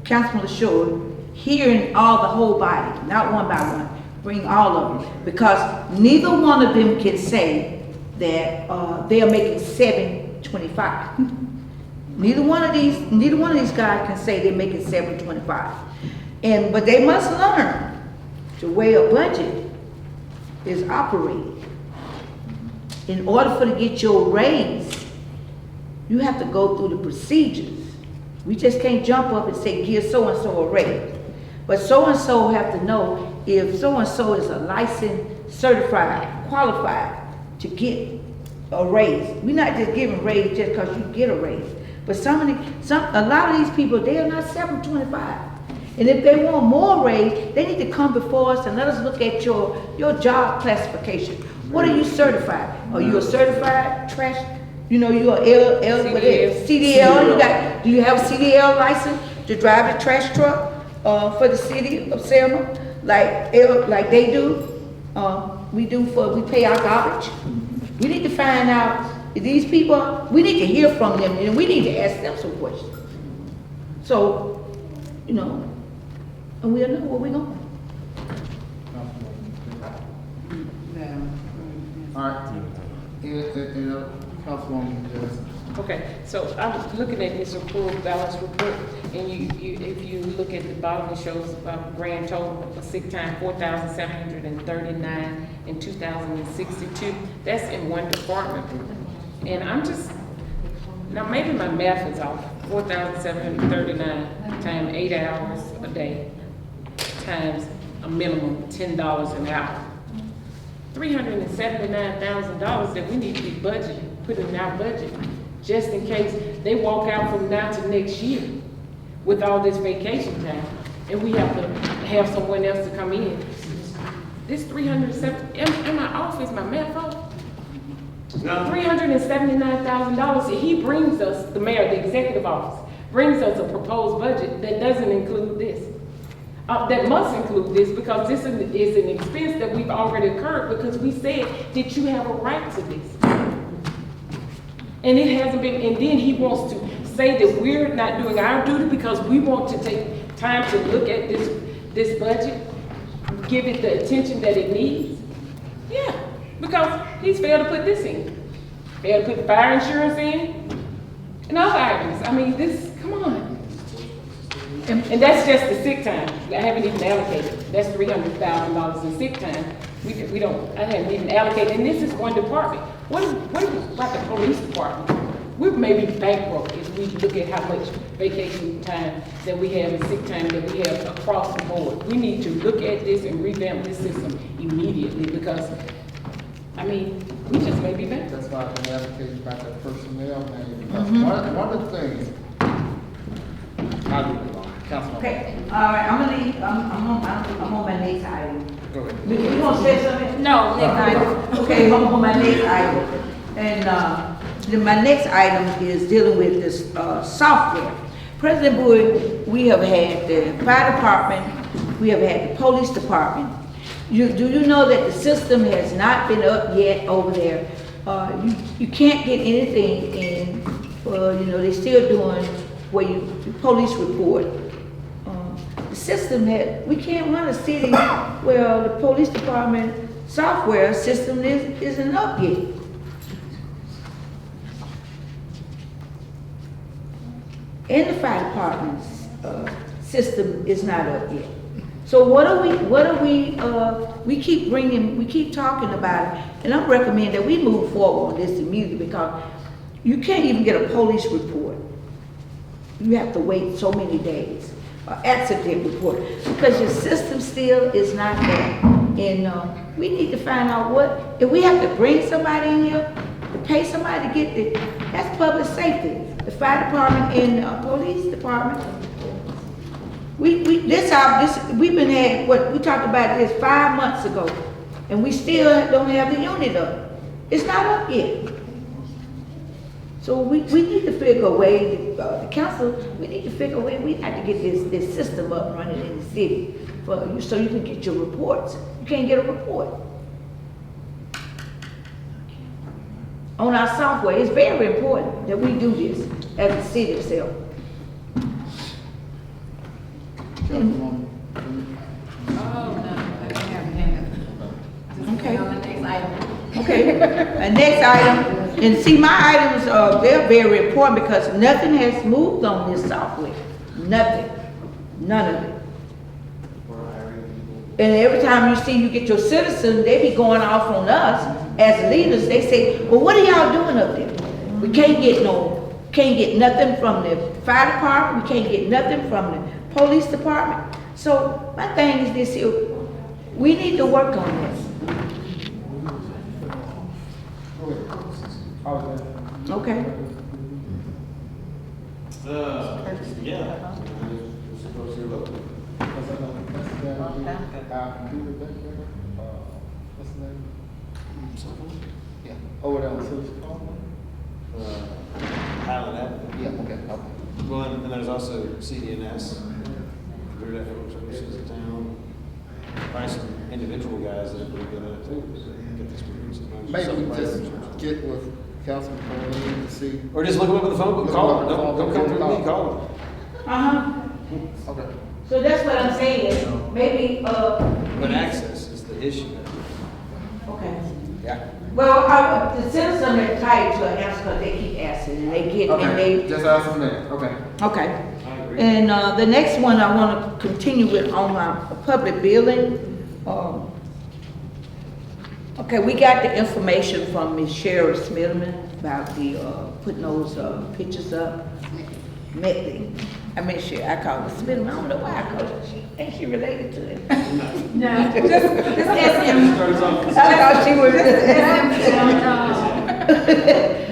Councilman LaShaw, hearing all the whole body, not one by one, bring all of them, because neither one of them can say that they are making $7.25. Neither one of these guys can say they're making $7.25. But they must learn the way a budget is operated. In order for to get your raise, you have to go through the procedures. We just can't jump up and say, give so-and-so a raise. But so-and-so have to know if so-and-so is a licensed, certified, qualified to get a raise. We're not just giving raise just because you get a raise. But a lot of these people, they are not 725. And if they want more raise, they need to come before us and let us look at your job classification. What are you certified? Are you a certified trash? You know, you're a CDL. Do you have a CDL license to drive a trash truck for the city of Selma, like they do? We pay our garbage. We need to find out if these people. We need to hear from them, and we need to ask them some questions. So, you know, and we'll know where we're going.
All right. Councilwoman Jackson.
Okay, so I'm looking at this approved balance report, and if you look at the bottom, it shows grand total for sick time, 4,739 and 2,062. That's in one department. And I'm just, now maybe my math is off, 4,739 times 8 hours a day, times a minimum $10 an hour. $379,000 that we need to be budgeted, put in our budget, just in case they walk out from now to next year with all this vacation time, and we have to have someone else to come in. This 370, am I off? Is my math off?
No.
$379,000, and he brings us, the mayor, the executive office, brings us a proposed budget that doesn't include this. That must include this, because this is an expense that we've already incurred, because we said that you have a right to this. And it hasn't been, and then he wants to say that we're not doing our duty because we want to take time to look at this budget, give it the attention that it needs. Yeah, because he's failed to put this in. Failed to put fire insurance in, and other items. I mean, come on. And that's just the sick time. I haven't even allocated. That's $300,000 in sick time. I haven't even allocated. And this is one department. What about the police department? We may be bankrupt if we look at how much vacation time that we have and sick time that we have across the board. We need to look at this and revamp this system immediately, because, I mean, we just may be bankrupt.
That's why I've been advocating about that personnel thing, because one of the things, I'll leave it alone. Councilwoman.
Okay, all right, I'm gonna leave, I'm on my next item.
Go ahead.
You want to say something?
No, next item.
Okay, I'm on my next item. And my next item is dealing with this software. President Bowie, we have had the fire department, we have had the police department. Do you know that the system has not been up yet over there? You can't get anything in, they're still doing the police report. The system we can't run a city where the police department software system isn't up yet. And the fire department's system is not up yet. So we keep talking about it, and I'm recommending that we move forward on this immediately, because you can't even get a police report. You have to wait so many days. Accident report, because your system still is not there. And we need to find out if we have to bring somebody in here to pay somebody to get that's public safety. The fire department and police department. We've been what we talked about this 5 months ago, and we still don't have the unit up. It's not up yet. So we need to figure a way, the council, we need to figure a way, we have to get this system up running in the city so you can get your reports. You can't get a report on our software. It's very important that we do this as a city of Selma.
Councilwoman.
Okay. Okay, next item, and see, my items, they're very important because nothing has moved on this software. Nothing. None of it. And every time you get your citizens, they be going off on us as leaders. They say, well, what are y'all doing up there? We can't get nothing from the fire department. We can't get nothing from the police department. So my thing is this here, we need to work on this. Okay.
Yeah.
What's the name? Yeah, over there on Silver Farm.
Highland Avenue.
Yeah, okay.
Well, and there's also CDNS, Computer Network Services in town. Probably some individual guys that are pretty good at it too, get the experience.
Maybe we just get with Councilman Pauline to see.
Or just look them up on the phone,
Look
call
them
them,
up on the
don't
phone,
come through me, call them.
Uh-huh.
Okay.
So that's what I'm saying, maybe,
But access is the issue.
okay.
Yeah.
Well, the citizens are tied to an answer because they keep asking and they get, and
Okay,
they,
just ask them that, okay.
okay.
I agree.
And, the next one I want to continue with on my public building. Okay, we got the information from Ms. Cheryl Smithman about the, putting those, pictures up. Medley. I mean, I call her Smithman, I don't know why I call her, ain't she related to it?
No, just SM.
Start us off.
I thought she was,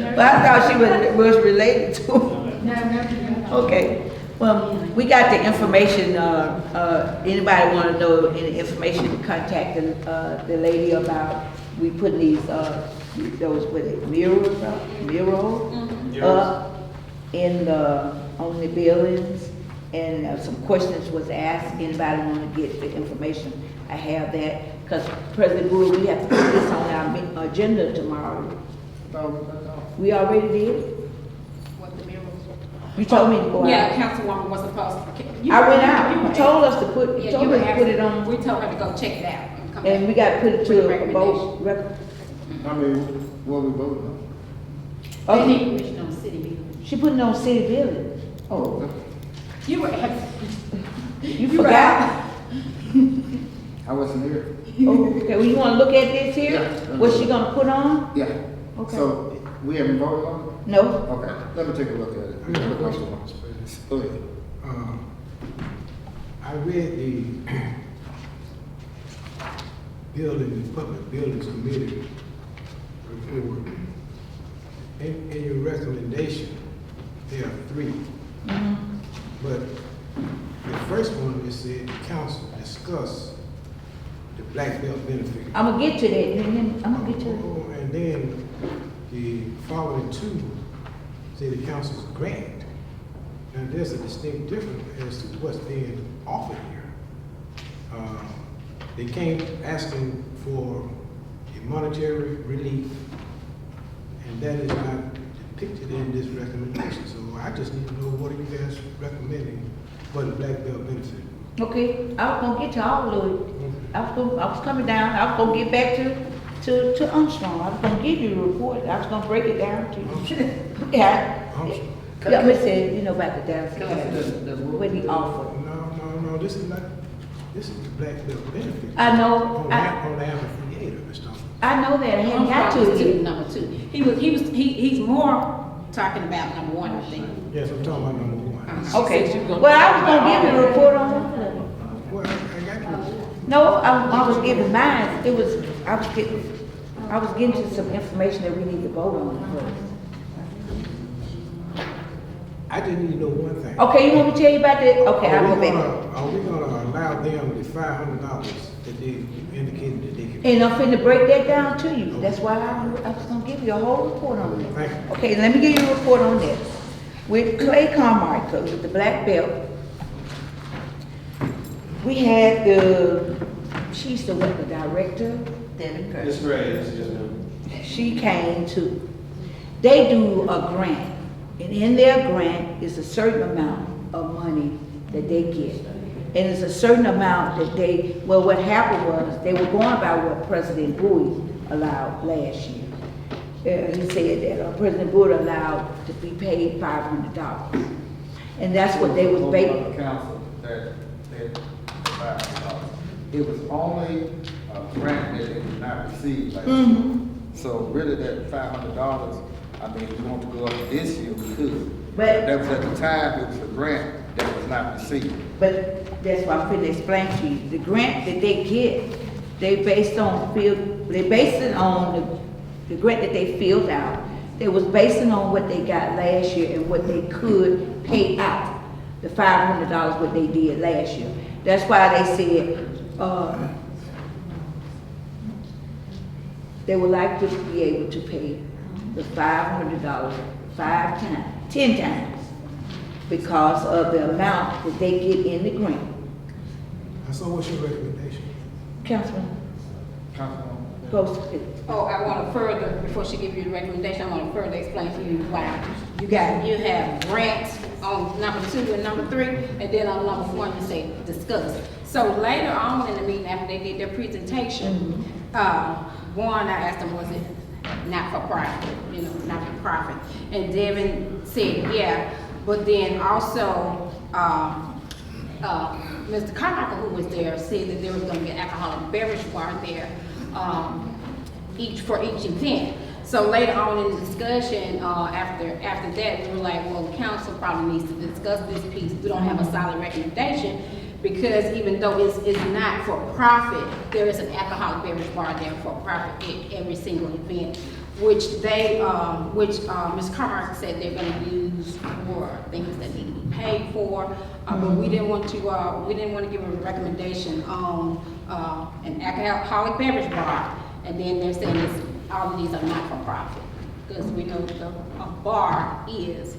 No,
but I thought she was related to it.
no.
Okay, well, we got the information, anybody wanna know any information, contact the lady about, we putting these, those, what it, murals up in the, on the buildings, and some questions was asked, anybody wanna get the information, I have that, because President Brewer, we have to put this on our agenda tomorrow. We already did?
What the mirrors.
You told me to go out.
Yeah, Councilwoman was supposed to.
I went out, you told us to put, you
Yeah,
told
you
us
were
to put it
asking,
on,
we told her to go check it out and come
and we
back.
got to put it
With
to a
recommendation.
vote.
I mean, what we voting on?
They
Okay,
need permission on the city building.
she putting it on city building.
Oh, okay.
You were asking.
You forgot?
I wasn't here.
Okay, well, you want to look at this here?
Yeah.
What she gonna put on?
Yeah.
Okay.
So, we haven't voted on it?
No?
Okay, let me take a look at it.
I got a question, Mr. President.
Go ahead.
I read the Public Buildings Committee report. In your recommendation, there are 3.
Mhm.
But the first one is said, the council discuss the black belt benefit.
I'm gonna get to that, and then, I'm gonna get to that.
And then the following 2 say the council's grant. Now, there's a distinct difference as to what's being offered here. They came asking for a monetary relief, and that is not depicted in this recommendation. So I just need to know, what are you guys recommending for the black belt benefit?
Okay, I was gonna get to all of it. I was coming down, I was gonna get back to Armstrong. I was gonna give you a report, I was gonna break it down to you. Yeah.
Armstrong.
Yeah, I'm gonna say, you know, about the Dallas County, what he offered.
No, this is the black belt benefit.
I know,
On the amphitheater, Mr. Thomas.
I know that, I hadn't got to
Armstrong
it
was
yet.
number 2. He's more talking about number 1, I think.
Yes, I'm talking about number 1.
Okay, well, I was gonna give you a report on one of them.
Well, I got you.
No, I was giving mine, I was getting to some information that we need to vote on first.
I just need to know one thing.
Okay, you want me to tell you about that? Okay, I'll go back.
Are we gonna allow them the $500 that they indicated that they can?
And I'm finna break that down to you, that's why I was gonna give you a whole report on that.
Thank you.
Okay, let me give you a report on that. With Clay Carmichael, with the black belt, we had she's the what, the director? Debbie Curtis.
It's great, it's just,
She came to, they do a grant, and in their grant is a certain amount of money that they get. And it's a certain amount that what happened was, they were going by what President Bowie allowed last year. He said that President Bowie allowed to be paid $500. And that's what they was
The council that $500. It was only a grant that they did not receive last year. So really that $500, I mean, if we want to go up this year, we could.
But-
That was at the time, it was a grant that was not received.
But that's what I'm finna explain to you. The grant that they get, they base it on the grant that they filled out. They was basing on what they got last year and what they could pay out. The $500 what they did last year. That's why they said, they would like to be able to pay the $500 10 times, because of the amount that they get in the grant.
So what's your recommendation?
Councilman,
Councilwoman.
goes,
Oh, I want to further, before she gives you the recommendation, I want to further explain to you why.
you got it.
You have grants on number 2 and number 3, and then on number 1, you say discuss. So later on in the meeting, after they did their presentation, one, I asked them, was it not for profit, not for profit? And Devin said, yeah, but then also, Mr. Carmichael, who was there, said that there was gonna be an alcoholic beverage bar there, for each event. So later on in the discussion, after that, we were like, well, the council probably needs to discuss this piece. We don't have a solid recommendation, because even though it's not for profit, there is an alcoholic beverage bar there for profit at every single event, which Ms. Carmichael said they're gonna use for things that need to be paid for. But we didn't want to give a recommendation on an alcoholic beverage bar, and then they're saying all of these are not for profit, because we know a bar is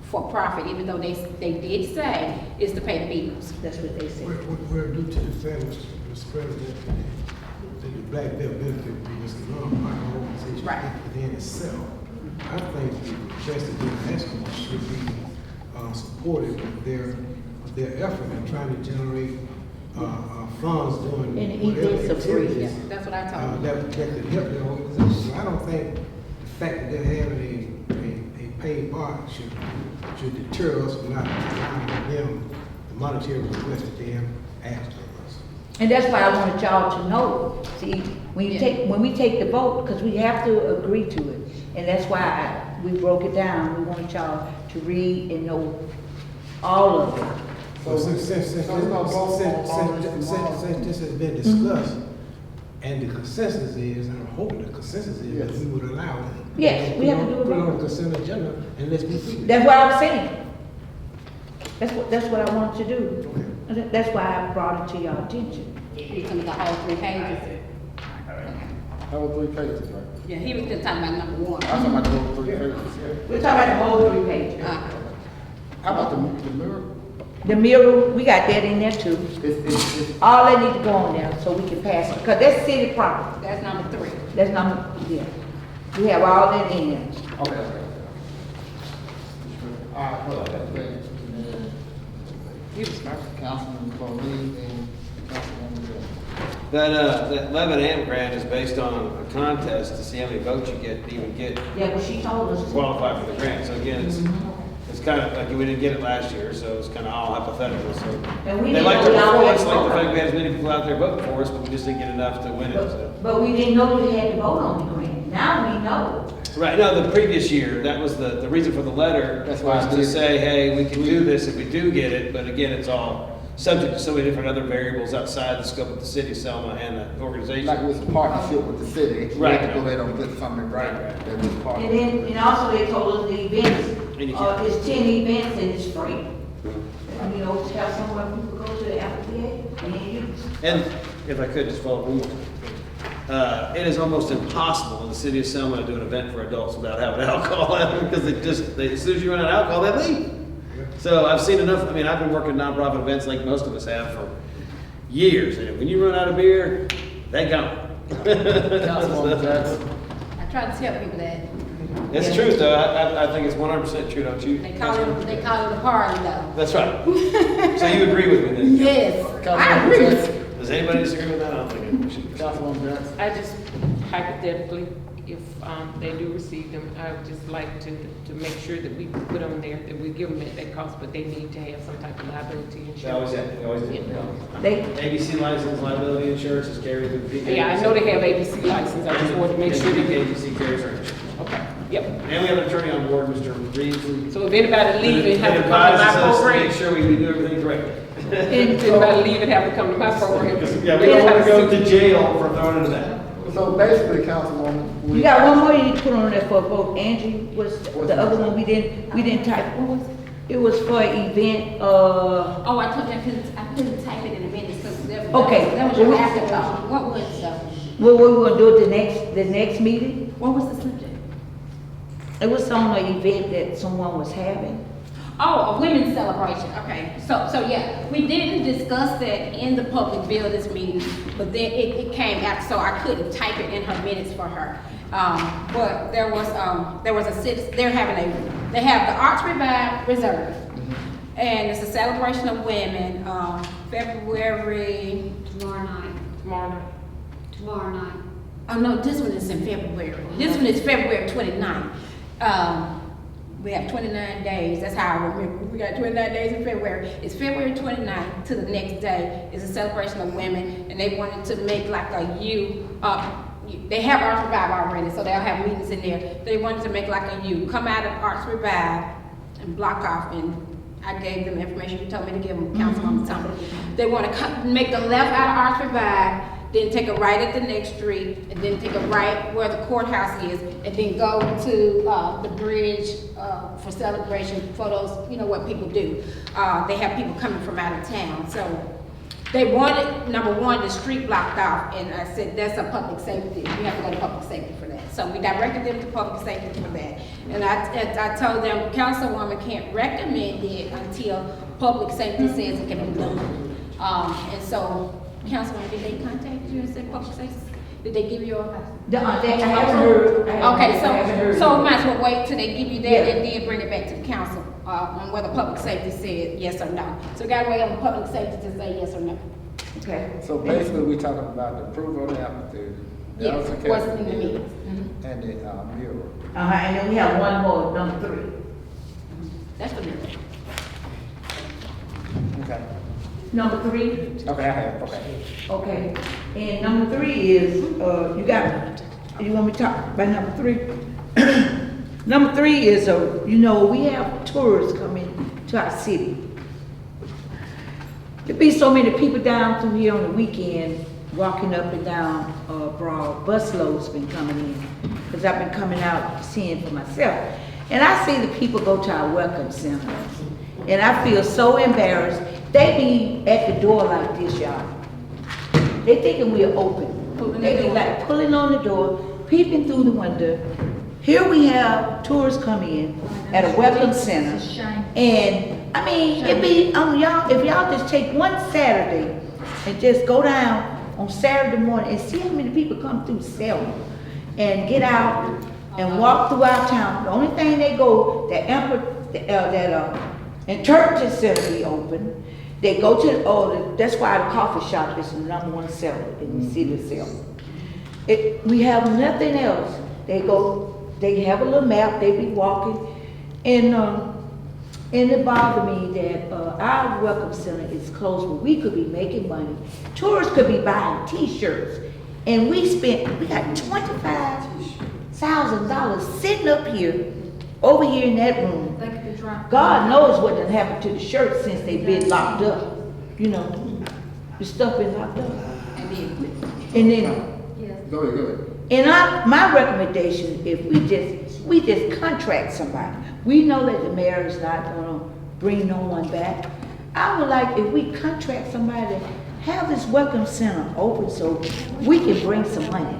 for profit, even though they did say it's to pay the bills.
That's what they said.
We're due to the fact, Mr. President, that the Black Belt Benefit is a non-profit organization
Right.
within itself. I think the best that they're asking should be supported with their effort in trying to generate funds doing
And
whatever
events are free.
activities
That's what I told them.
that could help their organization. So I don't think the fact that they're having a paid bar should deter us from not allowing them the monetary request that they have asked of us.
And that's why I wanted y'all to know. See, when we take the vote, because we have to agree to it. And that's why we broke it down. We want y'all to read and know all of it.
So since this has been discussed, and the consensus is, and I'm hoping the consensus is that we would allow it.
Yes, we have to do it.
Put it on the consent agenda and let's be free.
That's what I was saying. That's what I wanted to do. That's why I brought it to your attention.
You come to the whole 3 pages.
That was 3 pages, right?
Yeah, he was just talking about number 1.
I'm talking about the whole 3 pages.
We're talking about the whole 3 pages.
How about the mirror?
The mirror, we got that in there too.
It's
All that need to go on there so we can pass it, because that's city property.
That's number 3.
That's number, yeah. We have all that in there.
okay. All right, well, that's great.
You was first.
Councilman Bowley and Councilwoman Gill.
That 11 grant is based on a contest to see how many votes you get to even get
Yeah, but she told us.
qualify for the grant. So again, it's kind of like we didn't get it last year, so it's kind of all hypothetical. So
And we
they
didn't
liked
know
our
y'all had
performance,
to
like the
vote
fact
on
we had as many people out there voting for us, but we just didn't get enough to win it. So.
But we didn't know we had to vote on the grant. Now we know.
Right, no, the previous year, that was the reason for the letter,
That's why I
was to
did.
say, hey, we can do this if we do get it, but again, it's all subject to so many different other variables outside the scope of the city, Selma, and the organization.
Like it was a partnership with the city. We
Right.
had to go ahead and get something right. That was part of
And
it.
then, and also they told us the events,
And you can't-
it's 10 events and it's free. And, have somewhere people go to the amphitheater and then use.
And if I could just follow up one more. It is almost impossible in the city of Selma to do an event for adults without having alcohol, because as soon as you run out of alcohol, they leave. So I've seen enough, I've been working nonprofit events like most of us have for years, and when you run out of beer, they go.
Councilwoman Jackson.
I try to tell people that.
It's true, though, I think it's 100% true, don't you?
They call it a party though.
That's right. So you agree with me then?
Yes, I
Councilwoman
agree.
Jackson.
Does anybody disagree with that? I don't think we should.
Councilwoman Jackson.
I just hypothetically, if they do receive them, I would just like to make sure that we put on there, that we give them at that cost, but they need to have some type of liability
They always
insurance.
have,
They,
ABC license, liability insurance is carried through the PK.
Yeah, I know they have ABC license, I just wanted to make sure that they,
ABC carries our insurance.
okay, yep.
And we have an attorney on board, Mr. Reeves.
So if anybody leaving, have to come to
Advises
my
us to
program.
make sure we do everything correctly.
Anybody leave and have to come to my program.
Yeah, we don't want to go to jail for throwing it that.
So basically, Councilwoman,
You got one more you need to put on there for a vote. Angie was the other one we didn't type. What was it? It was for an event,
Oh, I told you I couldn't type it in a minute, because
Okay.
that was your afterthought. What was,
what we gonna do at the next meeting?
what was the subject?
It was on an event that someone was having.
Oh, a women's celebration, okay. So yeah, we didn't discuss that in the public buildings meeting, but then it came out, so I couldn't type it in her minutes for her. But there was a citizen, they have the Arts Reserve, and it's a celebration of women, February.
Tomorrow night.
Oh, no, this one is in February. This one is February 29th. We have 29 days, that's how I remember. We got 29 days in February. It's February 29th to the next day. It's a celebration of women, and they wanted to make like a they have Arts Revive already, so they'll have meetings in there. They wanted to make like a come out of Arts Revive and block off, and I gave them information. You told me to give them Councilwoman Thompson. They want to make the left out of Arts Revive, then take a right at the next street, and then take a right where the courthouse is, and then go to the bridge for celebration photos, you know what people do. They have people coming from out of town. So they wanted, number one, the street blocked off, and I said, that's a public safety. We have to go to public safety for that. So we directed them to public safety for that. And I told them, Councilwoman can't recommend it until public safety says it can be done. And so, Councilwoman, did they contact you and say public safety? Did they give you a?
I haven't heard.
Okay, so we might as well wait till they give you that and then bring it back to the council, on whether public safety said yes or no. So we gotta wait on public safety to say yes or no.
Okay.
so basically, we're talking about the approval of the application.
Yes, what's in the meetings.
And the mural.
And then we have one more, number 3.
That's the mirror.
Okay.
Number 3?
Okay, I have, okay.
Okay. And number 3 is, you want me to talk about number 3? Number 3 is, we have tourists coming to our city. There be so many people down through here on the weekend, walking up and down Broad. Bus loads been coming in, because I've been coming out seeing for myself. And I see the people go to our welcome center, and I feel so embarrassed. They be at the door like this, y'all. They thinking we're open. They be like pulling on the door, peeping through the window. Here we have tourists coming in at a welcome center.
It's a shame.
And I mean, it be y'all, if y'all just take one Saturday and just go down on Saturday morning and see how many people come through Selma and get out and walk through our town. The only thing they go, interpretive center be open. They go to, that's why the coffee shop is the #1 seller in the city of Selma. We have nothing else. They have a little map, they be walking, and it bothered me that our welcome center is closed, where we could be making money. Tourists could be buying t-shirts, and we got $25,000 sitting up here, over here in that room.
They could be drunk.
God knows what done happened to the shirts since they've been locked up. The stuff been locked up. And then,
Yes.
Go ahead.
and my recommendation, if we just contract somebody. We know that the mayor is not gonna bring no one back. I would like if we contract somebody to have this welcome center open so we can bring some money.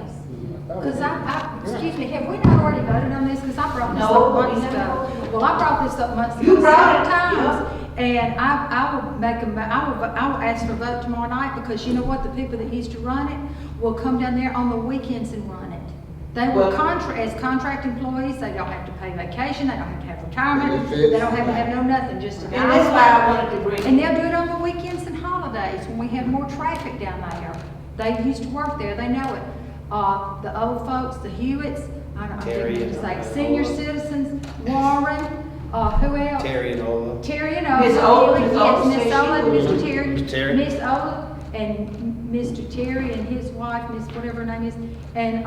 Because excuse me, have we not already voted on this? Because I brought this
No,
up
but
months
we
ago.
never-
Well, I brought this up months ago
You brought
several
it,
times. And I will ask for a vote tomorrow night, because you know what? The people that used to run it will come down there on the weekends and run it. They will as contract employees, they don't have to pay vacation, they don't have to have retirement, they don't have to have no nothing, just an
And that's why I wanted to bring.
and they'll do it on the weekends and holidays when we have more traffic down there. They used to work there, they know it. The old folks, the Hewitts, I don't know what to say, senior citizens, Warren, who else?
Terry and Ola.
Terry and
Miss
Ola.
Ola,
Yes,
Miss Ola
Miss
said
Ola,
she would.
Mr. Terry.
Miss Terry.
Miss Ola and Mr. Terry and his wife, Miss whatever her name is, and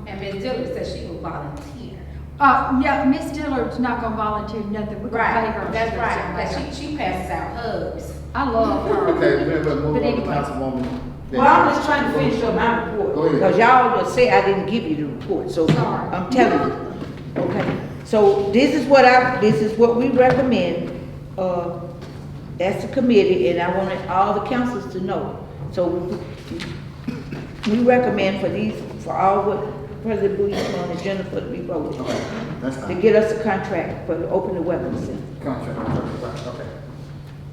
And Ms. Dillard said she will volunteer.
yeah, Miss Dillard's not gonna volunteer nothing, we're gonna pay her.
That's right, but she passes out hugs.
I love her.
Okay, we're gonna move
But
on to
anyway.
Councilwoman.
Well, I'm just trying to finish up my report,
Go ahead.
because y'all just say I didn't give you the report, so
Sorry.
I'm telling you. Okay, so this is what we recommend, as a committee, and I wanted all the councils to know. So we recommend for all what President Bowie put on the agenda for to be voted,
Okay, that's
to
fine.
get us a contract for the open the weapons center.
Contract, okay.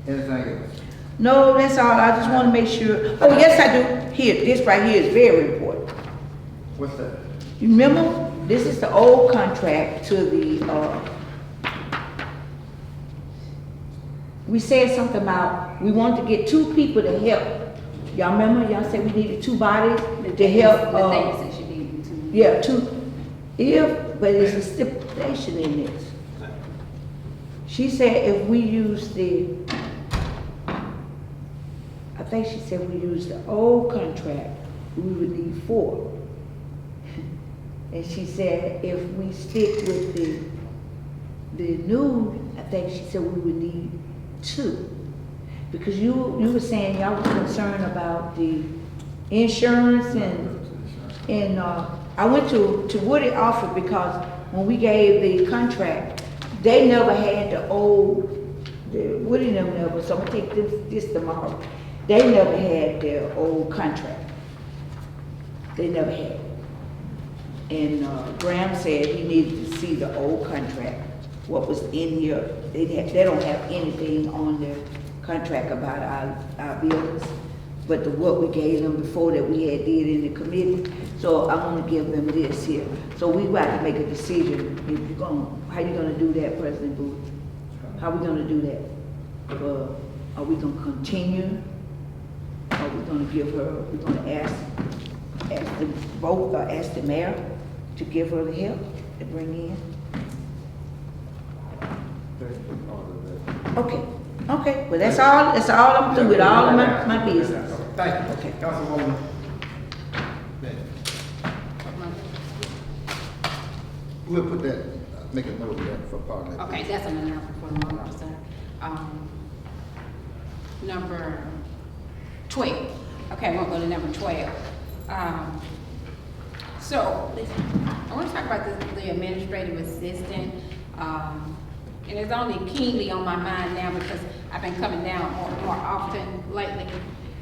Anything else?
No, that's all, I just wanna make sure, oh, yes, I do, here, this right here is very important.
What's that?
You remember, this is the old contract to the, we said something about, we wanted to get 2 people to help. Y'all remember, y'all said we needed 2 bodies to help,
The thing said she needed to.
yeah, 2, but it's a stipulation in this. She said if we use I think she said we use the old contract, we would need 4. And she said if we stick with the new, I think she said we would need 2. Because you were saying y'all was concerned about the insurance and I went to Woody office because when we gave the contract, they never had the old, Woody never, so I'm gonna take this tomorrow. They never had their old contract. They never had it. And Graham said he needed to see the old contract, what was in here. They don't have anything on their contract about our buildings, but what we gave them before that we had did in the committee. So I want to give them this here. So we got to make a decision. If you're gonna, how you gonna do that, President Booth? How we gonna do that? Are we gonna continue? Are we gonna give her? We're gonna ask the vote or ask the mayor to give her the help to bring in. Okay, well, that's all I'm through with all of my business.
Thank you.
Okay.
Councilwoman. We'll put that, make a note of that for part of that.
Okay, that's an announcement for the moment, officer. Number 12. Okay, we'll go to number 12. So, I want to talk about the administrative assistant. And it's only keenly on my mind now because I've been coming down more often lately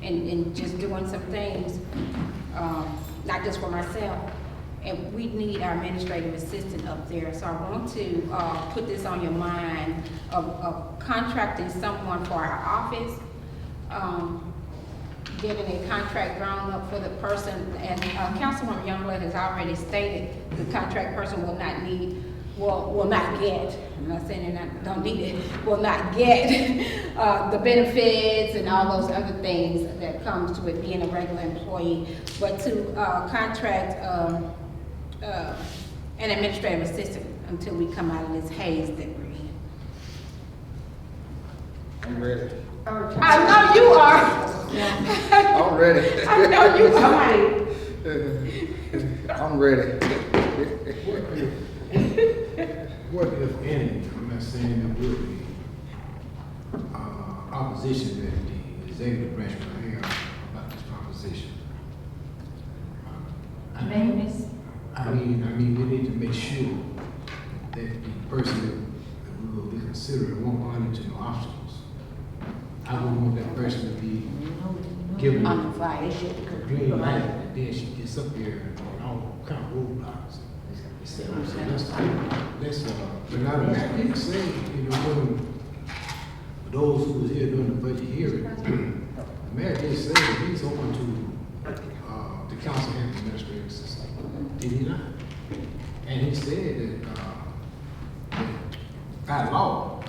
and just doing some things, not just for myself. And we need our administrative assistant up there. So I want to put this on your mind of contracting someone for our office, getting a contract drawn up for the person. And Councilwoman Youngblood has already stated the contract person will not get, I'm not saying they don't need it, will not get the benefits and all those other things that comes with being a regular employee, but to contract an administrative assistant until we come out of this haze that we're in.
I'm ready.
I know you are.
I'm ready.
I know you are.
I'm ready.
What if any, I'm not saying there would be, opposition that the executive branch will have about this proposition? I mean, we need to make sure that the person that we will be considering won't run into no obstacles. I don't want that person to be given
On the fly.
a green light, and then she gets up there and all kind of roadblocks. So but not only that, say, you know, for those who was here during the budget hearing, the mayor did say that he's open to the council and the administrative assistant. Did he not? And he said that by law,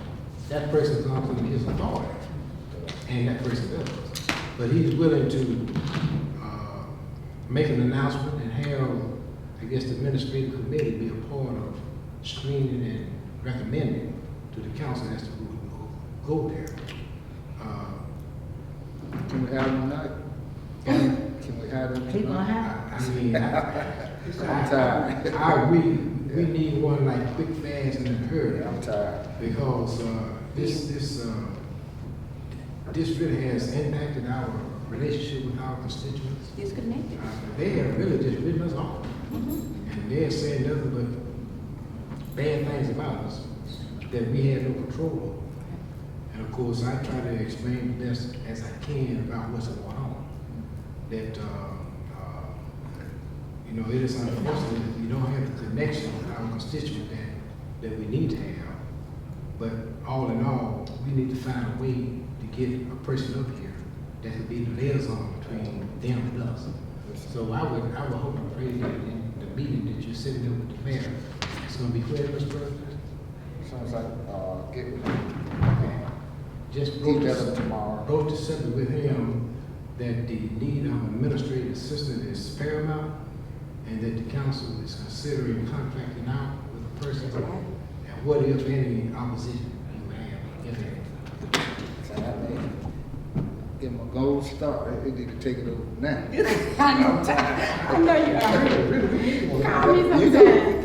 that person comes under his authority, and that person does. But he's willing to make an announcement and have, I guess, the administrative committee be a part of screening and recommending to the council as to who will go there.
Can we have them tonight? Can we have them
Keep on
tonight?
high.
I mean,
I'm tired.
I agree. We need one like quick, fast, and in a hurry.
I'm tired.
Because this really has impacted our relationship with our constituents.
Disconnected.
They have really just written us off. And they have said nothing but bad things about us that we had no control over. And of course, I try to explain the best as I can about what's going on. That, you know, it is unfortunate that we don't have the connection with our constituent that we need to have. But all in all, we need to find a way to get a person up here that could be the liaison between them and us. So I would hope and pray that in the meeting that you're sitting there with the mayor, it's gonna be clear, Mr. President.
Sounds like, get with
Just
Keep that up tomorrow.
broach the subject with him that the need of an administrative assistant is paramount and that the council is considering contracting out with a person. And what if any opposition you have, if any?
So I mean, give them a gold star. They need to take it over now.
I know you are. Call me
You
sometime.
do.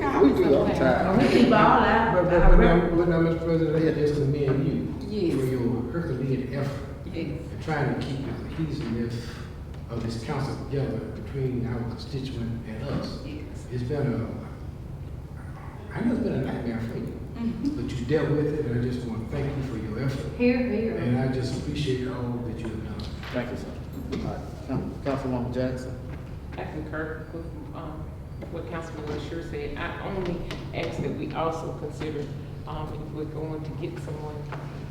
Call
We
me
do all the
sometime.
time.
We keep all our,
But
our
now, Mr. President, I just commend you
Yes.
for your Herculean effort
Yes.
in trying to keep the cohesiveness of this council together between our constituent and us.
Yes.
It's been I know it's been a nightmare for you, but you dealt with it, and I just want to thank you for your effort.
Here, here.
And I just appreciate all that you have done.
Thank you, sir. All right, Councilwoman Jackson.
I concur with what Councilman LaSure said. I only ask that we also consider, if we're going to get someone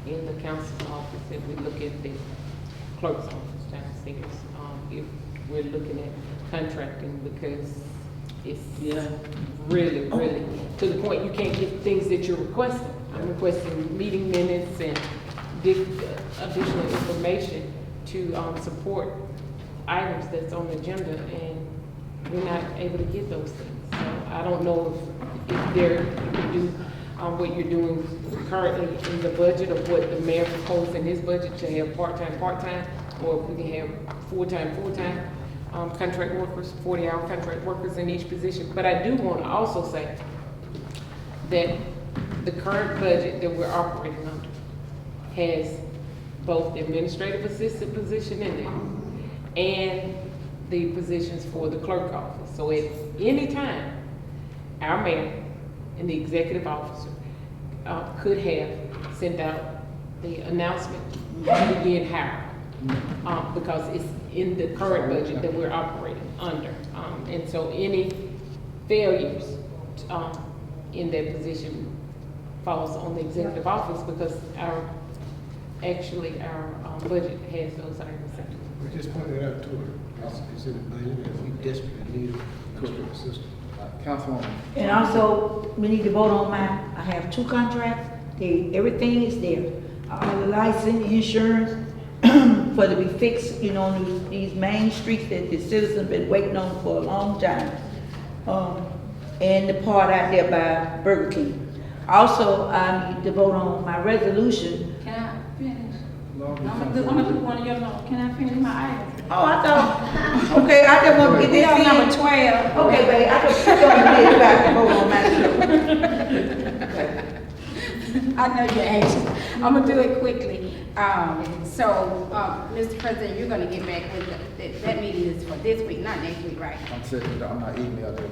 in the council's office, that we look at the clerk's office downstairs. If we're looking at contracting, because it's really, really to the point you can't get things that you're requesting. I'm requesting meeting minutes and additional information to support items that's on the agenda, and we're not able to get those things. So I don't know if there you can do what you're doing currently in the budget, of what the mayor proposed in his budget to have part-time, or if we can have full-time, contract workers, 40-hour contract workers in each position. But I do want to also say that the current budget that we're operating under has both the administrative assistant position in there and the positions for the clerk office. So at any time, our mayor and the executive officer could have sent out the announcement to begin hiring, because it's in the current budget that we're operating under. And so any failures in that position falls on the executive office, because our budget has those items in it.
We just pointed out to her, it's in the budget, and we desperately need a administrative assistant.
Councilwoman.
And also, we need to vote on I have 2 contracts, everything is there. All the license, insurance, for to be fixed, you know, on these main streets that the citizens been waiting on for a long time. And the part out there by Burger King. Also, I need to vote on my resolution.
Can I finish? I'm gonna do one of your notes. Can I finish my item?
Oh, I thought, okay, I just want to get this
Bill
in.
number 12.
Okay, babe, I just put on the back and vote on my.
I know you're anxious. I'm gonna do it quickly. Mr. President, you're gonna get back with that meeting is for this week, not next week, right?
I'm sitting on my email there.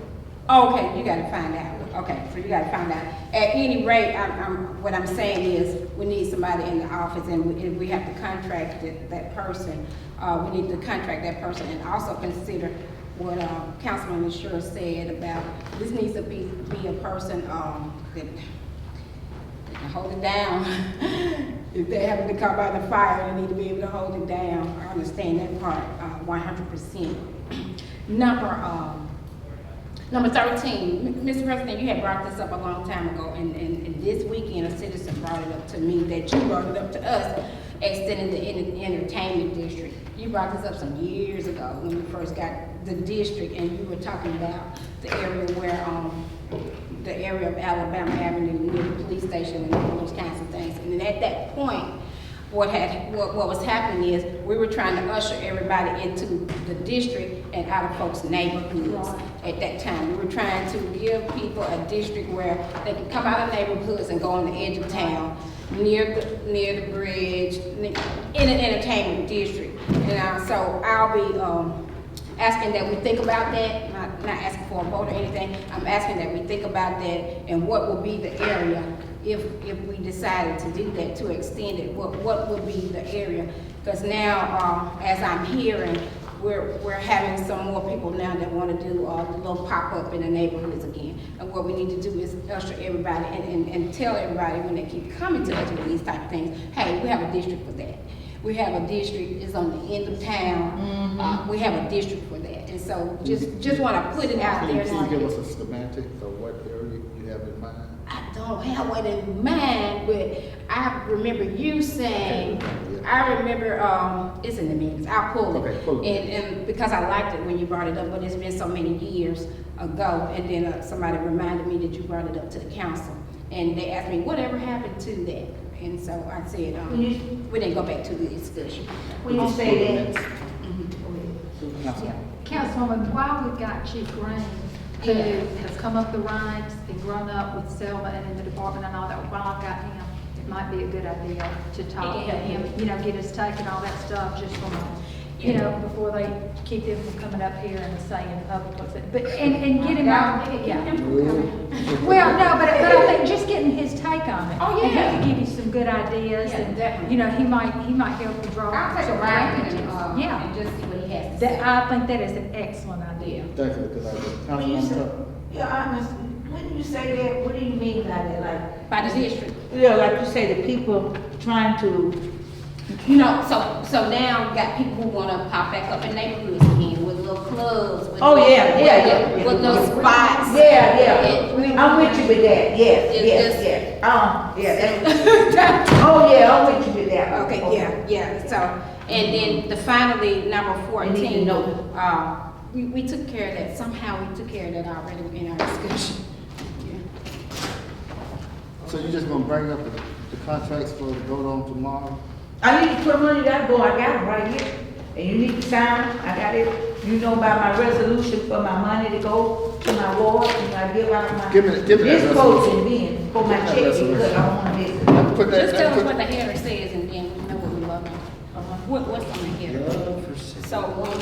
Oh, okay, you gotta find out. Okay, so you gotta find out. At any rate, what I'm saying is, we need somebody in the office, and if we have to contract that person, we need to contract that person, and also consider what Councilman LaSure said about, this needs to be a person that can hold it down. If they happen to come by the fire, they need to be able to hold it down. I understand that part 100%. Number 13, Mr. President, you had brought this up a long time ago, and this weekend a citizen brought it up to me, that you brought it up to us, extending the entertainment district. You brought this up some years ago when we first got the district, and you were talking about the area where, the area of Alabama Avenue near the police station and all those kinds of things. And then at that point, what was happening is we were trying to usher everybody into the district and out of folks' neighborhoods at that time. We were trying to give people a district where they could come out of neighborhoods and go on the edge of town near the bridge, in an entertainment district. And so I'll be asking that we think about that, not asking for a vote or anything. I'm asking that we think about that and what would be the area if we decided to do that, to extend it, what would be the area? Because now, as I'm hearing, we're having some more people now that want to do the little pop-up in the neighborhoods again. And what we need to do is usher everybody and tell everybody when they keep coming to us with these type of things, hey, we have a district for that. We have a district, it's on the end of town. We have a district for that. And so just want to put it out there.
Can you give us a schematic of what area you have in mind?
I don't have one in mind, but I remember you saying, I remember, it's in the minutes, I'll pull it.
Okay, pull it.
And because I liked it when you brought it up, but it's been so many years ago, and then somebody reminded me that you brought it up to the council. And they asked me, whatever happened to that? And so I said, we didn't go back to the discussion.
When you say that,
Yeah. Councilwoman, while we've got Chief Green, who has come up the ranks and grown up with Selma and in the department and all that, while I've got him, it might be a good idea to talk to him, get his take and all that stuff, just from, before they keep them from coming up here and saying publicly. But, and get him out, Well, no, but I think just getting his take on it.
Oh, yeah.
And he could give you some good ideas
Yeah,
and,
definitely.
he might help you draw.
I'll take a
some
ride with him,
strategies. Yeah.
and just see what he has to say.
I think that is an excellent idea.
Thank you, because
when you say,
Councilwoman,
when you say that, what do you mean by that? Like,
By the district.
yeah, like you say, the people trying to,
So now we got people who wanna pop back up in neighborhoods again with little clubs. With
Oh,
little-
yeah.
With little spots.
I'm with you with that, yes. Oh, yeah, I'm with you with that.
Okay, yeah, so, and then finally, number
We need to
14,
know.
we took care of that, somehow we took care of that already in our discussion.
so you're just gonna bring up the contracts for the vote on tomorrow?
I need to put money that go, I got it right here. And you need to sign, I got it, about my resolution for my money to go to my ward, and I give out my.
Give me that
This goes
resolution.
in then, for my
Give me that
check,
resolution.
because I don't wanna miss it.
Let's put that,
Just tell
let's
us
put-
what the header says and we know what we love. What's on the header? So,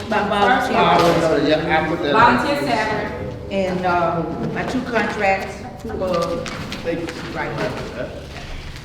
My volunteer.
I put that.
volunteer salary,
And, my two contracts, right here.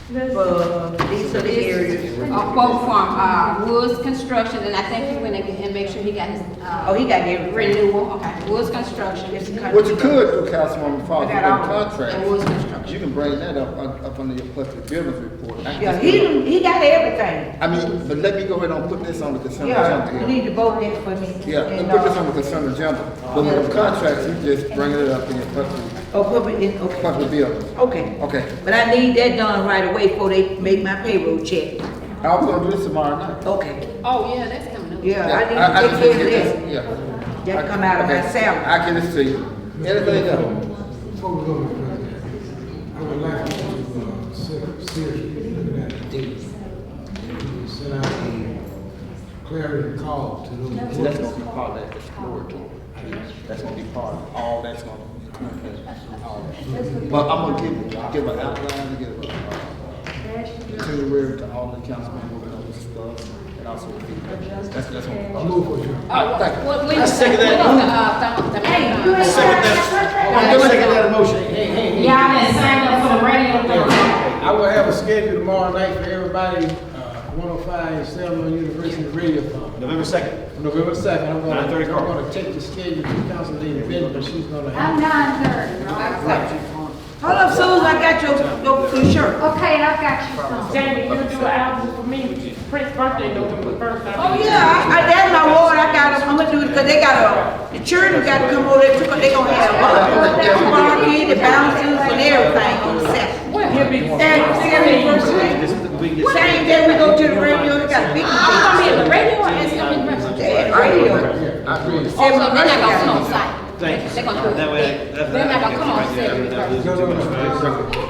These are the areas.
a quote from, Woods Construction, and I think he went and make sure he got his,
Oh, he got everything.
renewal, okay, Woods Construction.
What you could do, Councilwoman, before you
I
get
got all of it.
contract,
And Woods Construction.
you can bring that up under your public buildings report. I can
Yeah,
just-
he got everything.
I mean, but let me go ahead and put this on the consent
Yeah,
agenda
you
here.
need to vote that for me.
Yeah,
And,
let's put this on the consent agenda. But with the contracts, you just bring it up in your
put it in, okay.
public buildings.
Okay.
Okay.
But I need that done right away before they make my payroll check.
I was gonna do this tomorrow night.
Okay.
Oh, yeah, that's coming up.
Yeah,
Yeah,
I need
just
to take
get
care
this-
of that.
Yeah.
That come out of my
Okay.
salary.
I get this to you. Anything else?
Before we go, Mr. President, I would like you to seriously look at the dates. Send out a clarity call to those.
That's gonna be part of that exploratory. That's gonna be part of all that's gonna be. All that. But I'm gonna give an outline, give a itinerary to all the councilmen moving on this stuff, and also that's gonna be part of it.
Move for you.
All right, thank you.
I second that.
Hey,
Second that motion.
Y'all didn't sign up for the radio thing.
I will have a schedule tomorrow night for everybody, 105 Selma University Radio Fund.
November 2nd.
November 2nd, I'm
9:30 call.
gonna take the schedule to Council Lady Bennett, but she's gonna
I'm
have.
9:30.
Hold up, Susan, I got your shirt.
Okay, and I've got your phone.
Jamie, you do an album for me, Prince's birthday, November 1st.
Oh, yeah, that's my ward, I got them, I'm gonna do it, cause they got the children got to come over there, they gonna have, market, the bouncers and everything on the set.
He'll be.
Same day we go to the radio, they got big.
I'm gonna be at the radio or it's gonna be the
Radio.
Oh, so they're not gonna come on site.
Thank you.
They're gonna do it.
That way,
They're not gonna come on site.
No, no, no.